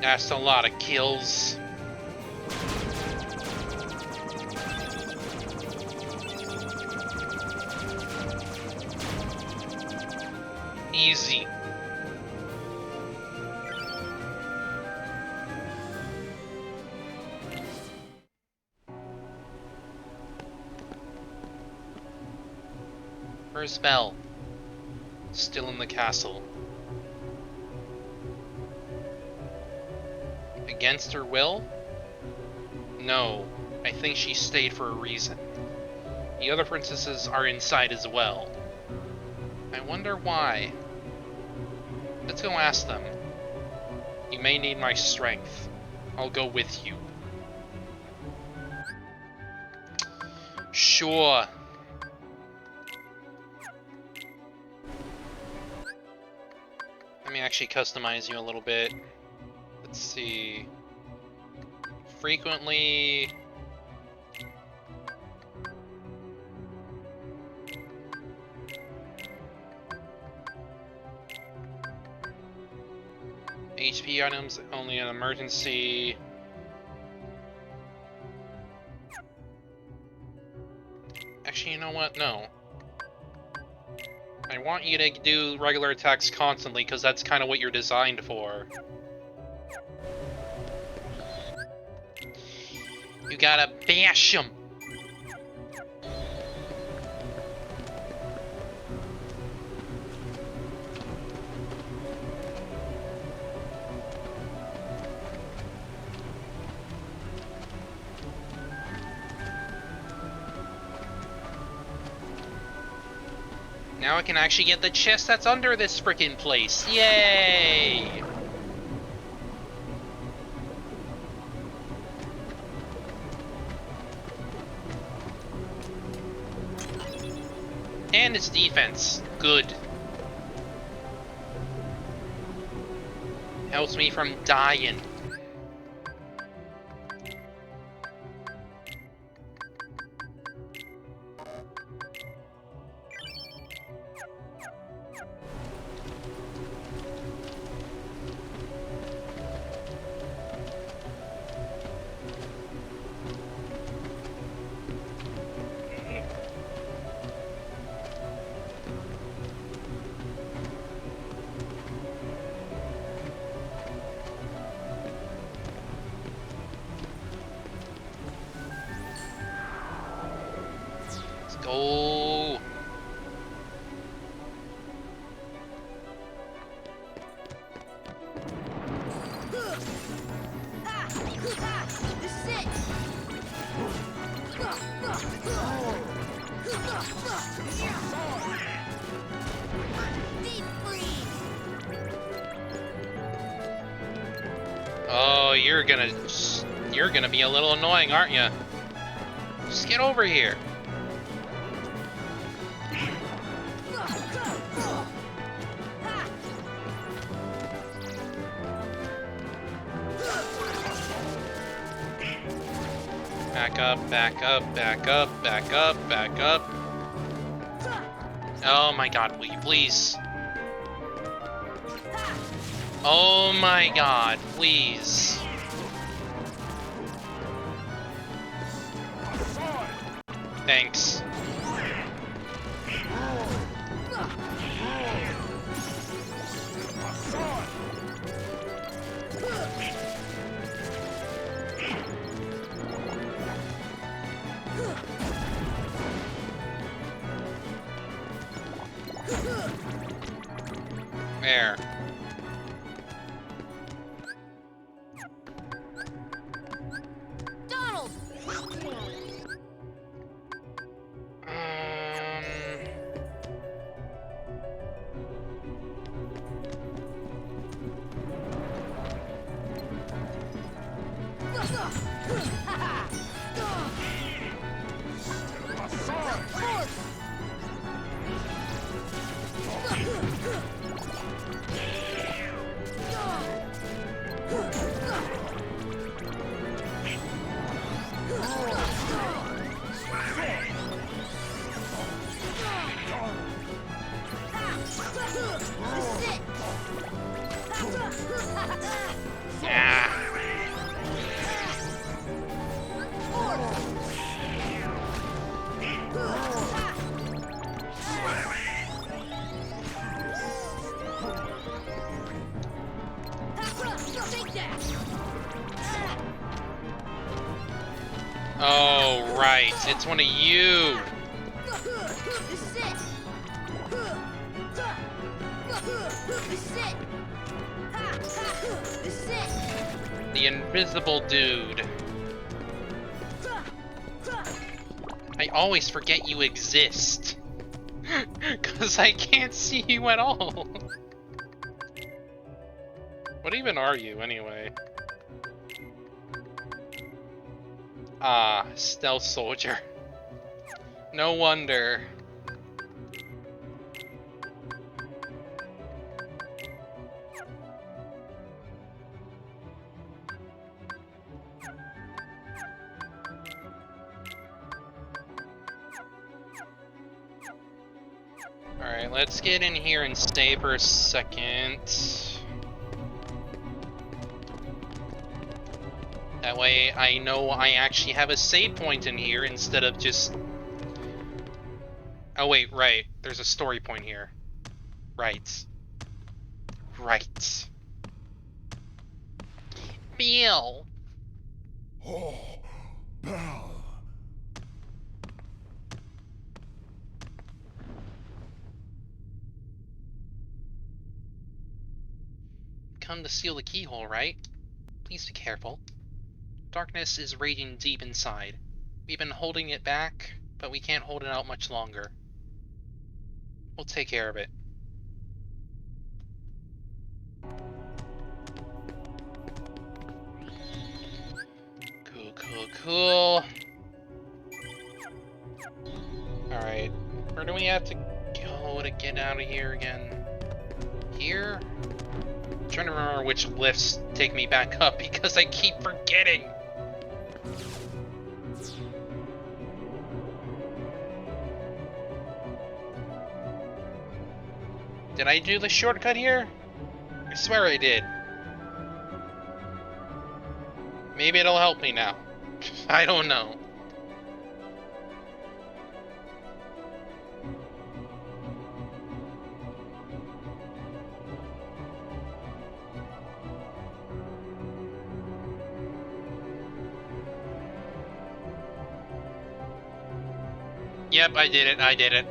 That's a lot of kills. Easy. Where's Belle? Still in the castle. Against her will? No, I think she stayed for a reason. The other princesses are inside as well. I wonder why. Let's go ask them. You may need my strength. I'll go with you. Sure. Let me actually customize you a little bit. Let's see. Frequently... HP items, only an emergency. Actually, you know what? No. I want you to do regular attacks constantly, because that's kind of what you're designed for. You gotta bash him! Now I can actually get the chest that's under this frickin' place. Yay! And its defense. Good. Helps me from dying. Go. This is it. Deep freeze. Oh, you're gonna be a little annoying, aren't you? Just get over here. Back up, back up, back up, back up, back up. Oh my god, will you please? Oh my god, please. Thanks. There. Donald. Oh, right. It's one of you. This is it. This is it. This is it. The invisible dude. I always forget you exist. 'Cause I can't see you at all. What even are you, anyway? Ah, stealth soldier. No wonder. Alright, let's get in here and stay for a second. That way I know I actually have a save point in here instead of just... Oh wait, right. There's a story point here. Right. Right. Bill! Oh, Belle. Come to steal the keyhole, right? Please be careful. Darkness is raging deep inside. We've been holding it back, but we can't hold it out much longer. We'll take care of it. Cool, cool, cool. Alright, where do we have to go to get out of here again? Here? I'm trying to remember which lifts take me back up because I keep forgetting. Did I do the shortcut here? I swear I did. Maybe it'll help me now. I don't know. Yep, I did it, I did it.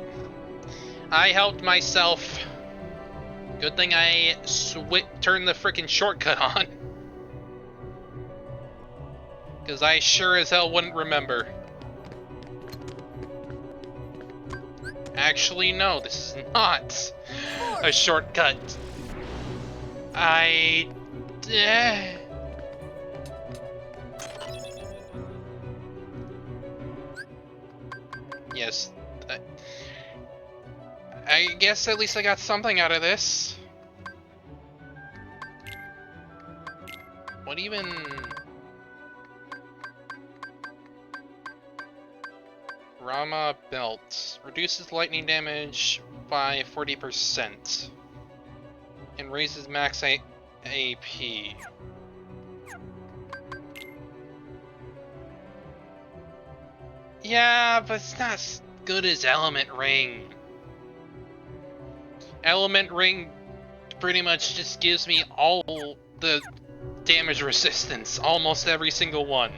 I helped myself. Good thing I turned the frickin' shortcut on. Because I sure as hell wouldn't remember. Actually, no, this is not a shortcut. Yes. I guess at least I got something out of this. What even... Rama belt. Reduces lightning damage by 40%. And raises max AP. Yeah, but it's not as good as Element Ring. Element Ring pretty much just gives me all the damage resistance, almost every single one.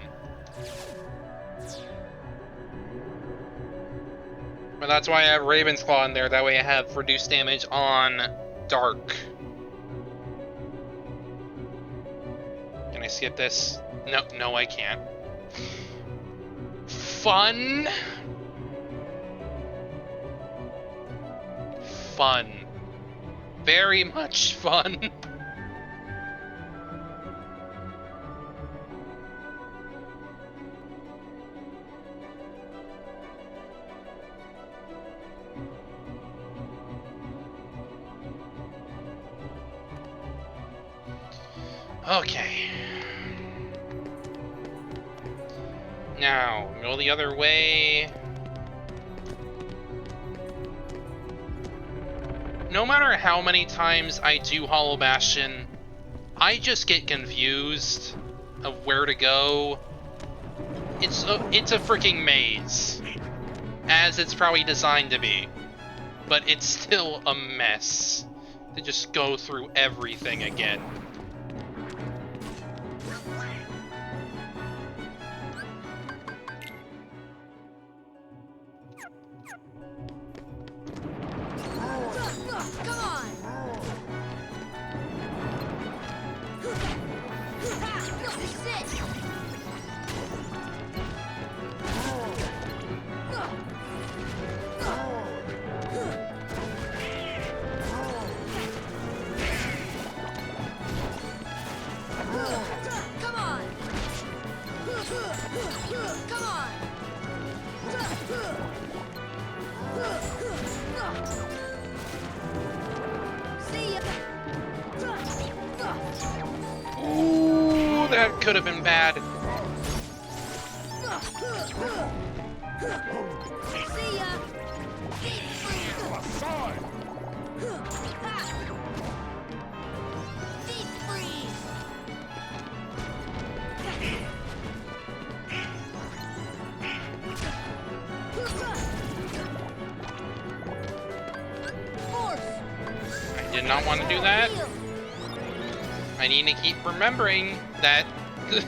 But that's why I have Raven's Claw in there, that way I have reduced damage on Dark. Can I skip this? No, I can't. Fun. Fun. Very much fun. Okay. Now, go the other way. No matter how many times I do Hollow Bastion, I just get confused of where to go. It's a freaking maze, as it's probably designed to be, but it's still a mess to just go through everything again. That could have been bad. See ya. Deep freeze. I did not want to do that. I need to keep remembering that. Deep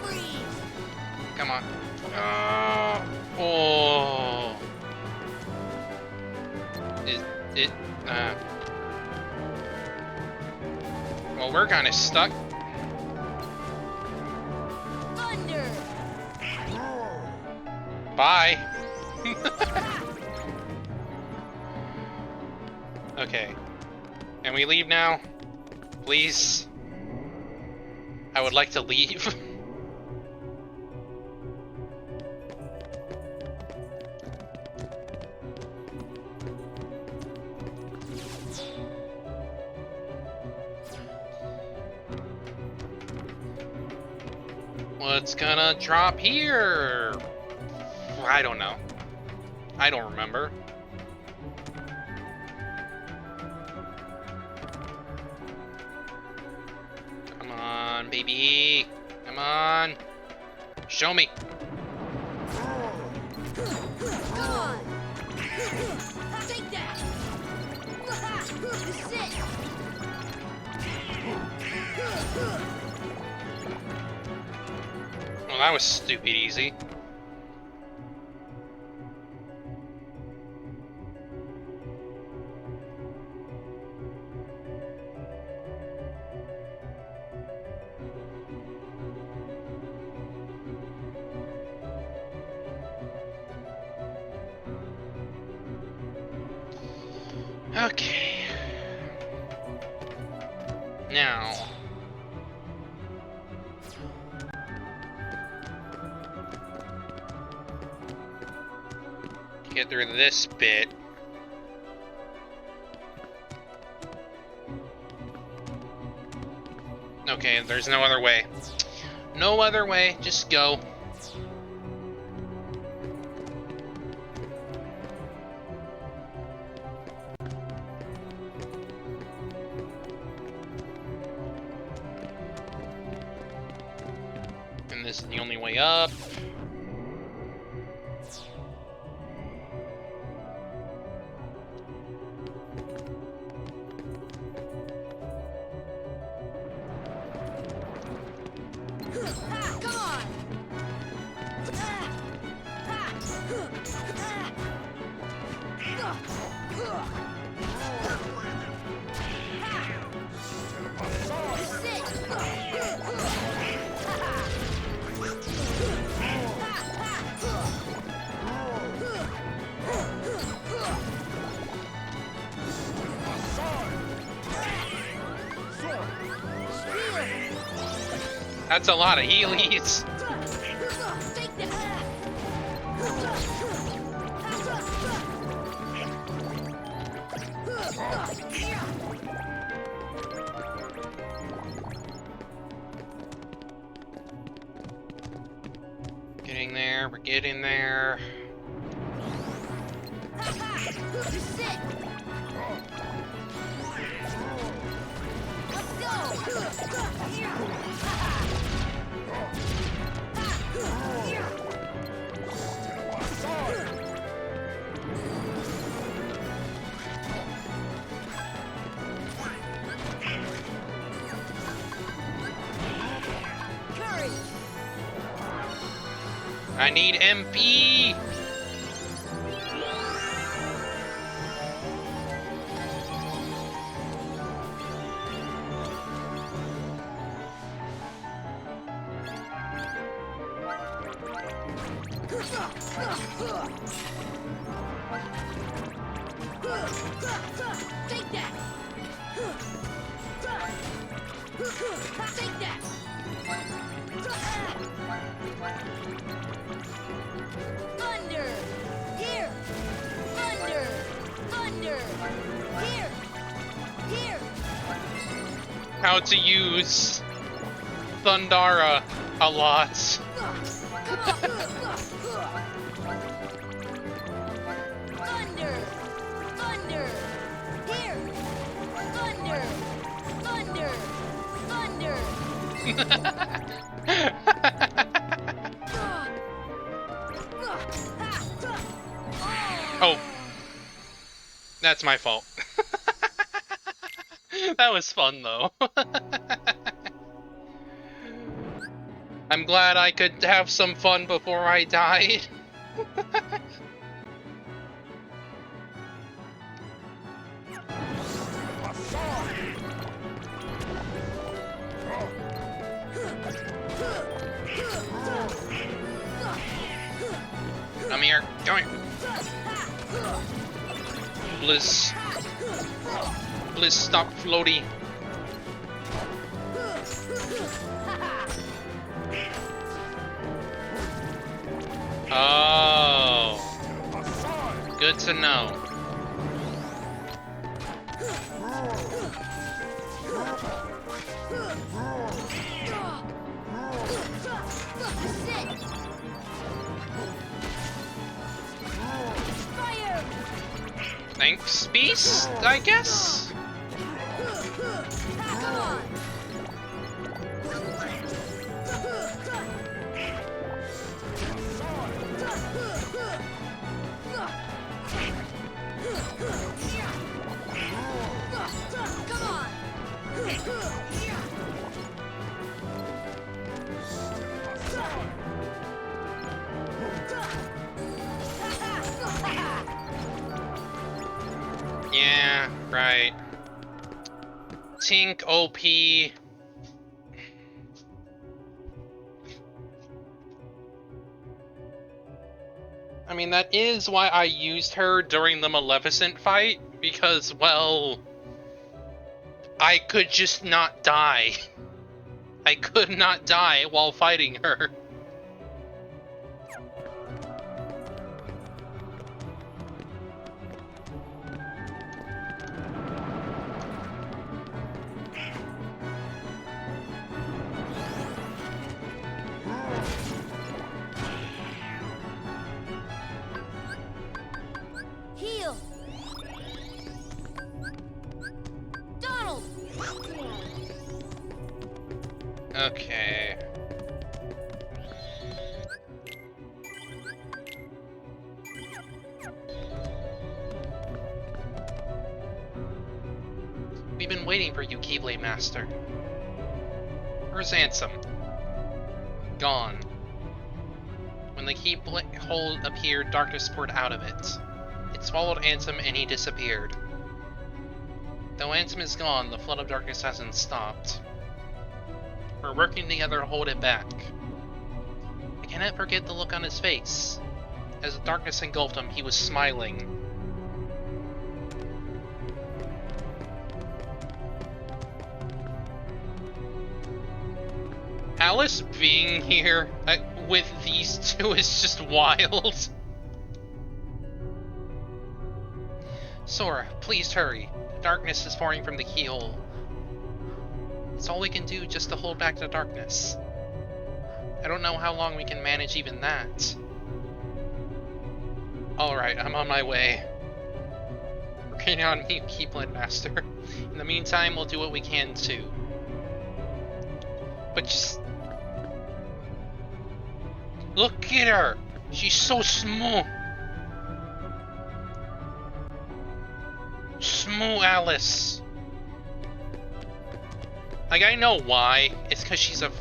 freeze. Come on. Oh. Is it? Well, we're kind of stuck. Thunder. Bye. Okay. Can we leave now? Please? I would like to leave. What's gonna drop here? I don't know. I don't remember. Come on, baby. Come on. Show me. Come on. Take that. This is it. Well, that was stupid easy. Okay. Now. Get through this bit. Okay, there's no other way. No other way, just go. And this is the only way up. That's a lot of Heelys. Getting there, we're getting there. I need MP! Take that! Take that! Thunder! Here! Thunder! Thunder! Here! Here! How to use. Thundara a lot. Thunder! Thunder! Here! Thunder! Thunder! Oh. That's my fault. That was fun, though. I'm glad I could have some fun before I died. Come here. Come here. Bliss. Bliss, stop floaty. Oh. Good to know. Thanks, Beast, I guess? Yeah, right. Tink OP. I mean, that is why I used her during the Maleficent fight, because, well, I could just not die. I could not die while fighting her. Heal! Donald! Okay. We've been waiting for you, Keyblade Master. Where's Ansem? Gone. When the Keyblade hole appeared, darkness poured out of it. It swallowed Ansem and he disappeared. Though Ansem is gone, the flood of darkness hasn't stopped. We're working together to hold it back. I cannot forget the look on his face. As the darkness engulfed him, he was smiling. Alice being here with these two is just wild. Sora, please hurry. The darkness is pouring from the keyhole. It's all we can do just to hold back the darkness. I don't know how long we can manage even that. Alright, I'm on my way. Working on me, Keyblade Master. In the meantime, we'll do what we can too. But just... look at her! She's so smooth! Smooth Alice! Like, I know why. It's because she's a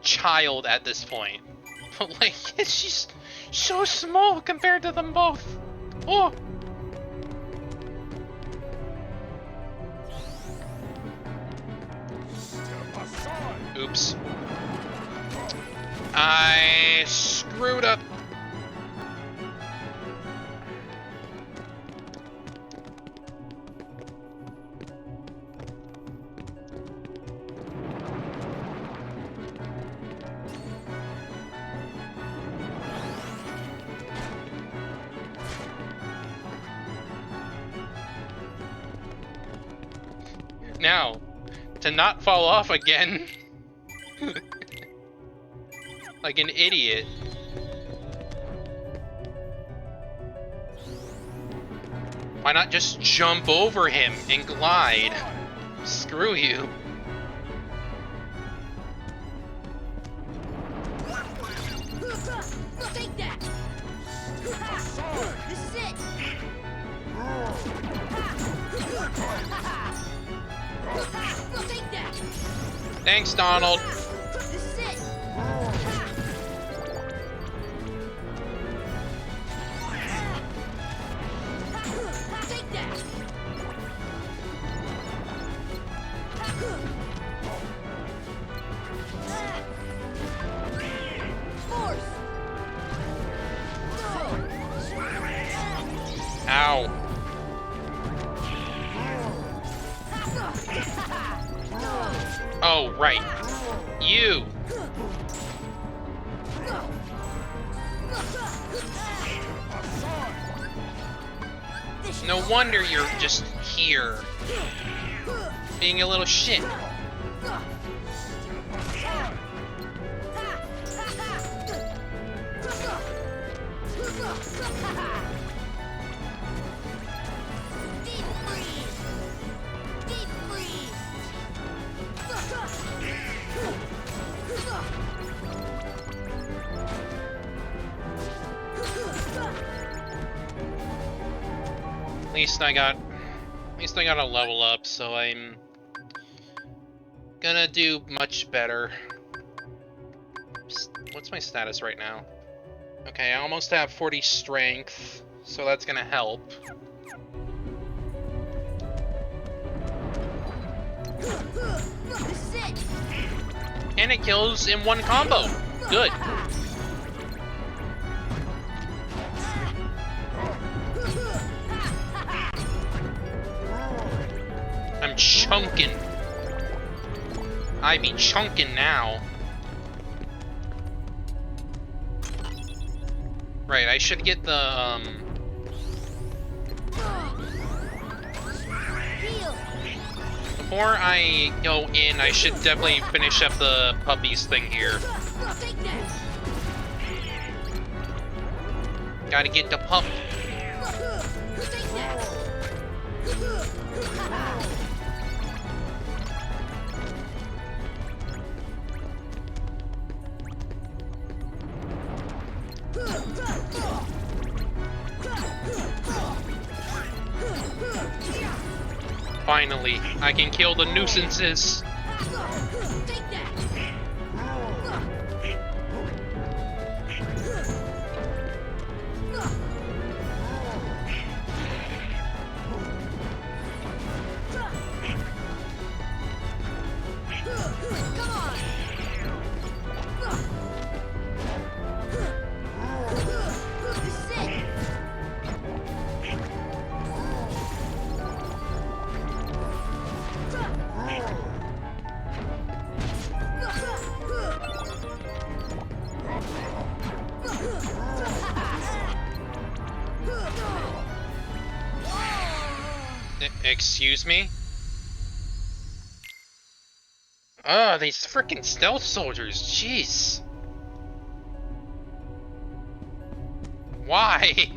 child at this point. But, like, she's so small compared to them both. Oh! Oops. I screwed up. Now, to not fall off again, Like an idiot. Why not just jump over him and glide? Screw you. Take that! This is it! Take that! Thanks, Donald. This is it! Take that! Force! Ow. Oh, right. You. No wonder you're just here. Being a little shit. Deep freeze! Deep freeze! At least I got a level up, so I'm gonna do much better. What's my status right now? Okay, I almost have 40 strength, so that's gonna help. This is it! And it kills in one combo. Good. I'm chunking. I be chunking now. Right, I should get the before I go in, I should definitely finish up the puppies thing here. Gotta get the pup. Finally, I can kill the nuisances. Excuse me? Oh, these freaking stealth soldiers, jeez. Why?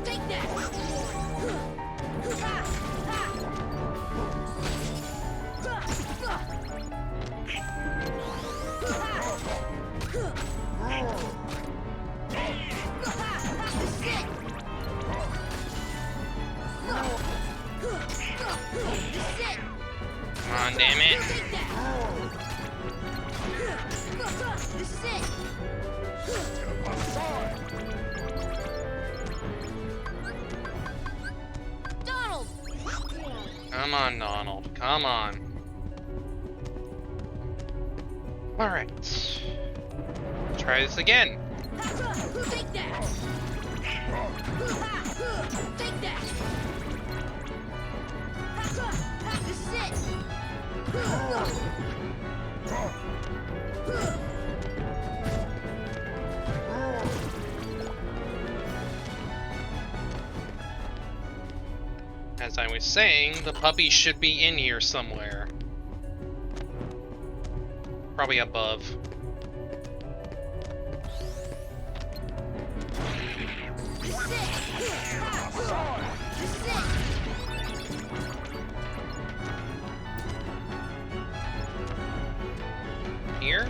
Take that! Come on, damn it. This is it! Donald! Come on, Donald. Come on. Alright. Try this again. Take that! Take that! This is it! As I was saying, the puppy should be in here somewhere. Probably above. This is it! This is it! Here?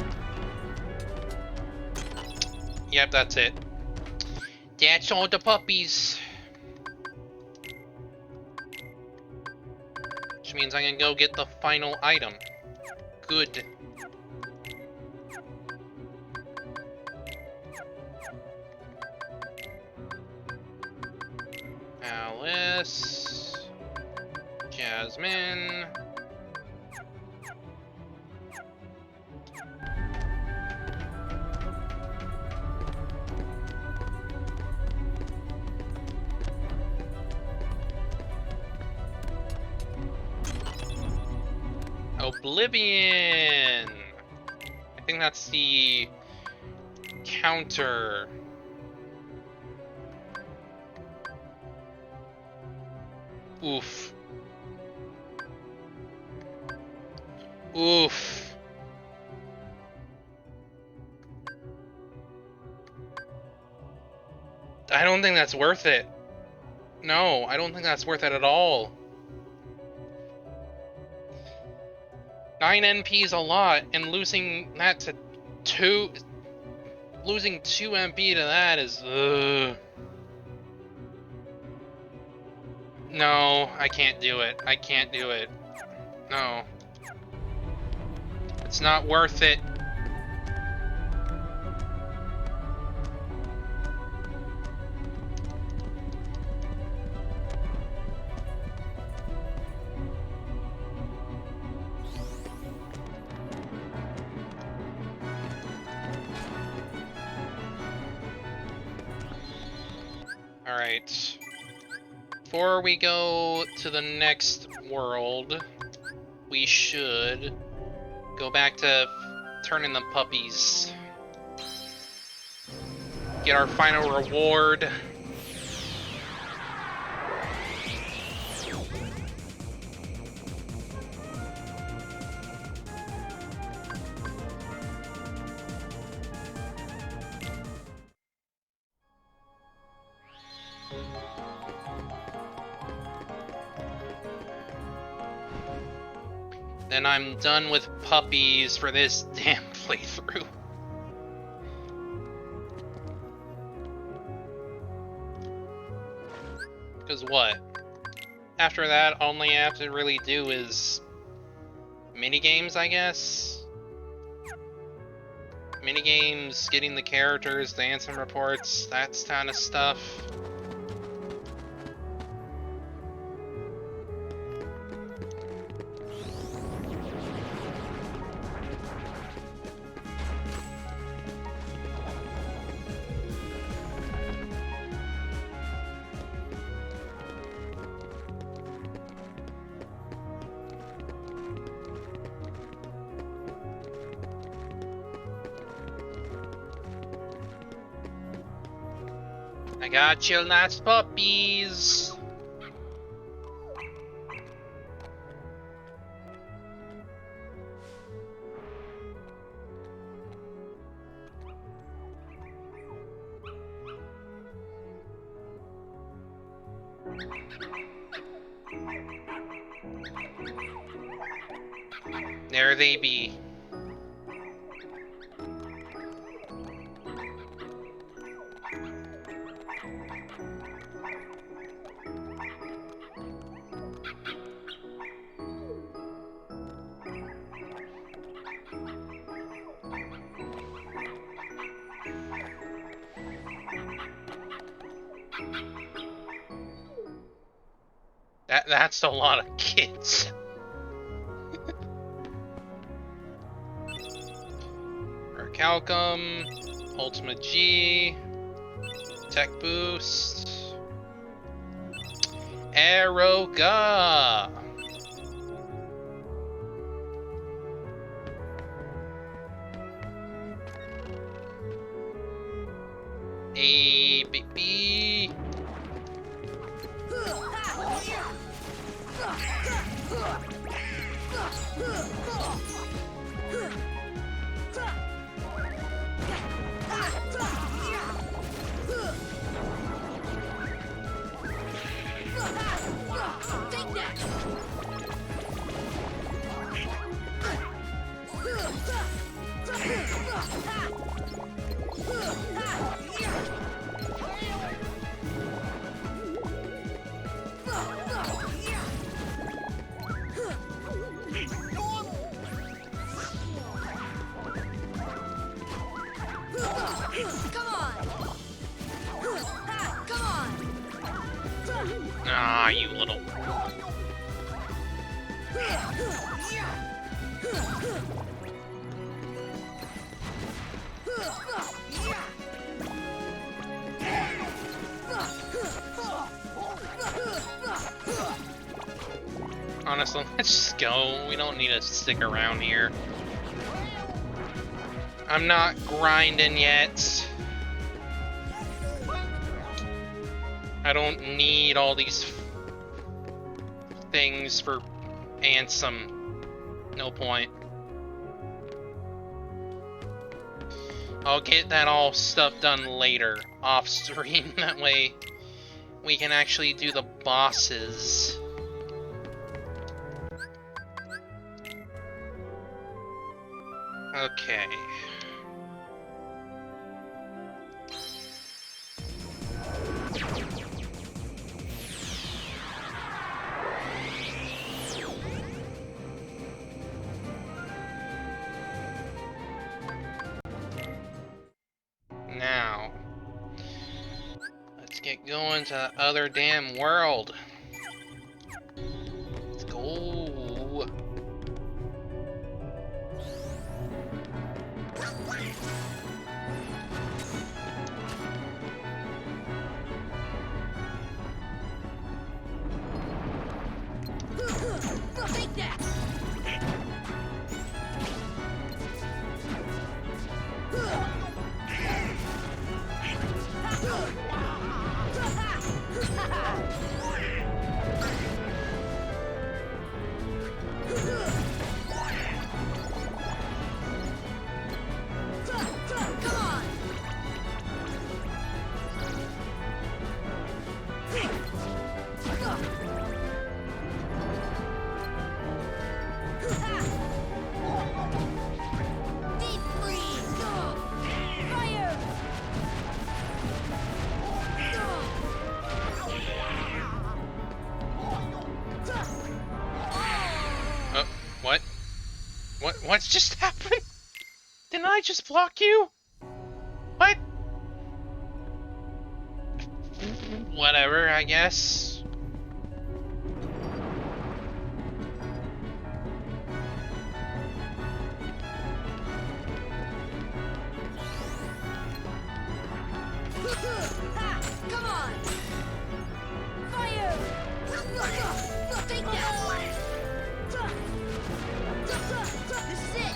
Yep, that's it. That's all the puppies. Which means I can go get the final item. Good. Alice. Jasmine. Oblivion! I think that's the counter. Oof. Oof. I don't think that's worth it. No, I don't think that's worth it at all. 9 NP is a lot, and losing that to 2... Losing 2 MP to that is... No, I can't do it. I can't do it. No. It's not worth it. Alright. Before we go to the next world, we should go back to turning the puppies. Get our final reward. Then I'm done with puppies for this damn playthrough. Because what? After that, all I have to really do is minigames, I guess? Minigames, getting the characters, the answer reports, that kind of stuff. I got you, nice puppies. There they be. That's a lot of kids. Calcum, Ultimate G, Tech Boost, Aeroga. A baby. Ah, you little... Honestly, let's just go. We don't need to stick around here. I'm not grinding yet. I don't need all these things for Ansem. No point. I'll get that all stuff done later, off stream. That way we can actually do the bosses. Okay. Now, let's get going to the other damn world. Let's go. Take that! What just happened? Didn't I just block you? What? Whatever, I guess. Come on! Fire! Take that! This is it!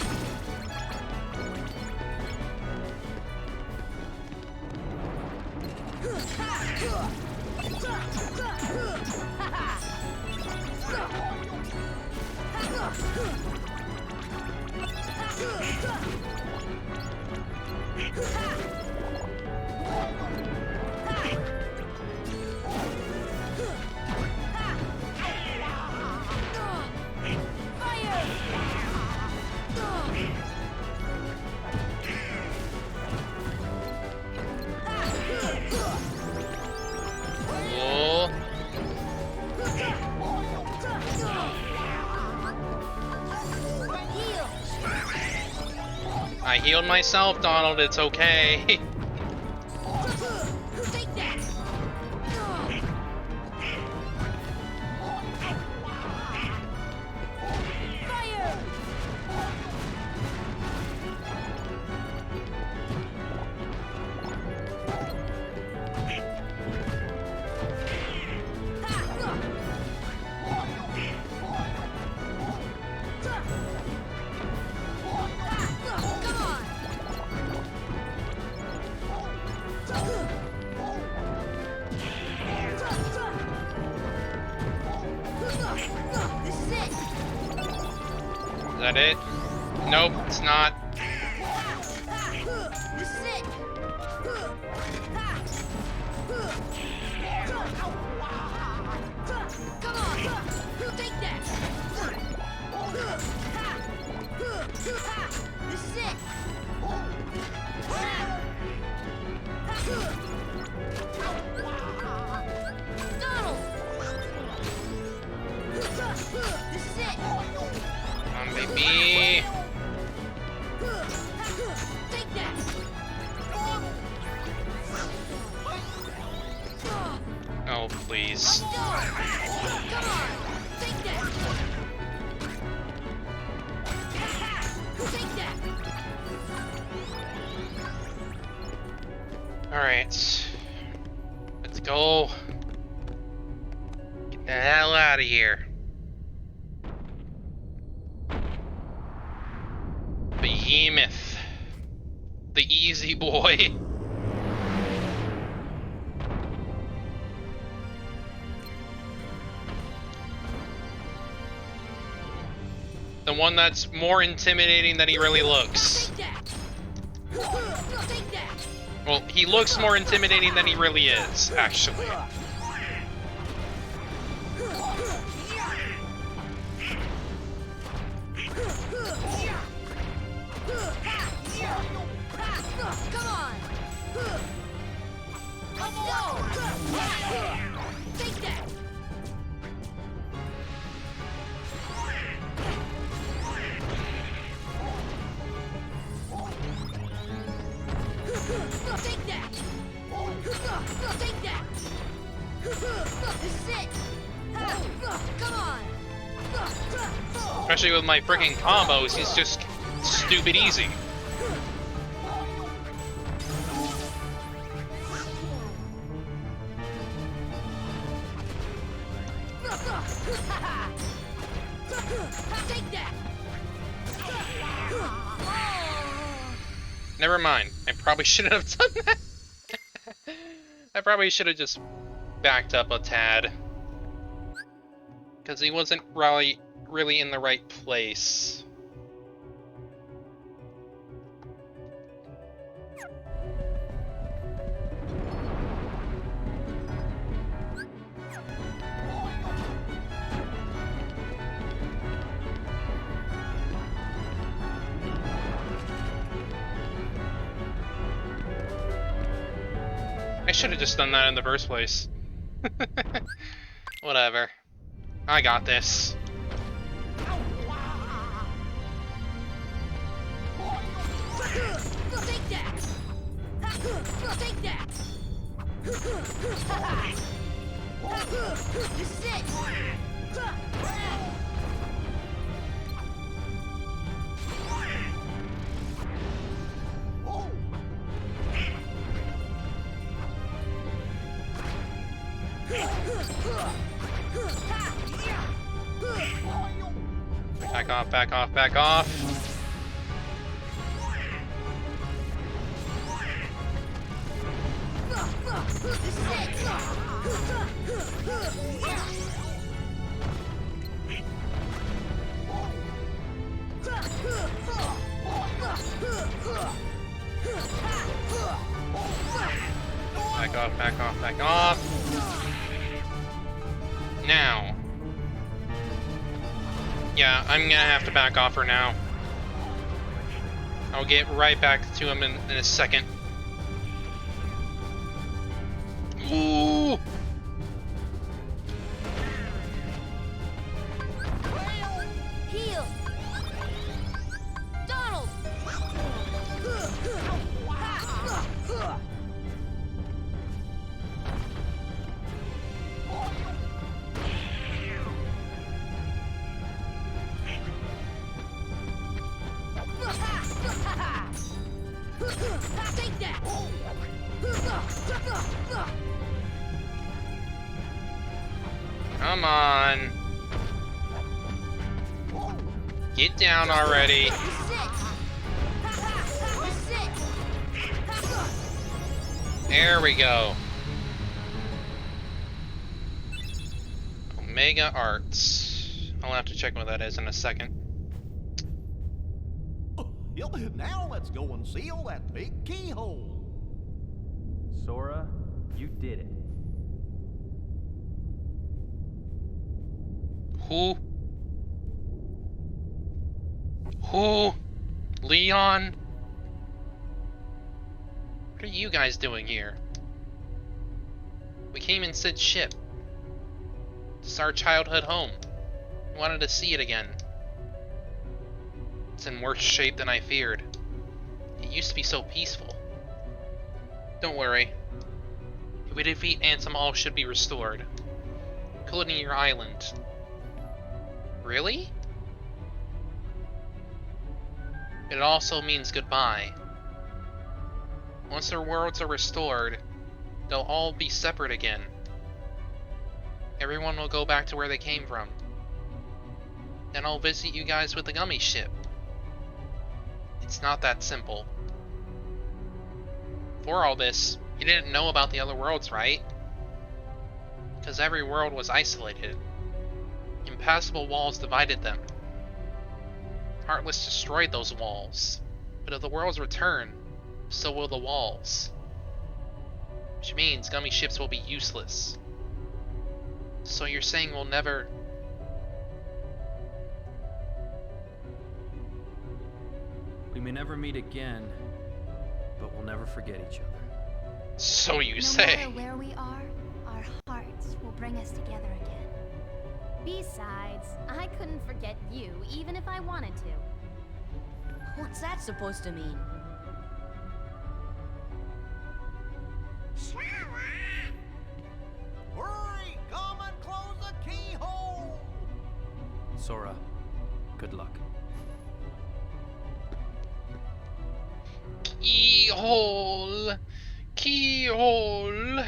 I healed myself, Donald. It's okay. Take that! Is that it? Nope, it's not. This is it. Come on, take that. This is it. Donald. This is it. Come on, baby. Take that. Oh, please. Come on, take that. Take that. Alright. Let's go. Get the hell out of here. Behemoth. The easy boy. The one that's more intimidating than he really looks. Well, he looks more intimidating than he really is, actually. Come on. Let's go. Take that. Take that! Take that! This is it! Come on! Especially with my freaking combos, he's just stupid easy. Take that! Never mind. I probably shouldn't have done that. I probably should have just backed up a tad. Because he wasn't really in the right place. I should have just done that in the first place. Whatever. I got this. Take that! Take that! This is it! Back off, back off, back off. Back off, back off, back off. Now. Yeah, I'm gonna have to back off for now. I'll get right back to him in a second. Ooh! Heal! Donald! Take that! Come on. Get down already. There we go. Omega Arts. I'll have to check what that is in a second. Now let's go and seal that big keyhole. Sora, you did it. Who? Leon? What are you guys doing here? We came in Sid's ship. It's our childhood home. We wanted to see it again. It's in worse shape than I feared. It used to be so peaceful. Don't worry. If we defeat Ansem, all should be restored, including your island. Really? It also means goodbye. Once their worlds are restored, they'll all be separate again. Everyone will go back to where they came from. Then I'll visit you guys with the Gummy ship. It's not that simple. For all this, you didn't know about the other worlds, right? Because every world was isolated. Impassable walls divided them. Heartless destroyed those walls. But if the worlds return, so will the walls. Which means Gummy ships will be useless. So you're saying we'll never... We may never meet again, but we'll never forget each other. So you no say. No matter where we are, our hearts will bring us together again. Besides, I couldn't forget you, even if I wanted to. What's that supposed to mean? Hurry! Come and close the keyhole! Sora, good luck. Keyhole! Keyhole!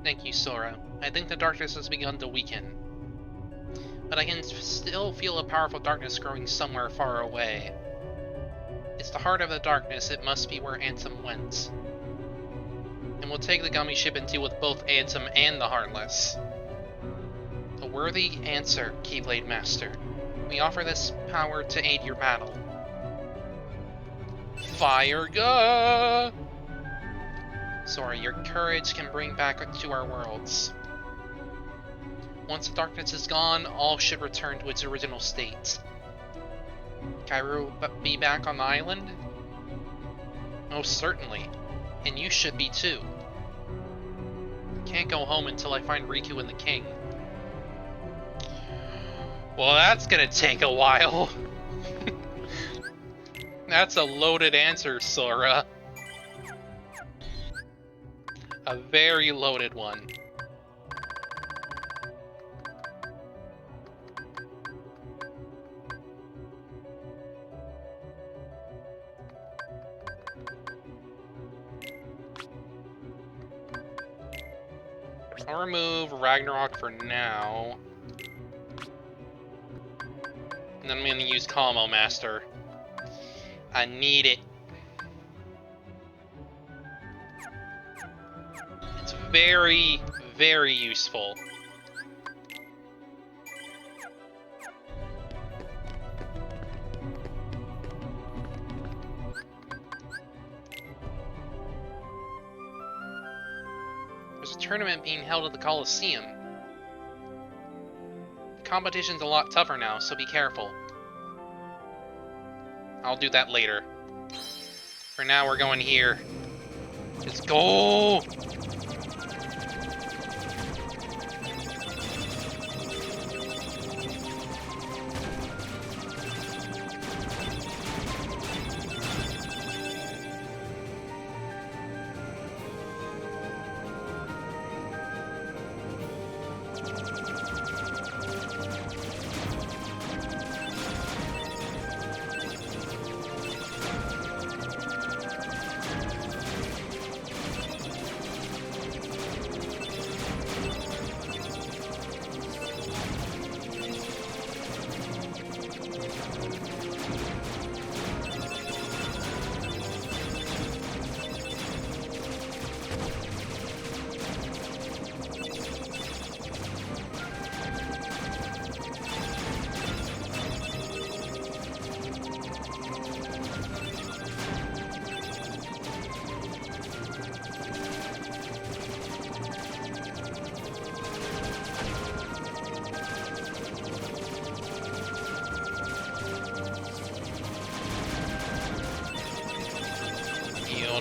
Thank you, Sora. I think the darkness has begun to weaken. But I can still feel a powerful darkness growing somewhere far away. It's the heart of the darkness, it must be where Ansem went. And we'll take the Gummy ship and deal with both Ansem and the Heartless. A worthy answer, Keyblade Master. We offer this power to aid your battle. Fire go! Sora, your courage can bring back to our worlds. Once the darkness is gone, all should return to its original state. Kairi will be back on the island? Most certainly. And you should be too. Can't go home until I find Riku and the King. Well, that's gonna take a while. That's a loaded answer, Sora. A very loaded one. I'll remove Ragnarok for now. And then I'm gonna use Combo Master. I need it. It's very, very useful. There's a tournament being held at the Coliseum. The competition's a lot tougher now, so be careful. I'll do that later. For now, we're going here. Let's go!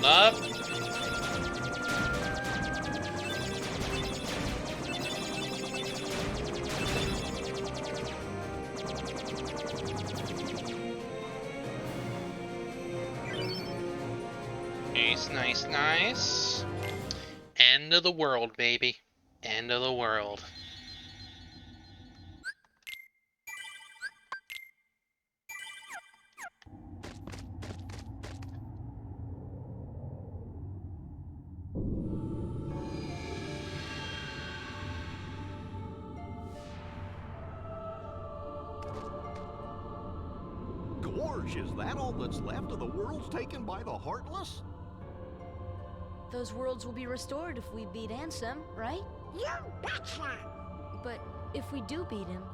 Hold up. Nice, nice, nice. End of the world, baby. End of the world. Gorge, is that all that's left of the worlds taken by the Heartless? Those worlds will be restored if we beat Ansem, right? You betcha! But if we do beat him,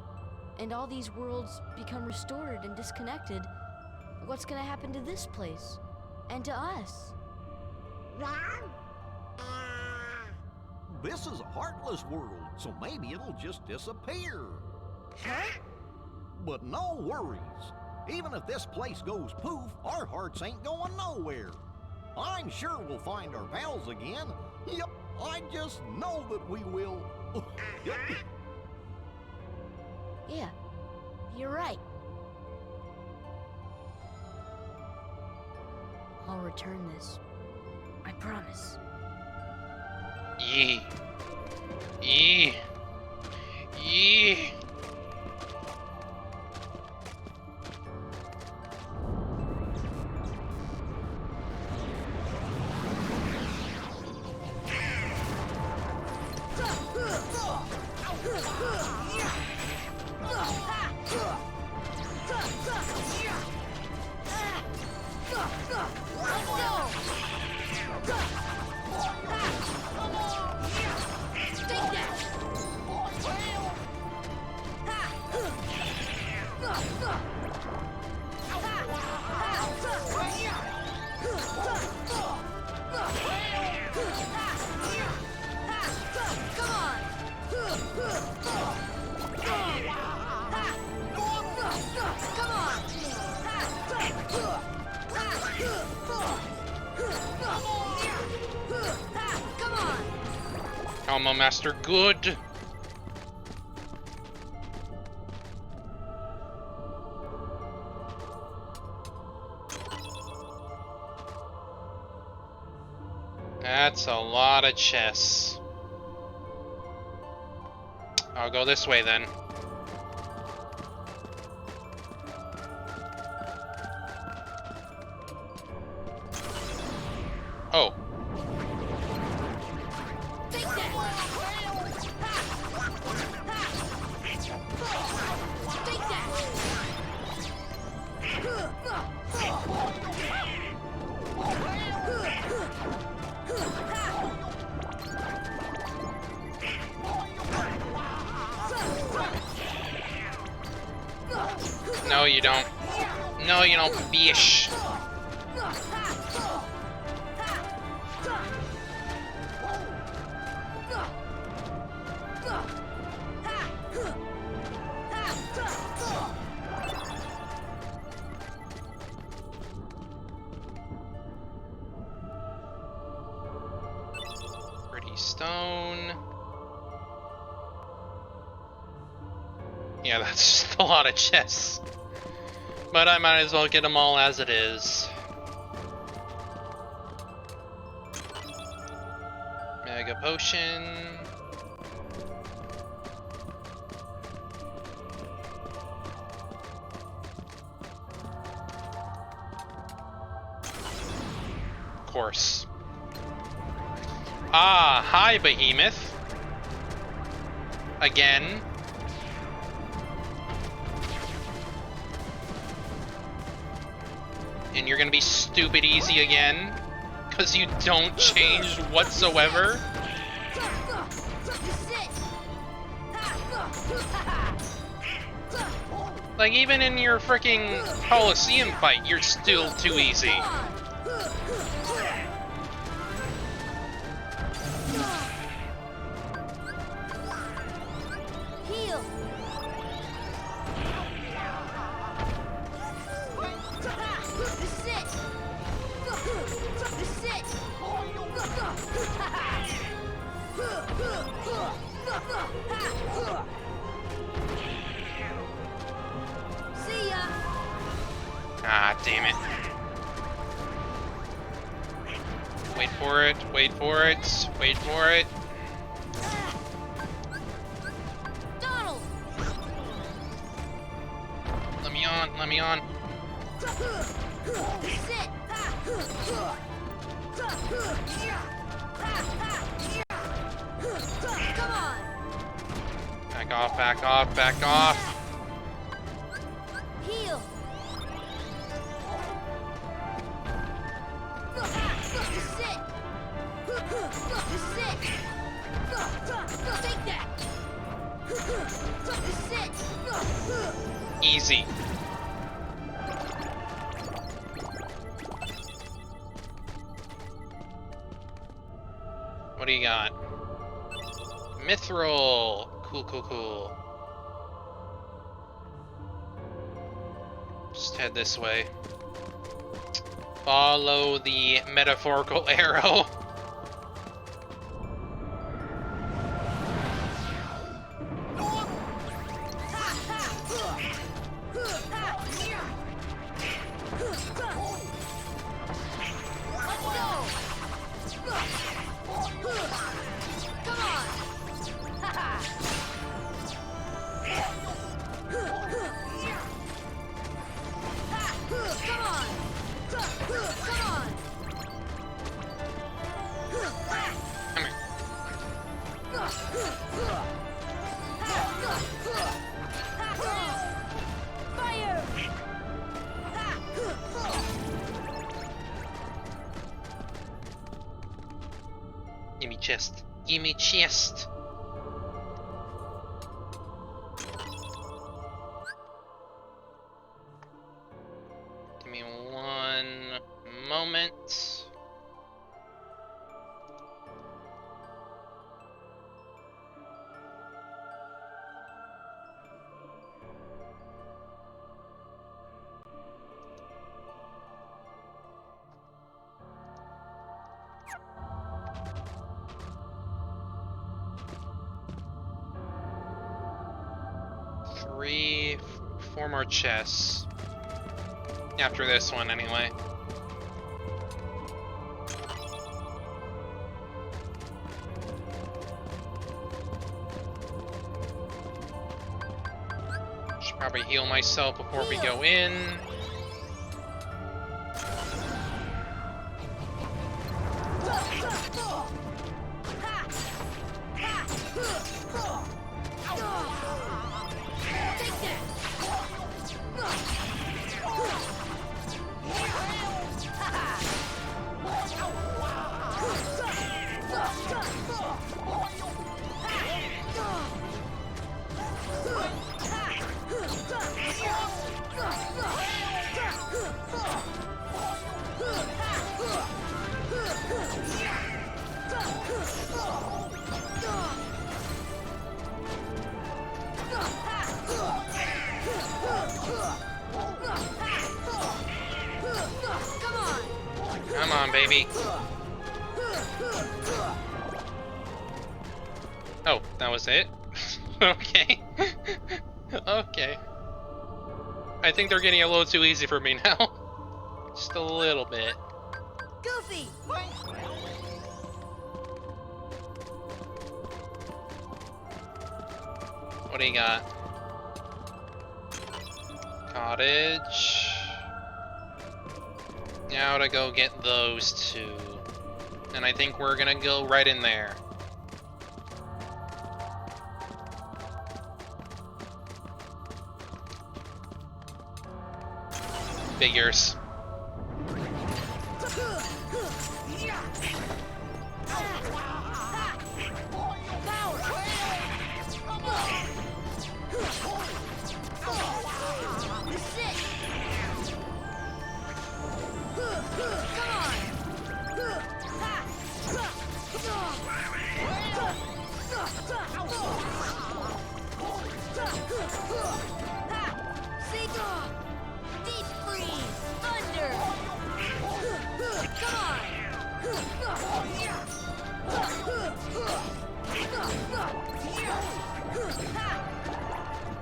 and all these worlds become restored and disconnected, what's gonna happen to this place? And to us? This is a Heartless world, so maybe it'll just disappear. Huh? But no worries. Even if this place goes poof, our hearts ain't going nowhere. I'm sure we'll find our pals again. Yep, I just know that we will. Yeah, you're right. I'll return this. I promise. Yee. Yee. Yee. Combo Master, good. That's a lot of chess. I'll go this way then. Oh. No, you don't. No, you don't, bish. Pretty stone. Yeah, that's just a lot of chests. But I might as well get them all as it is. Mega Potion. Of course. Ah, hi Behemoth. Again. And you're gonna be stupid easy again, because you don't change whatsoever. Like, even in your freaking Coliseum fight, you're still too easy. Heal. This is it. This is it. See ya. Ah, damn it. Wait for it, wait for it, wait for it. Donald. Let me on, let me on. Sit. Come on. Back off, back off, back off. Heal. Sit. Sit. Take that. Sit. Easy. What do you got? Mithril. Cool, cool, cool. Just head this way. Follow the metaphorical arrow. Gimme chest. Gimme chest. Give me one moment. Four more chests. After this one, anyway. Should probably heal myself before we go in. Come on, baby. Oh, that was it? Okay. Okay. I think they're getting a little too easy for me now. Just a little bit. Goofy. What do you got? Cottage. Now to go get those two. And I think we're gonna go right in there. Figures. Deep freeze!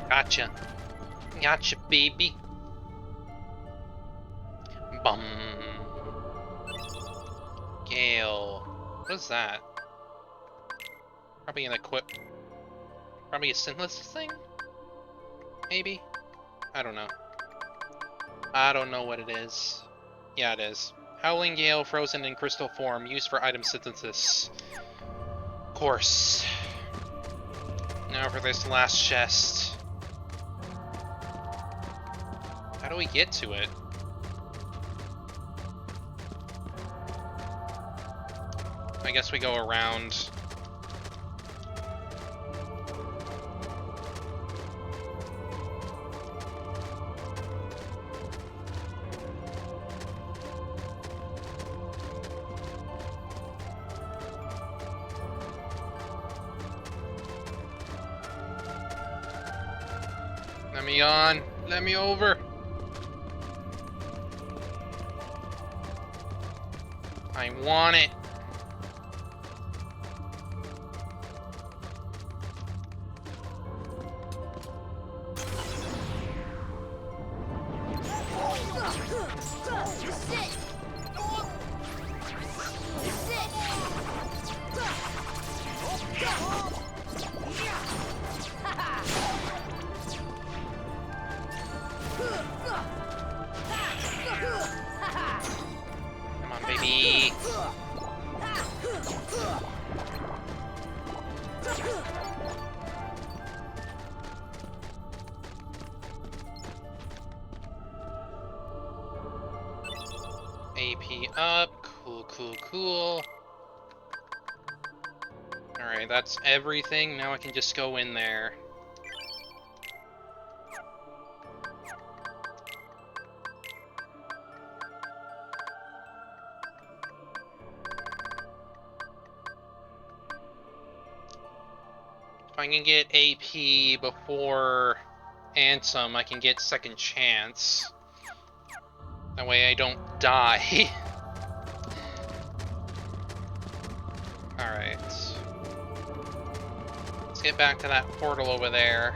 Gotcha. Gotcha, baby. Bum. Gale. What is that? Probably an Probably a sinless thing? Maybe? I don't know. I don't know what it is. Yeah, it is. Howling Gale, frozen in crystal form, used for item synthesis. Of course. Now for this last chest. How do we get to it? I guess we go around. Let me on. Let me over. I want it. Come on, baby. AP up. Cool, cool, cool. Alright, that's everything. Now I can just go in there. If I can get AP before Ansem, I can get second chance. That way I don't die. Alright. Let's get back to that portal over there.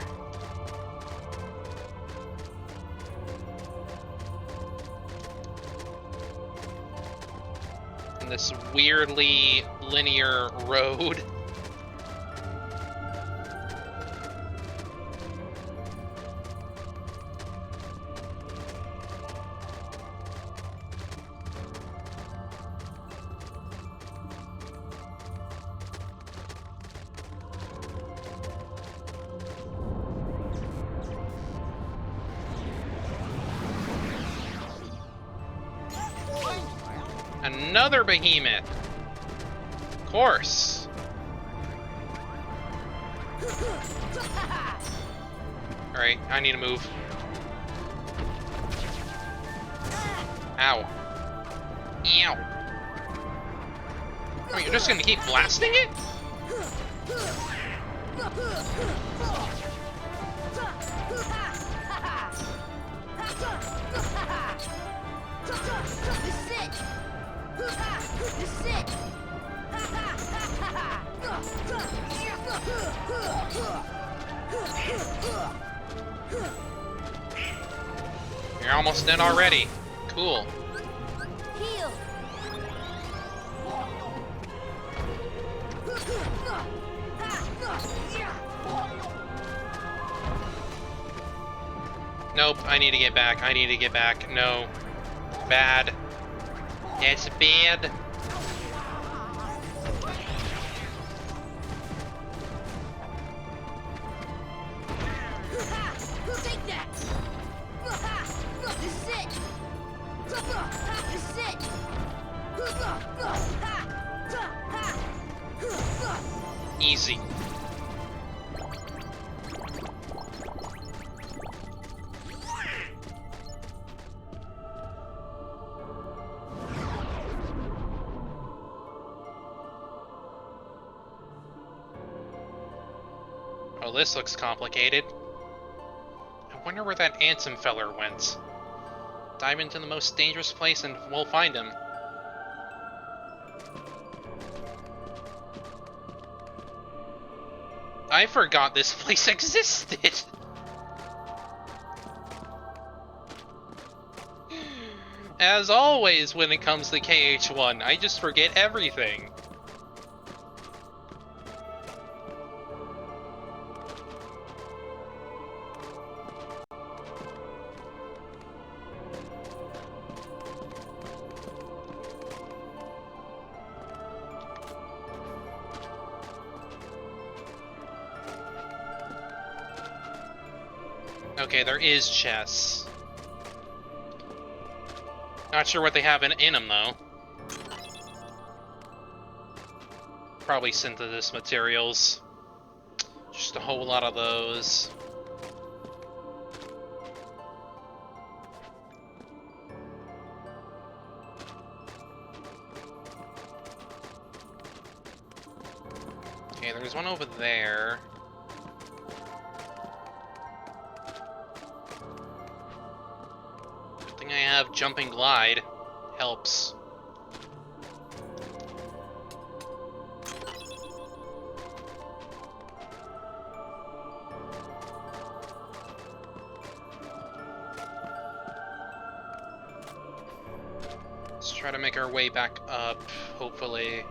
And this weirdly linear road. Another behemoth! Of course! Alright, I need to move. Ow. Ew. Oh, you're just gonna keep blasting it? You're almost dead already. Cool. Heal. Nope, I need to get back. I need to get back. No. Bad. That's bad. Take that. This is it. This is it. Easy. Oh, this looks complicated. I wonder where that Ansem feller went. Dive into the most dangerous place and we'll find him. I forgot this place existed. As always when it comes to KH1, I just forget everything. Okay, there is chests. Not sure what they have in them, though. Probably synthesis materials. Just a whole lot of those. Okay, there's one over there. I have jumping glide. Helps. Let's try to make our way back up, hopefully.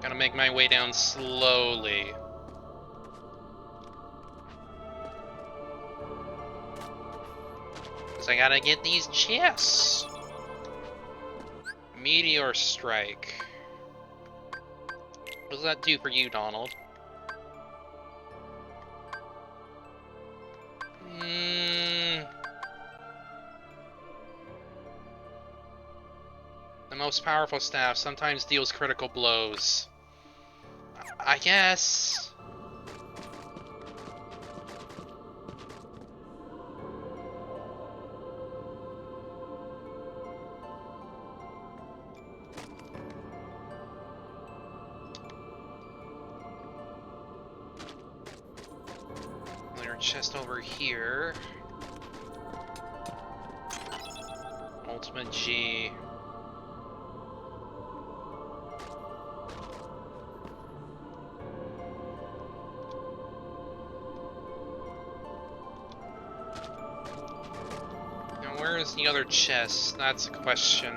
Gotta make my way down slowly. Cause I gotta get these chests. Meteor strike. What does that do for you, Donald? The most powerful staff sometimes deals critical blows. I guess. Another chest over here. Ultimate G. Where's the other chest? That's a question.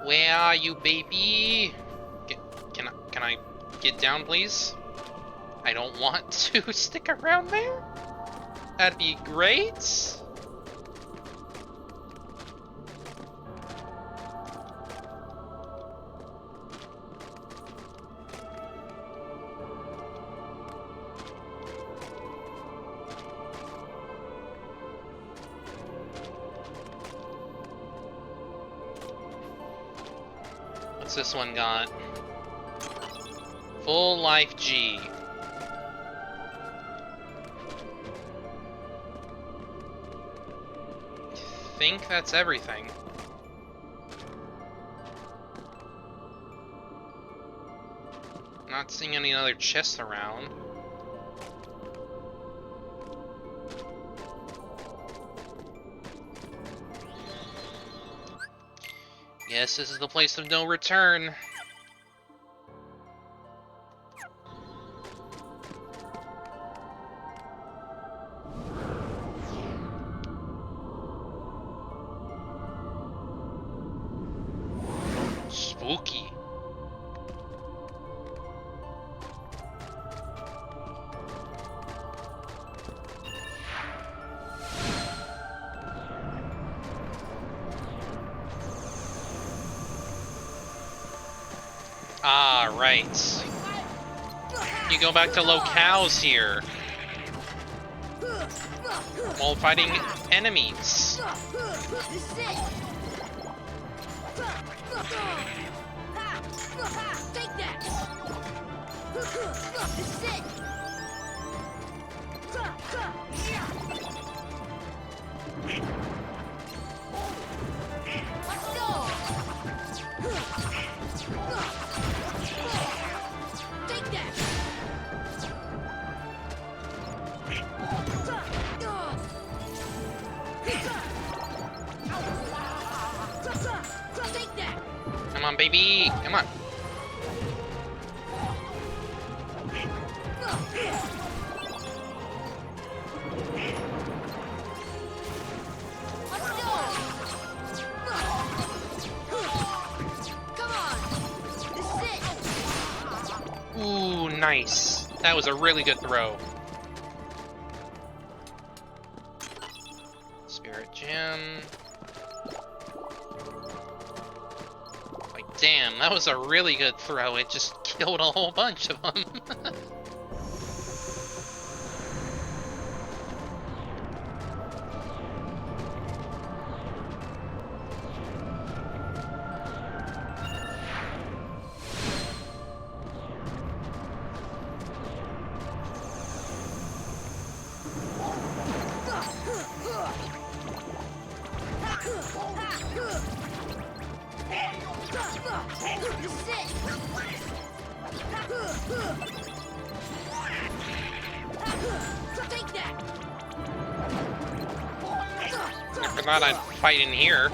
Where are you, baby? Can I get down, please? I don't want to stick around there. That'd be great. What's this one got? Full life G. I think that's everything. Not seeing any other chests around. Guess this is the place of no return. Spooky. Ah, right. You go back to locales here while fighting enemies. Take that! This is it! Let's go! Take that! Take that! Come on, baby! Come on! Nice. That was a really good throw. Spirit Gem. Like, damn, that was a really good throw. It just killed a whole bunch of them. I thought I'd fight in here.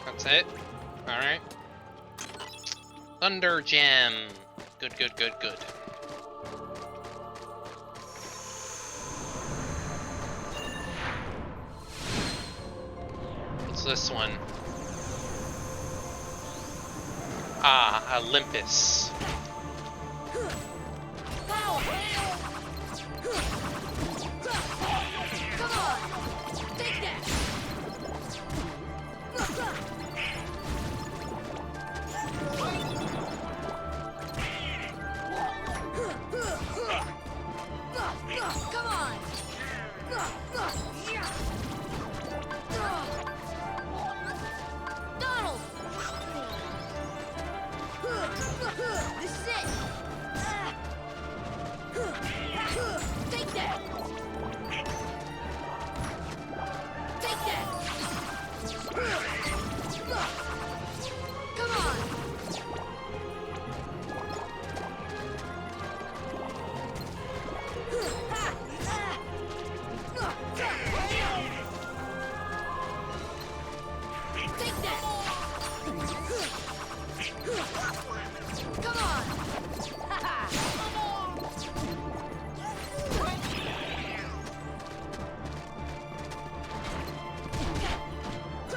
That's it? Alright. Thunder Gem. Good, good, good, good. What's this one? Ah, Olympus.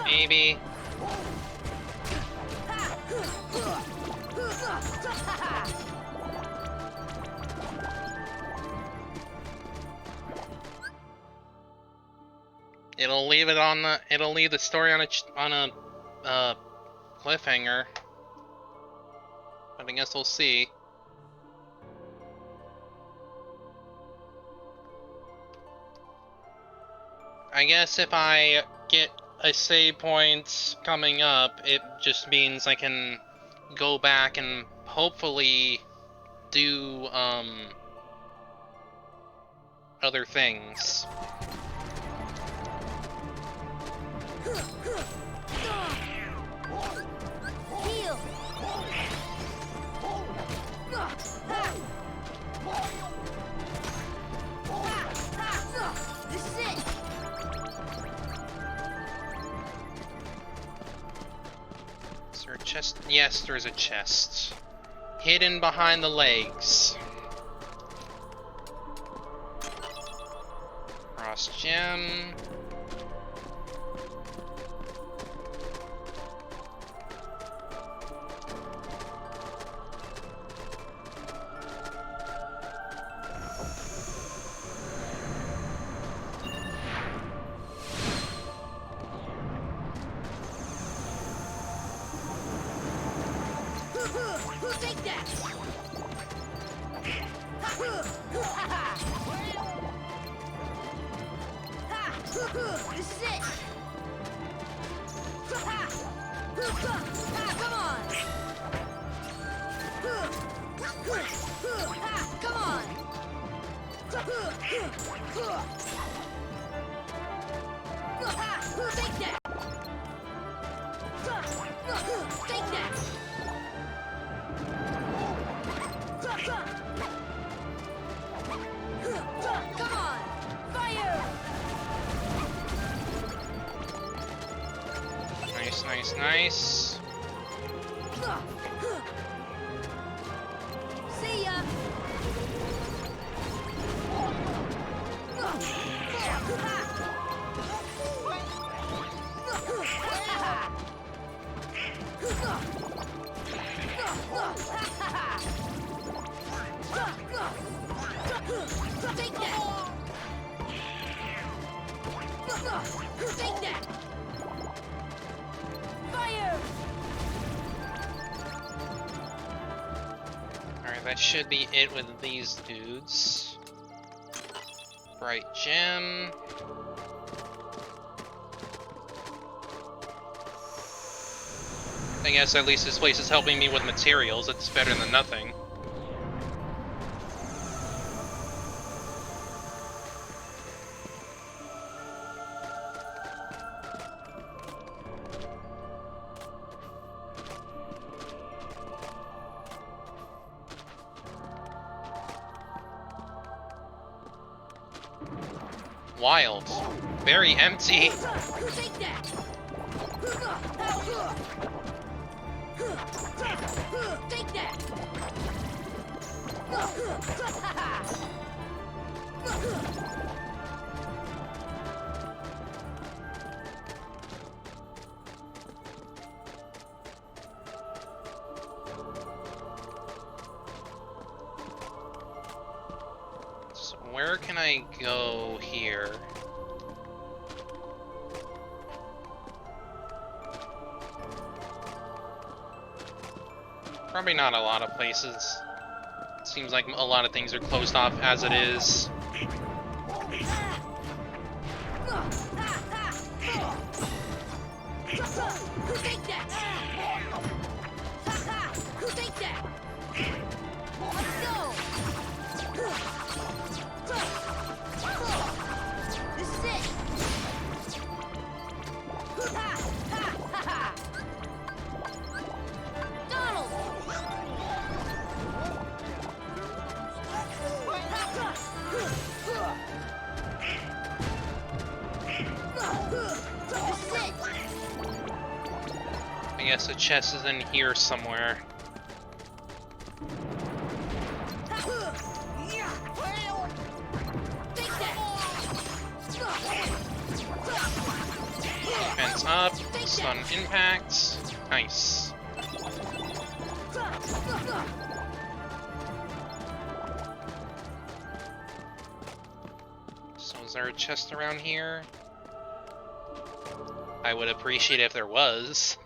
Maybe. It'll leave it on the. It'll leave the story on a cliffhanger. But I guess we'll see. I guess if I get a save point coming up, it just means I can go back and hopefully do other things. Heal. This is it. Is there a chest? Yes, there's a chest. Hidden behind the legs. Cross gem. Take that. This is it. Come on. Come on. Take that. Take that. Come on! Fire! Nice, nice. See ya. Take that. Take that. Fire. Alright, that should be it with these dudes. Bright gem. I guess at least this place is helping me with materials. It's better than nothing. Wild. Very empty. Take that. Take that. So where can I go here? Probably not a lot of places. Seems like a lot of things are closed off as it is. Take that. Take that. Let's go. This is it. Donald. I guess the chest is in here somewhere. Defense up, stun impact. Nice. So is there a chest around here? I would appreciate if there was.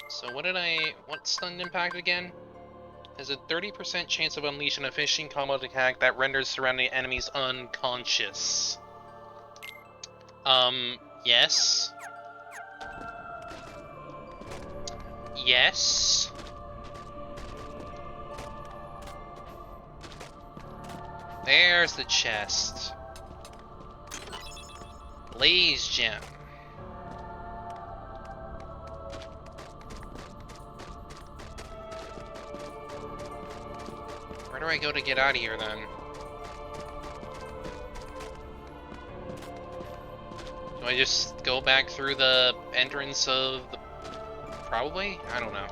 So what's stunned impact again? There's a 30% chance of unleashing a finishing combo attack that renders surrounding enemies unconscious. Yes. Yes. There's the chest. Blaze gem. Where do I go to get out of here then? Do I just go back through the entrance of the... Probably? I don't know.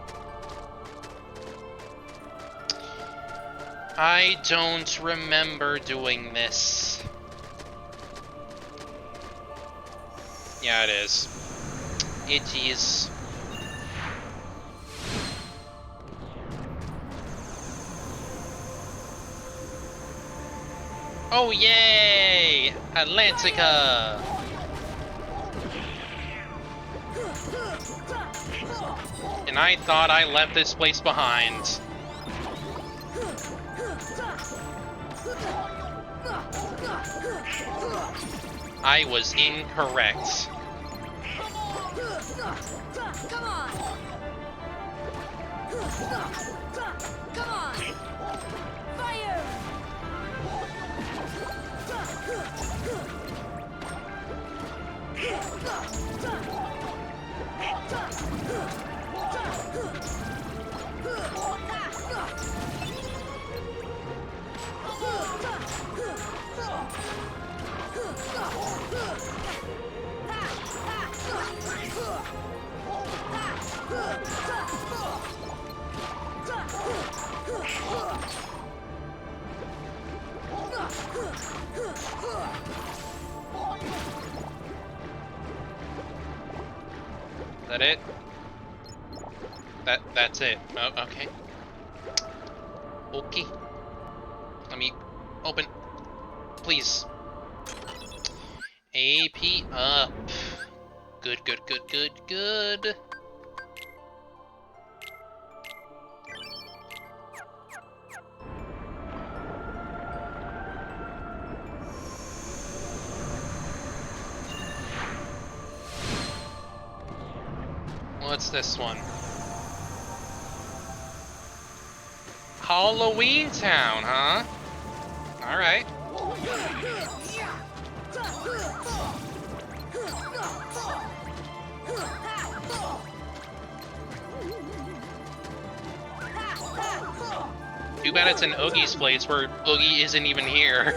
I don't remember doing this. Yeah, it is. It is. Oh, yay! Atlantica! And I thought I left this place behind. I was incorrect. Come on! Come on! Fire! that it? That's it. Oh, okay. Okay. Let me open. Please. AP up. Good, good, good, good, good. What's this one? Halloween Town, huh? Alright. Too bad it's in Oogie's place where Oogie isn't even here.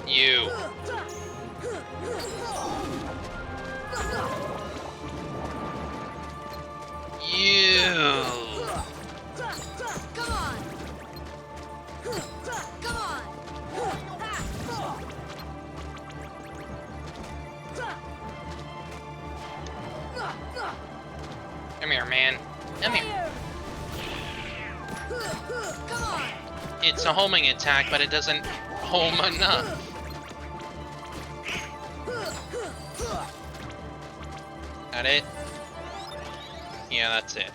You. You. Come on. Come on. Come here, man. Come here. Come on. It's a homing attack, but it doesn't home enough. That it? Yeah, that's it.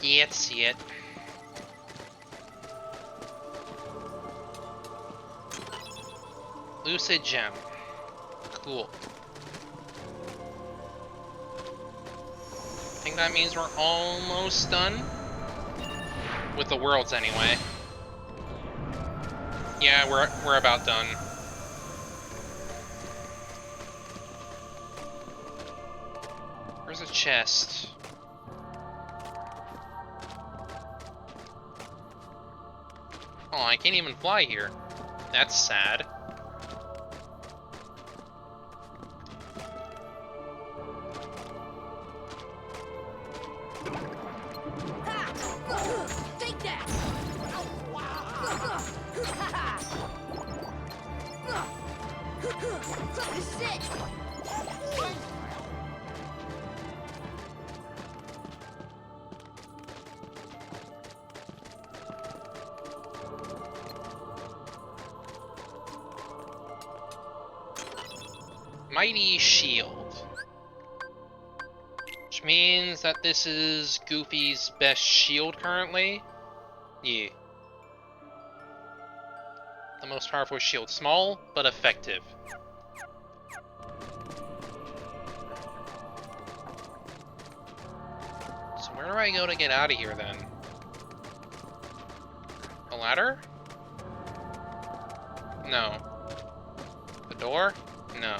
That's it. Lucid Gem. Cool. I think that means we're almost done. With the worlds, anyway. Yeah, we're about done. Where's a chest? Oh, I can't even fly here. That's sad. Take that. This is it. Mighty Shield. Which means that this is Goofy's best shield currently. Yeah. The most powerful shield. Small, but effective. So where do I go to get out of here then? A ladder? No. The door? No.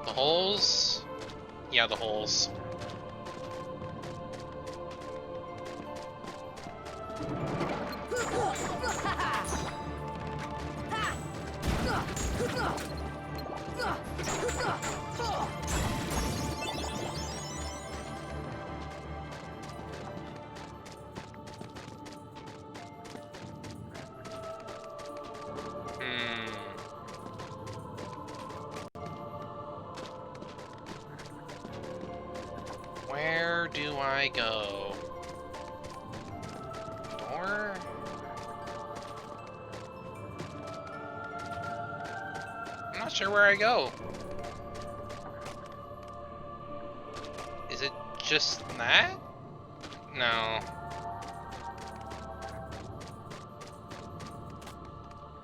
The holes? Yeah, the holes. Where do I go? Door? I'm not sure where I go. Is it just that? No.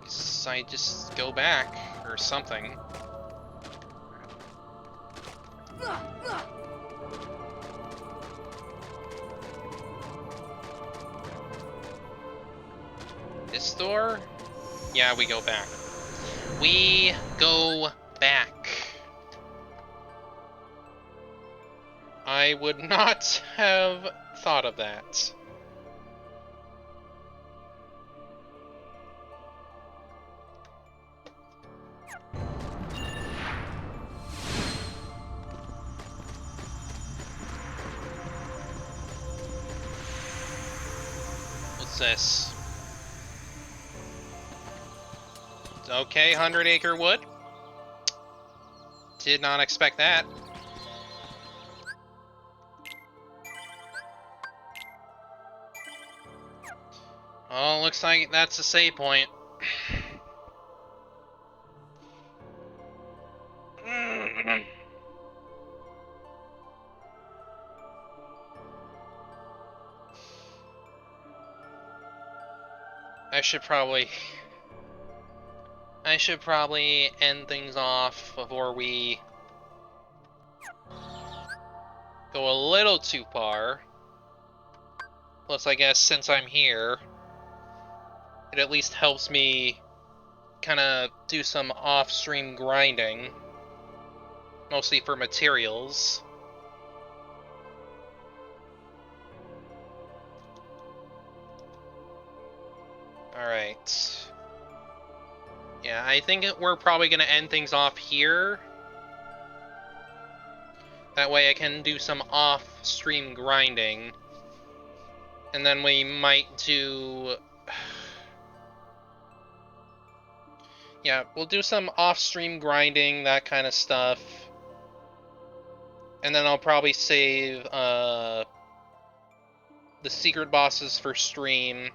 Guess I just go back or something. This door? Yeah, we go back. We go back. I would not have thought of that. What's this? Okay, 100-acre wood. Did not expect that. Oh, looks like that's a save point. I should probably end things off before we go a little too far. Plus, I guess since I'm here, it at least helps me kind of do some off-stream grinding, mostly for materials. Alright. Yeah, I think we're probably going to end things off here. That way I can do some off-stream grinding. And then we might do... Yeah, we'll do some off-stream grinding, that kind of stuff. And then I'll probably save the secret bosses for stream.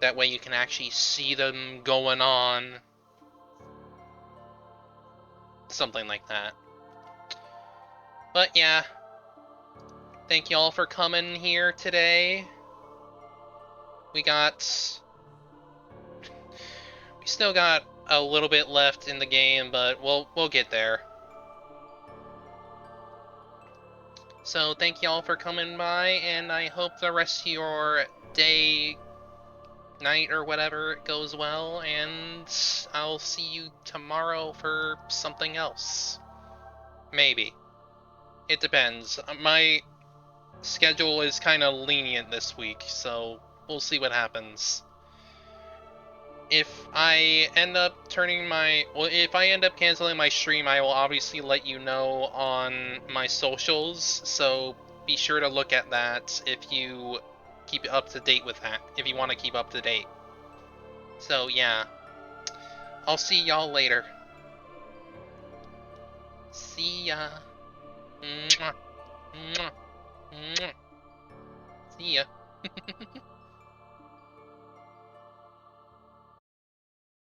That way you can actually see them going on. Something like that. But yeah. Thank you all for coming here today. We still got a little bit left in the game, but we'll get there. So thank you all for coming by, and I hope the rest of your day, night, or whatever goes well, and I'll see you tomorrow for something else. Maybe. It depends. My schedule is kind of lenient this week, so we'll see what happens. If I end up canceling my stream, I will obviously let you know on my socials, so be sure to look at that if you keep up to date with that, if you want to keep up to date. So yeah, I'll see y'all later. See ya. Mwah. Mwah. Mwah. See ya.